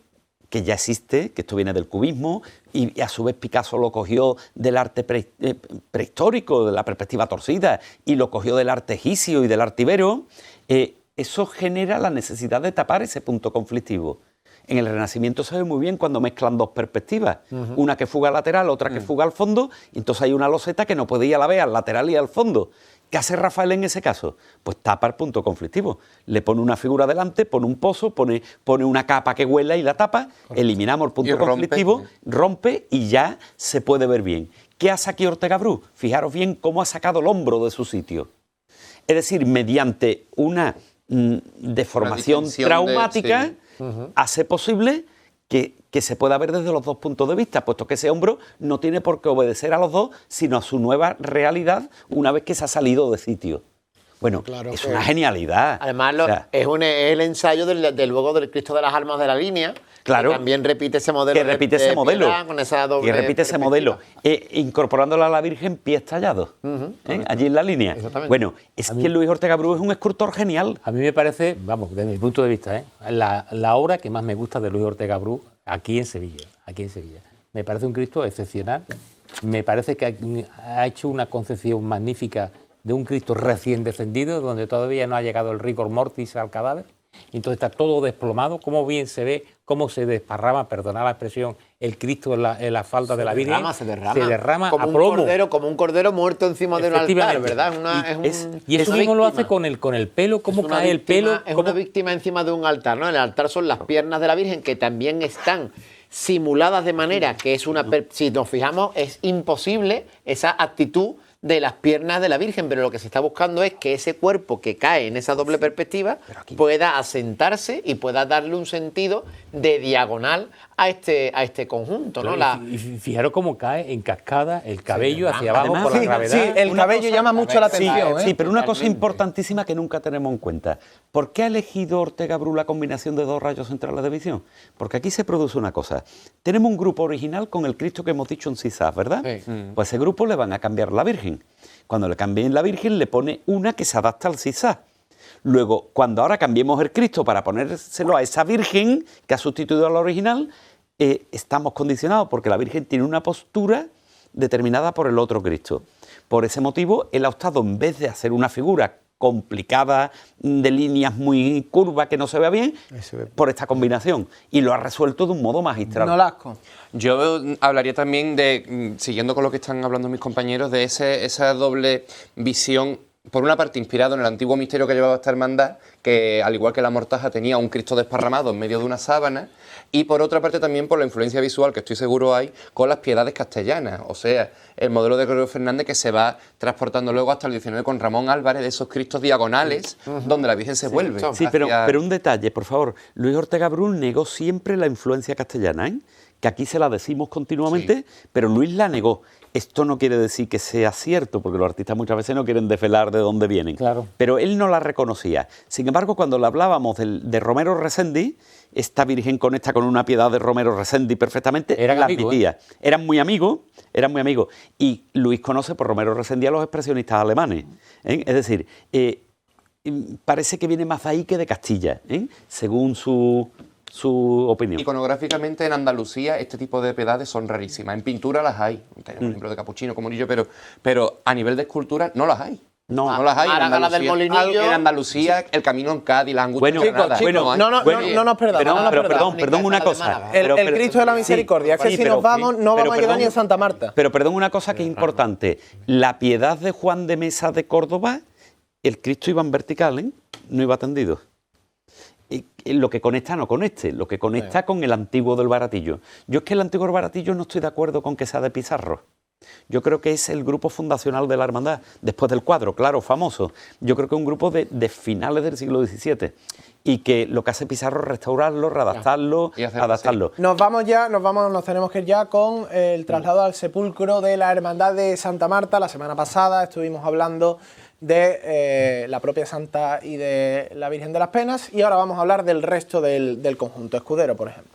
que ya existe, que esto viene del cubismo, y a su vez Picasso lo cogió del arte prehistórico, de la perspectiva torcida, y lo cogió del arte egipcio y del arte ibero, eso genera la necesidad de tapar ese punto conflictivo. En el Renacimiento se ve muy bien cuando mezclan 2 perspectivas, una que fuga lateral, otra que fuga al fondo, y entonces hay una loseta que no puede ir a la vez al lateral y al fondo. ¿Qué hace Rafael en ese caso? Pues tapa el punto conflictivo. Le pone una figura delante, pone un pozo, pone una capa que huela y la tapa, eliminamos el punto conflictivo, rompe y ya se puede ver bien. ¿Qué hace aquí Ortega Bru? Fijaros bien cómo ha sacado el hombro de su sitio. Es decir, mediante una deformación traumática, hace posible que se pueda ver desde los dos puntos de vista, puesto que ese hombro no tiene por qué obedecer a los dos, sino a su nueva realidad una vez que se ha salido de sitio. Bueno, claro, es una genialidad. Además, es el ensayo luego del Cristo de las Almas de la Línea. Claro. Que también repite ese modelo. Que repite ese modelo. Con esa doble que repite ese modelo. Incorporándola a la Virgen pies tallados. Allí en la línea. Bueno, es que Luis Ortega Bru es un escultor genial. A mí me parece, vamos, desde mi punto de vista, la obra que más me gusta de Luis Ortega Bru aquí en Sevilla. Me parece un Cristo excepcional. Me parece que ha hecho una concepción magnífica de un Cristo recién descendido, donde todavía no ha llegado el rigor mortis al cadáver. Entonces está todo desplomado, cómo bien se ve, cómo se desparrama, perdonad la expresión, el Cristo en la falda de la Virgen. Se derrama como a plomo. Como un cordero muerto encima de un altar, ¿verdad? Y eso mismo lo hace con el pelo, cómo cae el pelo. Es una víctima encima de un altar, ¿no? El altar son las piernas de la Virgen, que también están simuladas de manera que es si nos fijamos, es imposible esa actitud de las piernas de la Virgen, pero lo que se está buscando es que ese cuerpo que cae en esa doble perspectiva pueda asentarse y pueda darle un sentido de diagonal a este conjunto, ¿no? Y fijaros cómo cae en cascada el cabello hacia abajo por la gravedad. Sí, el cabello llama mucho la atención. Sí, pero una cosa importantísima que nunca tenemos en cuenta. ¿Por qué ha elegido Ortega Bru la combinación de dos rayos centrales de visión? Porque aquí se produce una cosa. Tenemos un grupo original con el Cristo que hemos dicho en Sisás, ¿verdad? Sí. Pues ese grupo le van a cambiar la Virgen. Cuando le cambien la Virgen, le pone una que se adapta al Sisás. Luego, cuando ahora cambiemos el Cristo para ponérselo a esa Virgen que ha sustituido a la original, estamos condicionados porque la Virgen tiene una postura determinada por el otro Cristo. Por ese motivo, él ha optado, en vez de hacer una figura complicada, de líneas muy curvas que no se vea bien, por esta combinación. Y lo ha resuelto de un modo magistral. Nolasco. Yo hablaría también de, siguiendo con lo que están hablando mis compañeros, de esa doble visión. Por una parte, inspirado en el antiguo misterio que llevaba esta hermandad, que al igual que la Mortaja tenía un Cristo desparramado en medio de una sábana, y por otra parte también por la influencia visual, que estoy seguro hay, con las piedades castellanas, o sea, el modelo de Gregorio Fernández que se va transportando luego hasta el 19 con Ramón Álvarez, de esos Cristos diagonales, donde la Virgen se vuelve. Sí, pero un detalle, por favor. Luis Ortega Bru negó siempre la influencia castellana, que aquí se la decimos continuamente, pero Luis la negó. Esto no quiere decir que sea cierto, porque los artistas muchas veces no quieren desvelar de dónde vienen. Claro. Pero él no la reconocía. Sin embargo, cuando le hablábamos de Romero Resendi, esta Virgen conecta con una piedad de Romero Resendi perfectamente, la admitía. Eran muy amigos. Y Luis conoce por Romero Resendi a los expresionistas alemanes. Es decir, parece que viene más de ahí que de Castilla, según su opinión. Iconográficamente en Andalucía este tipo de piedades son rarísimas. En pintura las hay, tenemos un ejemplo de Capuchino, como Murillo, pero a nivel de escultura no las hay. No las hay. En Andalucía, el camino en Cádiz, las angustias de Granada. No nos perdamos. Perdón una cosa. El Cristo de la Misericordia, es que si nos vamos, no vamos a llegar ni a Santa Marta. Pero perdón una cosa que es importante. La piedad de Juan de Mesa de Córdoba, el Cristo iba en vertical, no iba tendido. Lo que conecta no con lo que conecta con el antiguo del Baratillo. Yo es que el antiguo del Baratillo no estoy de acuerdo con que sea de Pizarro. Yo creo que es el grupo fundacional de la hermandad, después del cuadro, claro, famoso. Yo creo que es un grupo de finales del siglo XVII y que lo que hace Pizarro es restaurarlo, readaptarlo, adaptarlo. Nos tenemos que ir ya con el traslado al sepulcro de la Hermandad de Santa Marta. La semana pasada estuvimos hablando de la propia Santa y de la Virgen de las Penas, y ahora vamos a hablar del resto del conjunto. Escudero, por ejemplo.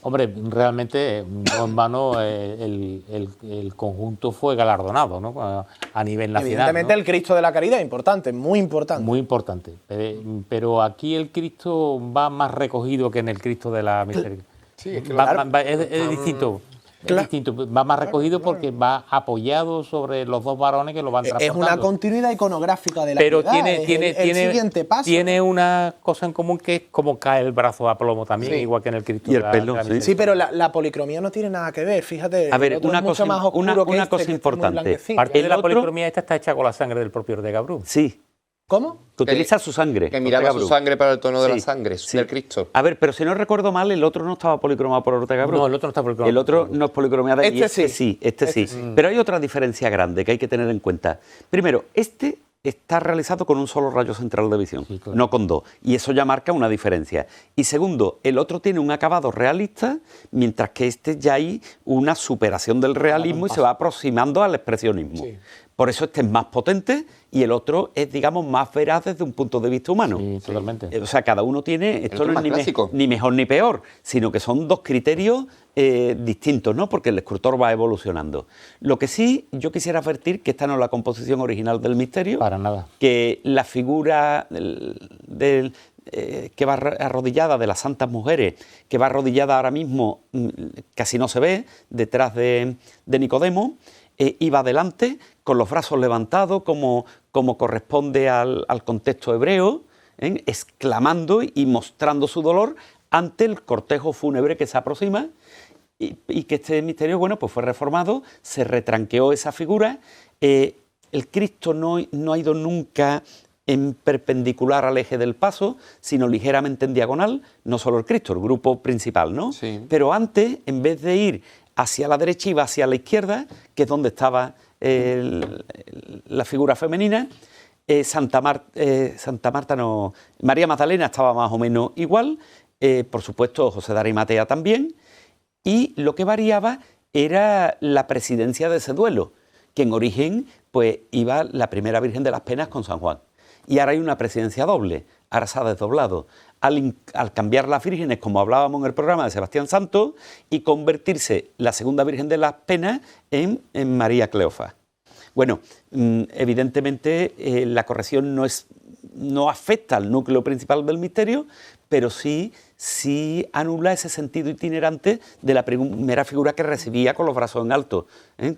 Hombre, realmente, no en vano, el conjunto fue galardonado, ¿no? A nivel nacional. Evidentemente, ¿no? El Cristo de la Caridad, importante, muy importante. Muy importante. Pero aquí el Cristo va más recogido que en el Cristo de la Misericordia. Sí, es que es distinto. Es distinto, va más recogido porque va apoyado sobre los dos varones que lo van transportando. Es una continuidad iconográfica de la Pero piedad, tiene el siguiente paso. tiene una cosa en común que es como cae el brazo a plomo también, igual que en el Cristo. Y el de la- pelo, de la sí. Misericordia. Sí, pero la policromía no tiene nada que ver, fíjate. A ver, el otro una es mucho cosa- más oscuro una que cosa este, que es muy importante. blanquecino. Parte de El la otro- policromía esta está hecha con la sangre del propio Ortega Bru. Sí, ¿Cómo? que utiliza su sangre. Que miraba Ortega su Bru. sangre para el tono de la Sí, sangre, sí. del Cristo. A ver, pero si no recuerdo mal, el otro no estaba policromado por Ortega Bru. No, el otro no está policromado. El otro no es policromiado y Este sí, este Este sí. Pero hay otra diferencia grande que hay que tener en cuenta. Primero, este está realizado con un solo rayo central de visión, Sí, claro. no con dos. Y eso ya marca una diferencia. Y segundo, el otro tiene un acabado realista, mientras que este ya hay una superación del realismo y se va aproximando al expresionismo. Por eso este es más potente y el otro es, digamos, más veraz desde un punto de vista humano. Sí, totalmente. O sea, cada uno tiene, esto otro no es más clásico. ni mejor ni peor, sino que son dos criterios distintos, ¿no? Porque el escultor va evolucionando. Lo que sí yo quisiera advertir que esta no es la composición original del misterio. Para nada. Que la figura que va arrodillada de las santas mujeres, que va arrodillada ahora mismo, casi no se ve, detrás de Nicodemo, iba adelante con los brazos levantados como corresponde al contexto hebreo, exclamando y mostrando su dolor ante el cortejo fúnebre que se aproxima y que este misterio, bueno, pues fue reformado, se retranqueó esa figura. El Cristo no ha ido nunca en perpendicular al eje del paso, sino ligeramente en diagonal, no solo el Cristo, el grupo principal, ¿no? Sí. Pero antes, en vez de ir hacia la derecha, iba hacia la izquierda, que es donde estaba la figura femenina. María Magdalena estaba más o menos igual, por supuesto José de Arimatea también, y lo que variaba era la presidencia de ese duelo, que en origen pues iba la primera Virgen de las Penas con San Juan. Y ahora hay una presidencia doble, ahora se ha desdoblado. Al cambiar las vírgenes, como hablábamos en el programa de Sebastián Santos, y convertirse la segunda Virgen de las Penas en María Cleofa. Bueno, evidentemente la corrección no afecta al núcleo principal del misterio, pero sí anula ese sentido itinerante de la primera figura que recibía con los brazos en alto,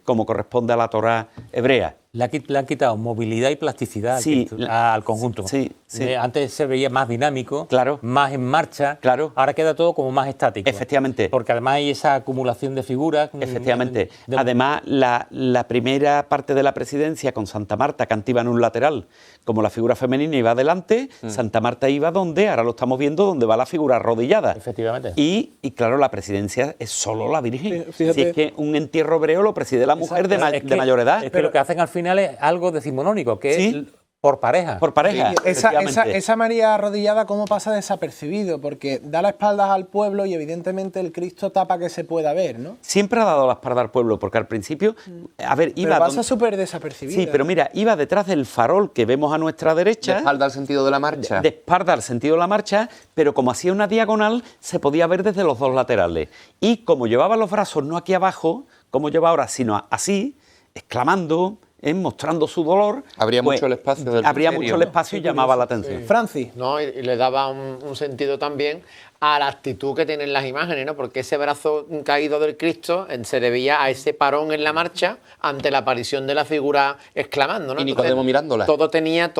como corresponde a la Torá hebrea. Le han quitado movilidad y plasticidad Sí, al conjunto. sí, sí. Antes se veía más dinámico, Claro. más en marcha. Claro. Ahora queda todo como más estático. Efectivamente. Porque además hay esa acumulación de figuras. Efectivamente. Además, la primera parte de la presidencia con Santa Marta, que iba en un lateral, como la figura femenina iba adelante, Santa Marta iba donde, ahora lo estamos viendo, donde va la figura arrodillada. Efectivamente. Y claro, la presidencia es solo la Virgen. Fíjate. Si es que un entierro hebreo lo preside la mujer de Es que- mayor edad. Es que lo que hacen al final es algo decimonónico, que Sí. es por pareja. Por pareja. efectivamente. Esa María arrodillada, ¿cómo pasa desapercibido? Porque da las espaldas al pueblo y evidentemente el Cristo tapa que se pueda ver, ¿no? Siempre ha dado la espalda al pueblo, porque al principio, a ver, Pero iba... pasa súper desapercibido. Sí, pero mira, iba detrás del farol que vemos a nuestra De derecha, espalda al sentido de la marcha. de espalda al sentido de la marcha, pero como hacía una diagonal, se podía ver desde los dos laterales. Y como llevaba los brazos no aquí abajo, como lleva ahora, sino así, exclamando, mostrando su dolor... Habría pues, mucho el espacio del Habría misterio, mucho el ¿no? espacio y llamaba la atención. Francis. ¿No? Y le daba un sentido también a la actitud que tienen las imágenes, ¿no? Porque ese brazo caído del Cristo se debía a ese parón en la marcha ante la aparición de la figura exclamando, ¿no? Y Nicodemo mirándola. Todo tenía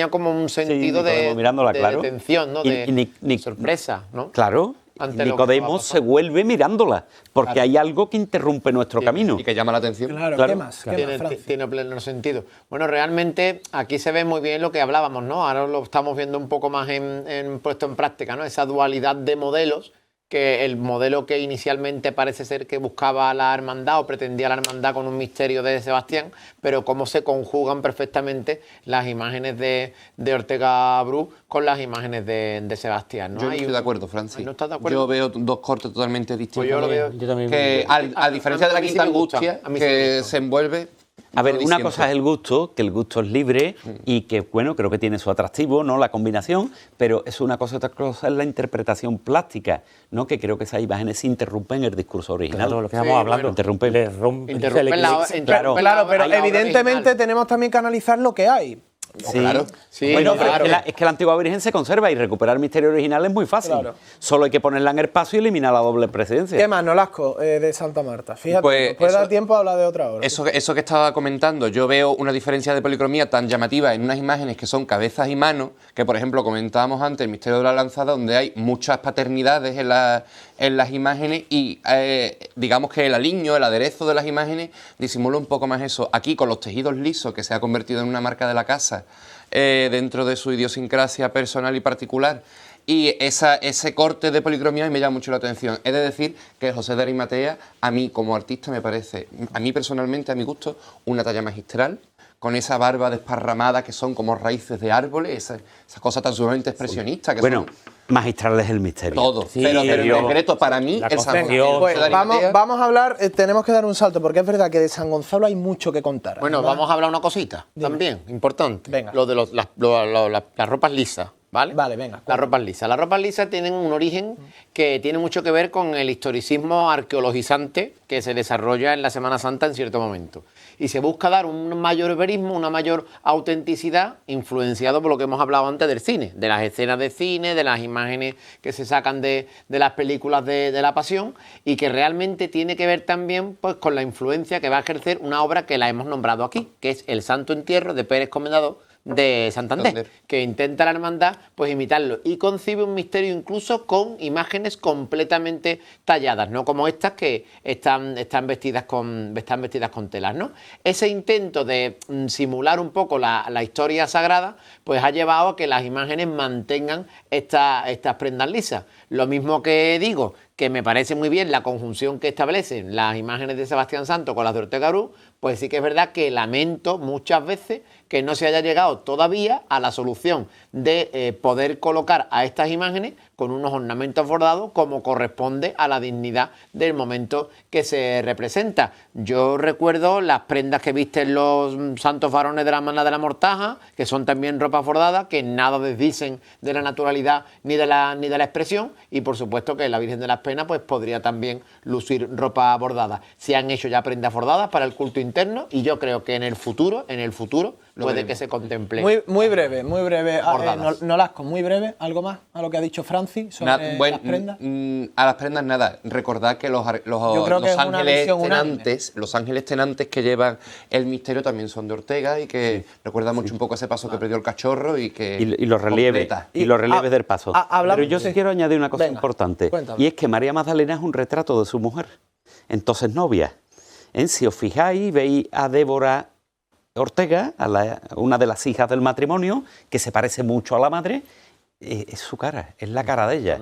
como un sentido Nicodemo de, mirándola, de claro. tensión, ¿no? Y De sorpresa, ¿no? Claro, Ante lo que Nicodemo va a se vuelve mirándola, porque hay algo que interrumpe nuestro camino. Y que llama la atención. Claro, Claro. ¿qué más? ¿Qué más, Francis? Tiene pleno sentido. Bueno, realmente aquí se ve muy bien lo que hablábamos, ¿no? Ahora lo estamos viendo un poco más puesto en práctica, ¿no? Esa dualidad de modelos, que el modelo que inicialmente parece ser que buscaba la hermandad o pretendía la hermandad con un misterio de Sebastián, pero cómo se conjugan perfectamente las imágenes de Ortega Bru con las imágenes de Sebastián, ¿no? Yo no Hay estoy un- de acuerdo, Francis. ¿No estás de acuerdo? Yo veo dos cortes totalmente distintos. Pues yo lo veo. Yo también. Que a diferencia de la a mí sí quinta me gusta, angustia, a mí sí me que gusta. se envuelve... A ver, no una diciendo. cosa es el gusto, que el gusto es libre y que, bueno, creo que tiene su atractivo, ¿no? La combinación, pero es una cosa, otra cosa es la interpretación plástica, ¿no? Que creo que esas imágenes interrumpen el discurso original. Claro, lo que Sí, estamos hablando. bueno. Interrumpen. Interrumpen la- Claro. Claro, pero la obra evidentemente original. tenemos también que analizar lo que hay. Sí, claro. Sí, bueno, pero claro. es que la antigua Virgen se conserva y recuperar el misterio original es muy fácil. Claro. Solo hay que ponerla en el paso y eliminar la doble presidencia. ¿Qué más, Nolasco, de Santa Marta? Fíjate, Pues nos puede eso- dar tiempo a hablar de otra obra. Eso que estaba comentando, yo veo una diferencia de policromía tan llamativa en unas imágenes que son cabezas y manos, que por ejemplo comentábamos antes el misterio de la lanzada, donde hay muchas paternidades en las imágenes y digamos que el aliño, el aderezo de las imágenes disimula un poco más eso. Aquí con los tejidos lisos, que se ha convertido en una marca de la casa, dentro de su idiosincrasia personal y particular, y ese corte de policromía me llama mucho la atención. He de decir que José de Arimatea, a mí como artista me parece, a mí personalmente, a mi gusto, una talla magistral, con esa barba desparramada que son como raíces de árboles, esa cosa tan sumamente expresionista que Bueno, son magistral es el misterio. todo. Sí, pero en yo- concreto, para mí, La el San concepción. Pues José de vamos, Arimatea- vamos a hablar, tenemos que dar un salto, porque es verdad que de San Gonzalo hay mucho que contar. Bueno, Además- vamos a hablar una cosita también, importante. Venga. Lo de las ropas lisas, ¿vale? Vale, venga, Las ropas lisas. Las ropas lisas tienen un origen que tiene mucho que ver con el historicismo arqueologizante que se desarrolla en la Semana Santa en cierto momento. Y se busca dar un mayor verismo, una mayor autenticidad, influenciado por lo que hemos hablado antes del cine, de las escenas de cine, de las imágenes que se sacan de las películas de la Pasión, y que realmente tiene que ver también pues, con la influencia que va a ejercer una obra que la hemos nombrado aquí, que es El Santo Entierro de Pérez Comendador de Santander, que intenta la hermandad pues imitarlo y concibe un misterio incluso con imágenes completamente talladas, no como estas que están vestidas con telas, ¿no? Ese intento de simular un poco la historia sagrada pues ha llevado a que las imágenes mantengan estas prendas lisas. Lo mismo que digo, que me parece muy bien la conjunción que establecen las imágenes de Sebastián Santo con las de Ortega Bru, pues sí que es verdad que lamento muchas veces que no se haya llegado todavía a la solución de poder colocar a estas imágenes con unos ornamentos bordados como corresponde a la dignidad del momento que se representa. Yo recuerdo las prendas que visten los santos varones de la Hermandad de la Mortaja, que son también ropas bordadas, que nada desdicen de la naturalidad ni de la expresión, y por supuesto que la Virgen de las Penas pues podría también lucir ropa bordada. Se han hecho ya prendas bordadas para el culto interno y yo creo que en el futuro puede que se contemple. Muy breve. Bordadas. Nolasco, muy breve. ¿Algo más a lo que ha dicho Francis sobre las prendas? A las prendas nada. Recordad que los creo que es una visión unánime. los ángeles tenantes que llevan el misterio también son de Ortega y que recuerda mucho un poco ese paso que perdió el cachorro y que Y los relieves, completa. y los relieves del paso. hablamos- Pero yo sí sí. quiero añadir una cosa Venga, importante. cuéntame. Y es que María Magdalena es un retrato de su mujer. Entonces, novia. Si os fijáis, veis a Débora Ortega, una de las hijas del matrimonio, que se parece mucho a la madre, es su cara, es la cara de ella.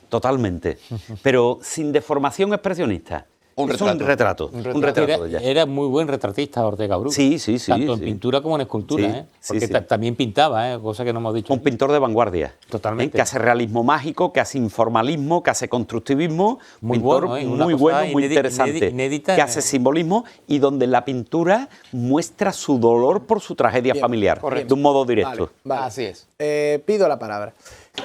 Totalmente. Pero sin deformación expresionista. Un Es un retrato de ella. Era muy buen retratista Ortega Bru. Sí. Tanto en sí. pintura como en escultura, Sí, ¿eh? sí, Porque sí. también pintaba, cosa que no hemos dicho. Un aquí. pintor de vanguardia. Totalmente. Que hace realismo mágico, que hace informalismo, que hace constructivismo. Muy Pintor bueno, una muy cosa bueno, muy inédita, interesante. inédita. Que hace simbolismo y donde la pintura muestra su dolor por su tragedia Bien, familiar. correcto. De un modo directo. Vale. Así es. Pido la palabra.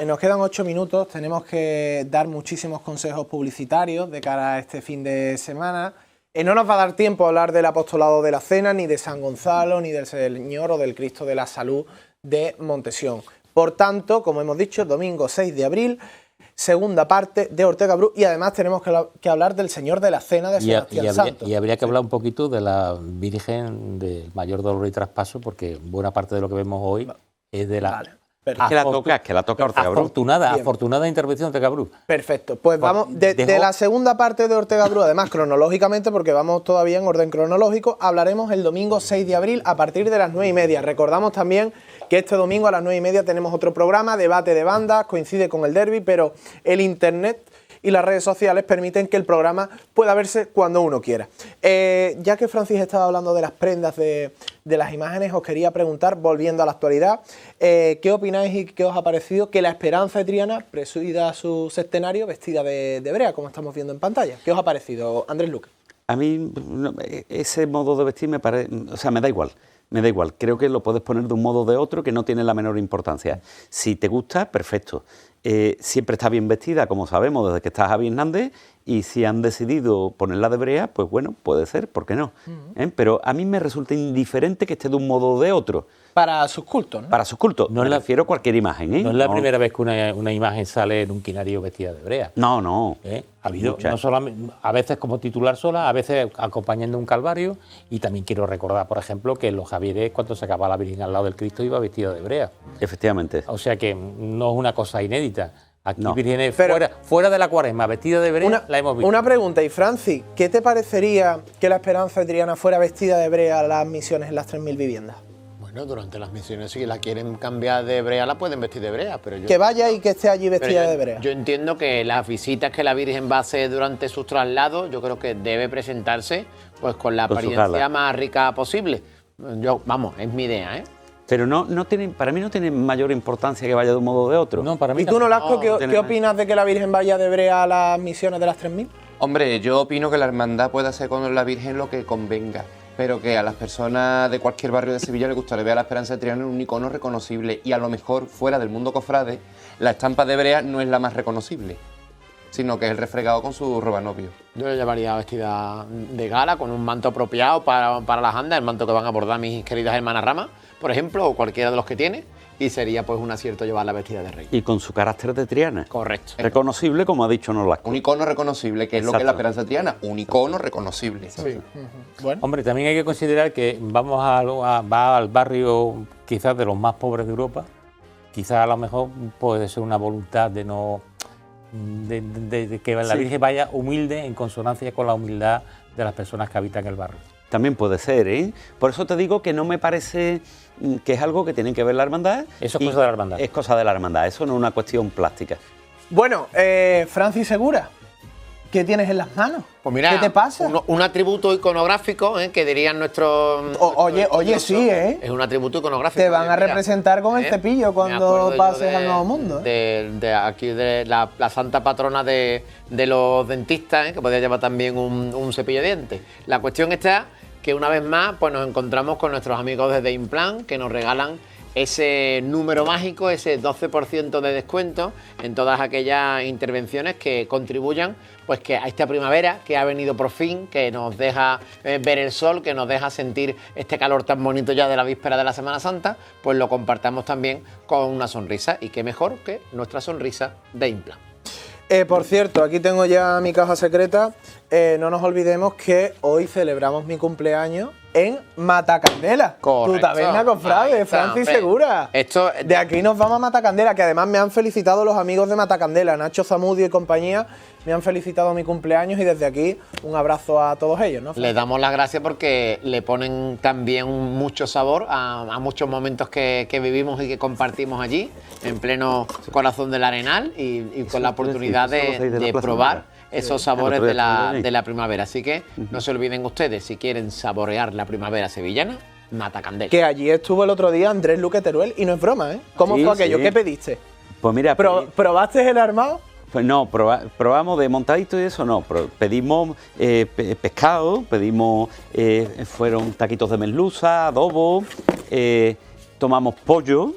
Nos quedan 8 minutos, tenemos que dar muchísimos consejos publicitarios de cara a este fin de semana. No nos va a dar tiempo a hablar del apostolado de la cena, ni de San Gonzalo, ni del Señor o del Cristo de la Salud de Montesión. Por tanto, como hemos dicho, domingo 6 de abril, segunda parte de Ortega Bru, y además tenemos que hablar del Señor de la Cena de Sebastián Santos. Y habría que hablar un poquito de la Virgen del Mayor Dolor y Traspaso, porque buena parte de lo que vemos hoy es de la Vale, perfecto. Es que la toca Ortega Bru. afortunada intervención de Ortega Bru. Perfecto, pues vamos de la segunda parte de Ortega Bru, además cronológicamente, porque vamos todavía en orden cronológico, hablaremos el domingo 6 de abril a partir de las 9:30. Recordamos también que este domingo a las 9:30 tenemos otro programa, debate de bandas, coincide con el derbi, pero el internet y las redes sociales permiten que el programa pueda verse cuando uno quiera. Ya que Francis estaba hablando de las prendas de las imágenes, os quería preguntar, volviendo a la actualidad, ¿qué opináis y qué os ha parecido que la Esperanza de Triana presida su centenario vestida de brea, como estamos viendo en pantalla? ¿Qué os ha parecido, Andrés Luque? A mí ese modo de vestir me parece, o sea, me da igual. Me da igual, creo que lo puedes poner de un modo o de otro que no tiene la menor importancia. Si te gusta, perfecto. Siempre está bien vestida, como sabemos, desde que está Javi Hernández, y si han decidido ponerla de brea, pues bueno, puede ser, ¿por qué no? Pero a mí me resulta indiferente que esté de un modo o de otro. Para sus cultos, ¿no? Para sus cultos. No Me es la- refiero a cualquier imagen, ¿eh? No es la primera vez que una imagen sale en un quinario vestida de brea. No, no. Ha habido Muchas. no solamente, a veces como titular sola, a veces acompañando un calvario, y también quiero recordar, por ejemplo, que en los Javieres, cuando se acababa la Virgen al lado del Cristo, iba vestida de brea. Efectivamente. O sea que no es una cosa inédita. Aquí No. vírgenes Pero- fuera de la Cuaresma, vestida de brea, la hemos visto. Una pregunta, y Francis, ¿qué te parecería que la Esperanza de Triana fuera vestida de brea a las misiones en las 3.000 viviendas? Bueno, durante las misiones, si la quieren cambiar de brea, la pueden vestir de brea, pero yo... Que vaya y que esté allí pero vestida yo- de brea. Yo entiendo que las visitas que la Virgen va a hacer durante sus traslados, yo creo que debe presentarse pues con la Con su apariencia gala. más rica posible. Vamos, es mi idea, ¿eh? Pero no tiene, para mí no tiene mayor importancia que vaya de un modo o de otro. No, para mí ¿Y tú, Nolasco, no, qué tiene- opinas de que la Virgen vaya de brea a las misiones de las 3.000? Hombre, yo opino que la hermandad puede hacer con la Virgen lo que convenga, pero que a las personas de cualquier barrio de Sevilla les gustaría ver a la Esperanza de Triana en un icono reconocible, y a lo mejor fuera del mundo cofrade, la estampa de brea no es la más reconocible, sino que es el refregado con su robanovio. Yo la llevaría vestida de gala, con un manto apropiado para las andas, el manto que van a bordar mis queridas hermanas Rama, por ejemplo, o cualquiera de los que tiene, y sería pues un acierto llevarla vestida de rey. Y con su carácter de Triana. Correcto. Reconocible, como ha dicho Nolasco. Un icono reconocible, que es lo que es la Exacto. Esperanza de Triana, un icono reconocible. Bueno, Hombre, también hay que considerar que va al barrio quizás de los más pobres de Europa. Quizás a lo mejor puede ser una voluntad de no de que la Sí. Virgen vaya humilde, en consonancia con la humildad de las personas que habitan el barrio. También puede ser, ¿eh? Por eso te digo que no me parece que es algo que tiene que ver la hermandad. Eso es y cosa de la hermandad. Es cosa de la hermandad, eso no es una cuestión plástica. bueno Francis Segura, ¿qué tienes en las manos? Pues mira, ¿Qué te pasa? Un atributo iconográfico, que dirían nuestros... Oye, estudiosos. sí, ¿eh? Es un atributo iconográfico. Te van oye, a mira. representar con el cepillo Me cuando acuerdo yo pases al Nuevo Mundo, ¿eh? De aquí, de la santa patrona de los dentistas, que podría llevar también un cepillo de dientes. La cuestión está que una vez más pues nos encontramos con nuestros amigos de The Implant, que nos regalan ese número mágico, ese 12% de descuento en todas aquellas intervenciones que contribuyan pues que a esta primavera que ha venido por fin, que nos deja ver el sol, que nos deja sentir este calor tan bonito ya de la víspera de la Semana Santa, pues lo compartamos también con una sonrisa, y qué mejor que nuestra sonrisa de Implant. Por cierto, aquí tengo ya mi caja secreta. No nos olvidemos que hoy celebramos mi cumpleaños en Matacandela. Correcto. Tu taberna cofrade, Ahí está, Francis hombre. Segura. Esto- De aquí nos vamos a Matacandela, que además me han felicitado los amigos de Matacandela, Nacho Zamudio y compañía. Me han felicitado mi cumpleaños y desde aquí un abrazo a todos ellos, ¿no, Francis? Les damos las gracias porque le ponen también mucho sabor a muchos momentos que vivimos y que compartimos allí, en pleno corazón del Arenal, y con la oportunidad eso lo hacéis de la de Plaza probar Nueva. esos Sí. sabores El otro día estuve ahí. de la primavera. Así que no se olviden ustedes, si quieren saborear la primavera sevillana, Matacandela. Que allí estuvo el otro día Andrés Luque Teruel y no es broma, ¿eh? ¿Cómo Sí, fue aquello? sí. ¿Qué pediste? Pues mira, ¿Probaste el armado? pues no, probamos de montadito y eso no, pedimos pescado, pedimos, fueron taquitos de merluza, adobo, tomamos pollo,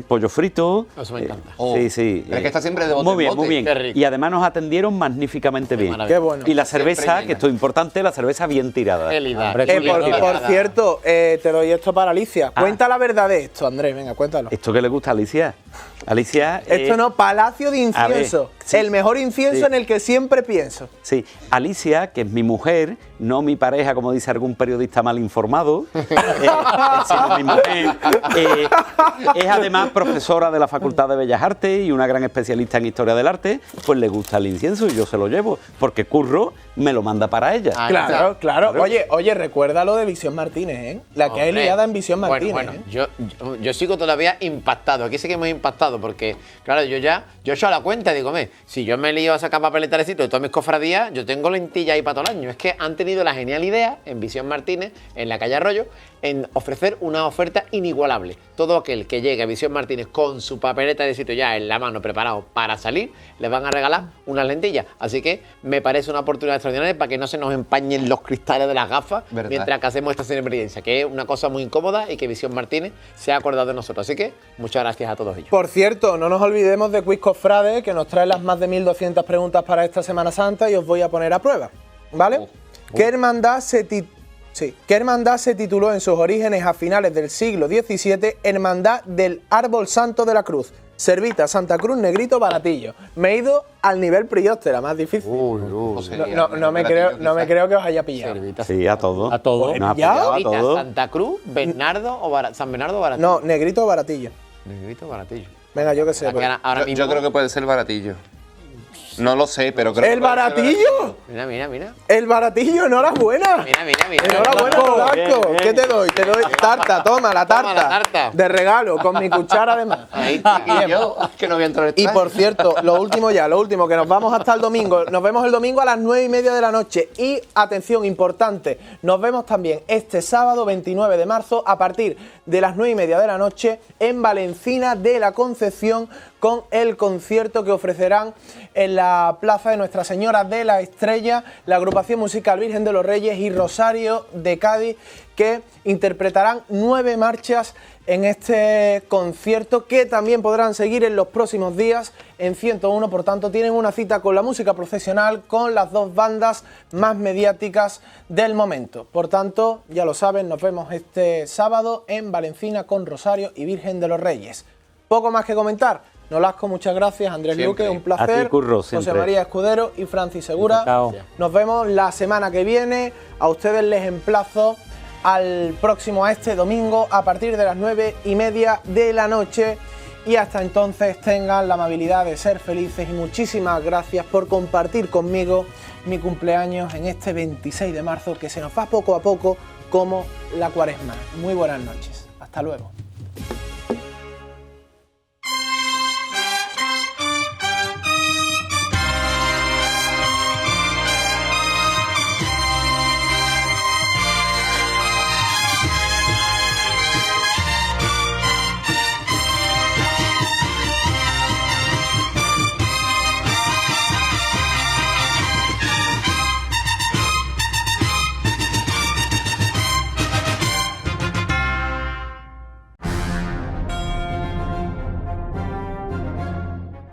pollo frito. Eso me encanta. Oh, sí, sí. pero es que está siempre de bote Muy en bien, bote. muy bien. Qué rico. Y además nos atendieron magníficamente bien. maravilla. Qué bueno. Y la Siempre cerveza, llena. que esto es importante, la cerveza bien tirada. Elida. Hombre, Por cierto, te doy esto para Alicia. Cuenta la verdad de esto, Andrés, venga, cuéntalo. ¿Esto qué le gusta a Alicia? Alicia... Esto no, Palacio de Incienso. ver, sí. El mejor incienso Sí. en el que siempre pienso. Sí, Alicia, que es mi mujer, no mi pareja, como dice algún periodista mal informado, sino mi mujer, es además profesora de la Facultad de Bellas Artes y una gran especialista en historia del arte, pues le gusta el incienso y yo se lo llevo, porque Curro me lo manda para ella. Ah, Claro, claro. Claro. Oye, recuerda lo de Visión Martínez, ¿eh? La que hay Hombre. liada en Visión Martínez. Bueno, ¿eh? yo sigo todavía impactado. Aquí sí que hemos impactado porque, claro, yo he hecho la cuenta y digo, si yo me lío a sacar papeletarecito de todas mis cofradías, yo tengo lentillas ahí para todo el año. Es que han tenido la genial idea en Visión Martínez, en la calle Arroyo, en ofrecer una oferta inigualable. Todo aquel que llegue a Visión Martínez con su papeleta de sitio ya en la mano preparado para salir, les van a regalar unas lentillas. Así que me parece una oportunidad extraordinaria para que no se nos empañen los cristales de las gafas ¿Verdad? mientras que hacemos esta experiencia, que es una cosa muy incómoda y que Visión Martínez se ha acordado de nosotros. Así que muchas gracias a todos ellos. Por cierto, no nos olvidemos de Quiz Cofrade, que nos trae las más de 1.200 preguntas para esta Semana Santa y os voy a poner a prueba, ¿vale? ¿Qué hermandad se Sí. ¿Qué hermandad se tituló en sus orígenes a finales del siglo XVII Hermandad del Árbol Santo de la Cruz? Servita, Santa Cruz, Negrito, Baratillo. Me he ido al nivel Prióstera, más difícil. No me creo que os haya pillado. Sí, a todos. A todos. Nos ha ¿Ya? pillado a todos. Santa Cruz, Bernardo o San Bernardo o Baratillo. No, Negrito o Baratillo. Negrito o Baratillo. Venga, yo qué sé. Aquí pues. ahora mismo. Yo creo que puede ser Baratillo. No lo sé, pero creo que ¡El puede ser Baratillo! Mira. ¡El Baratillo! ¡Enhorabuena! Mira. ¡Enhorabuena, Nolasco! ¿Qué te doy? Te doy tarta, toma la tarta. Toma la tarta. De regalo, con mi cuchara además. Ahí, chiquillo, que no voy a entrar en Y esta. por cierto, lo último, que nos vamos hasta el domingo. Nos vemos el domingo a las 9:30 de la noche. Y atención, importante, nos vemos también este sábado 29 de marzo a partir de las 9:30 de la noche en Valencina de la Concepción con el concierto que ofrecerán en la Plaza de Nuestra Señora de la Estrella, la agrupación musical Virgen de los Reyes y Rosario de Cádiz, que interpretarán 9 marchas en este concierto que también podrán seguir en los próximos días en 101. Por tanto, tienen una cita con la música procesional, con las 2 bandas más mediáticas del momento. Por tanto, ya lo saben, nos vemos este sábado en Valencina con Rosario y Virgen de los Reyes. Poco más que comentar. Nolasco, muchas gracias. Andrés Siempre. Luque, un placer. A ti, Curro, José siempre. María Escudero y Francis Segura. Encantado. Nos vemos la semana que viene. A ustedes les emplazo al próximo, a este domingo, a partir de las 9:30 de la noche. Y hasta entonces tengan la amabilidad de ser felices y muchísimas gracias por compartir conmigo mi cumpleaños en este 26 de marzo, que se nos va poco a poco como la cuaresma. Muy buenas noches. Hasta luego.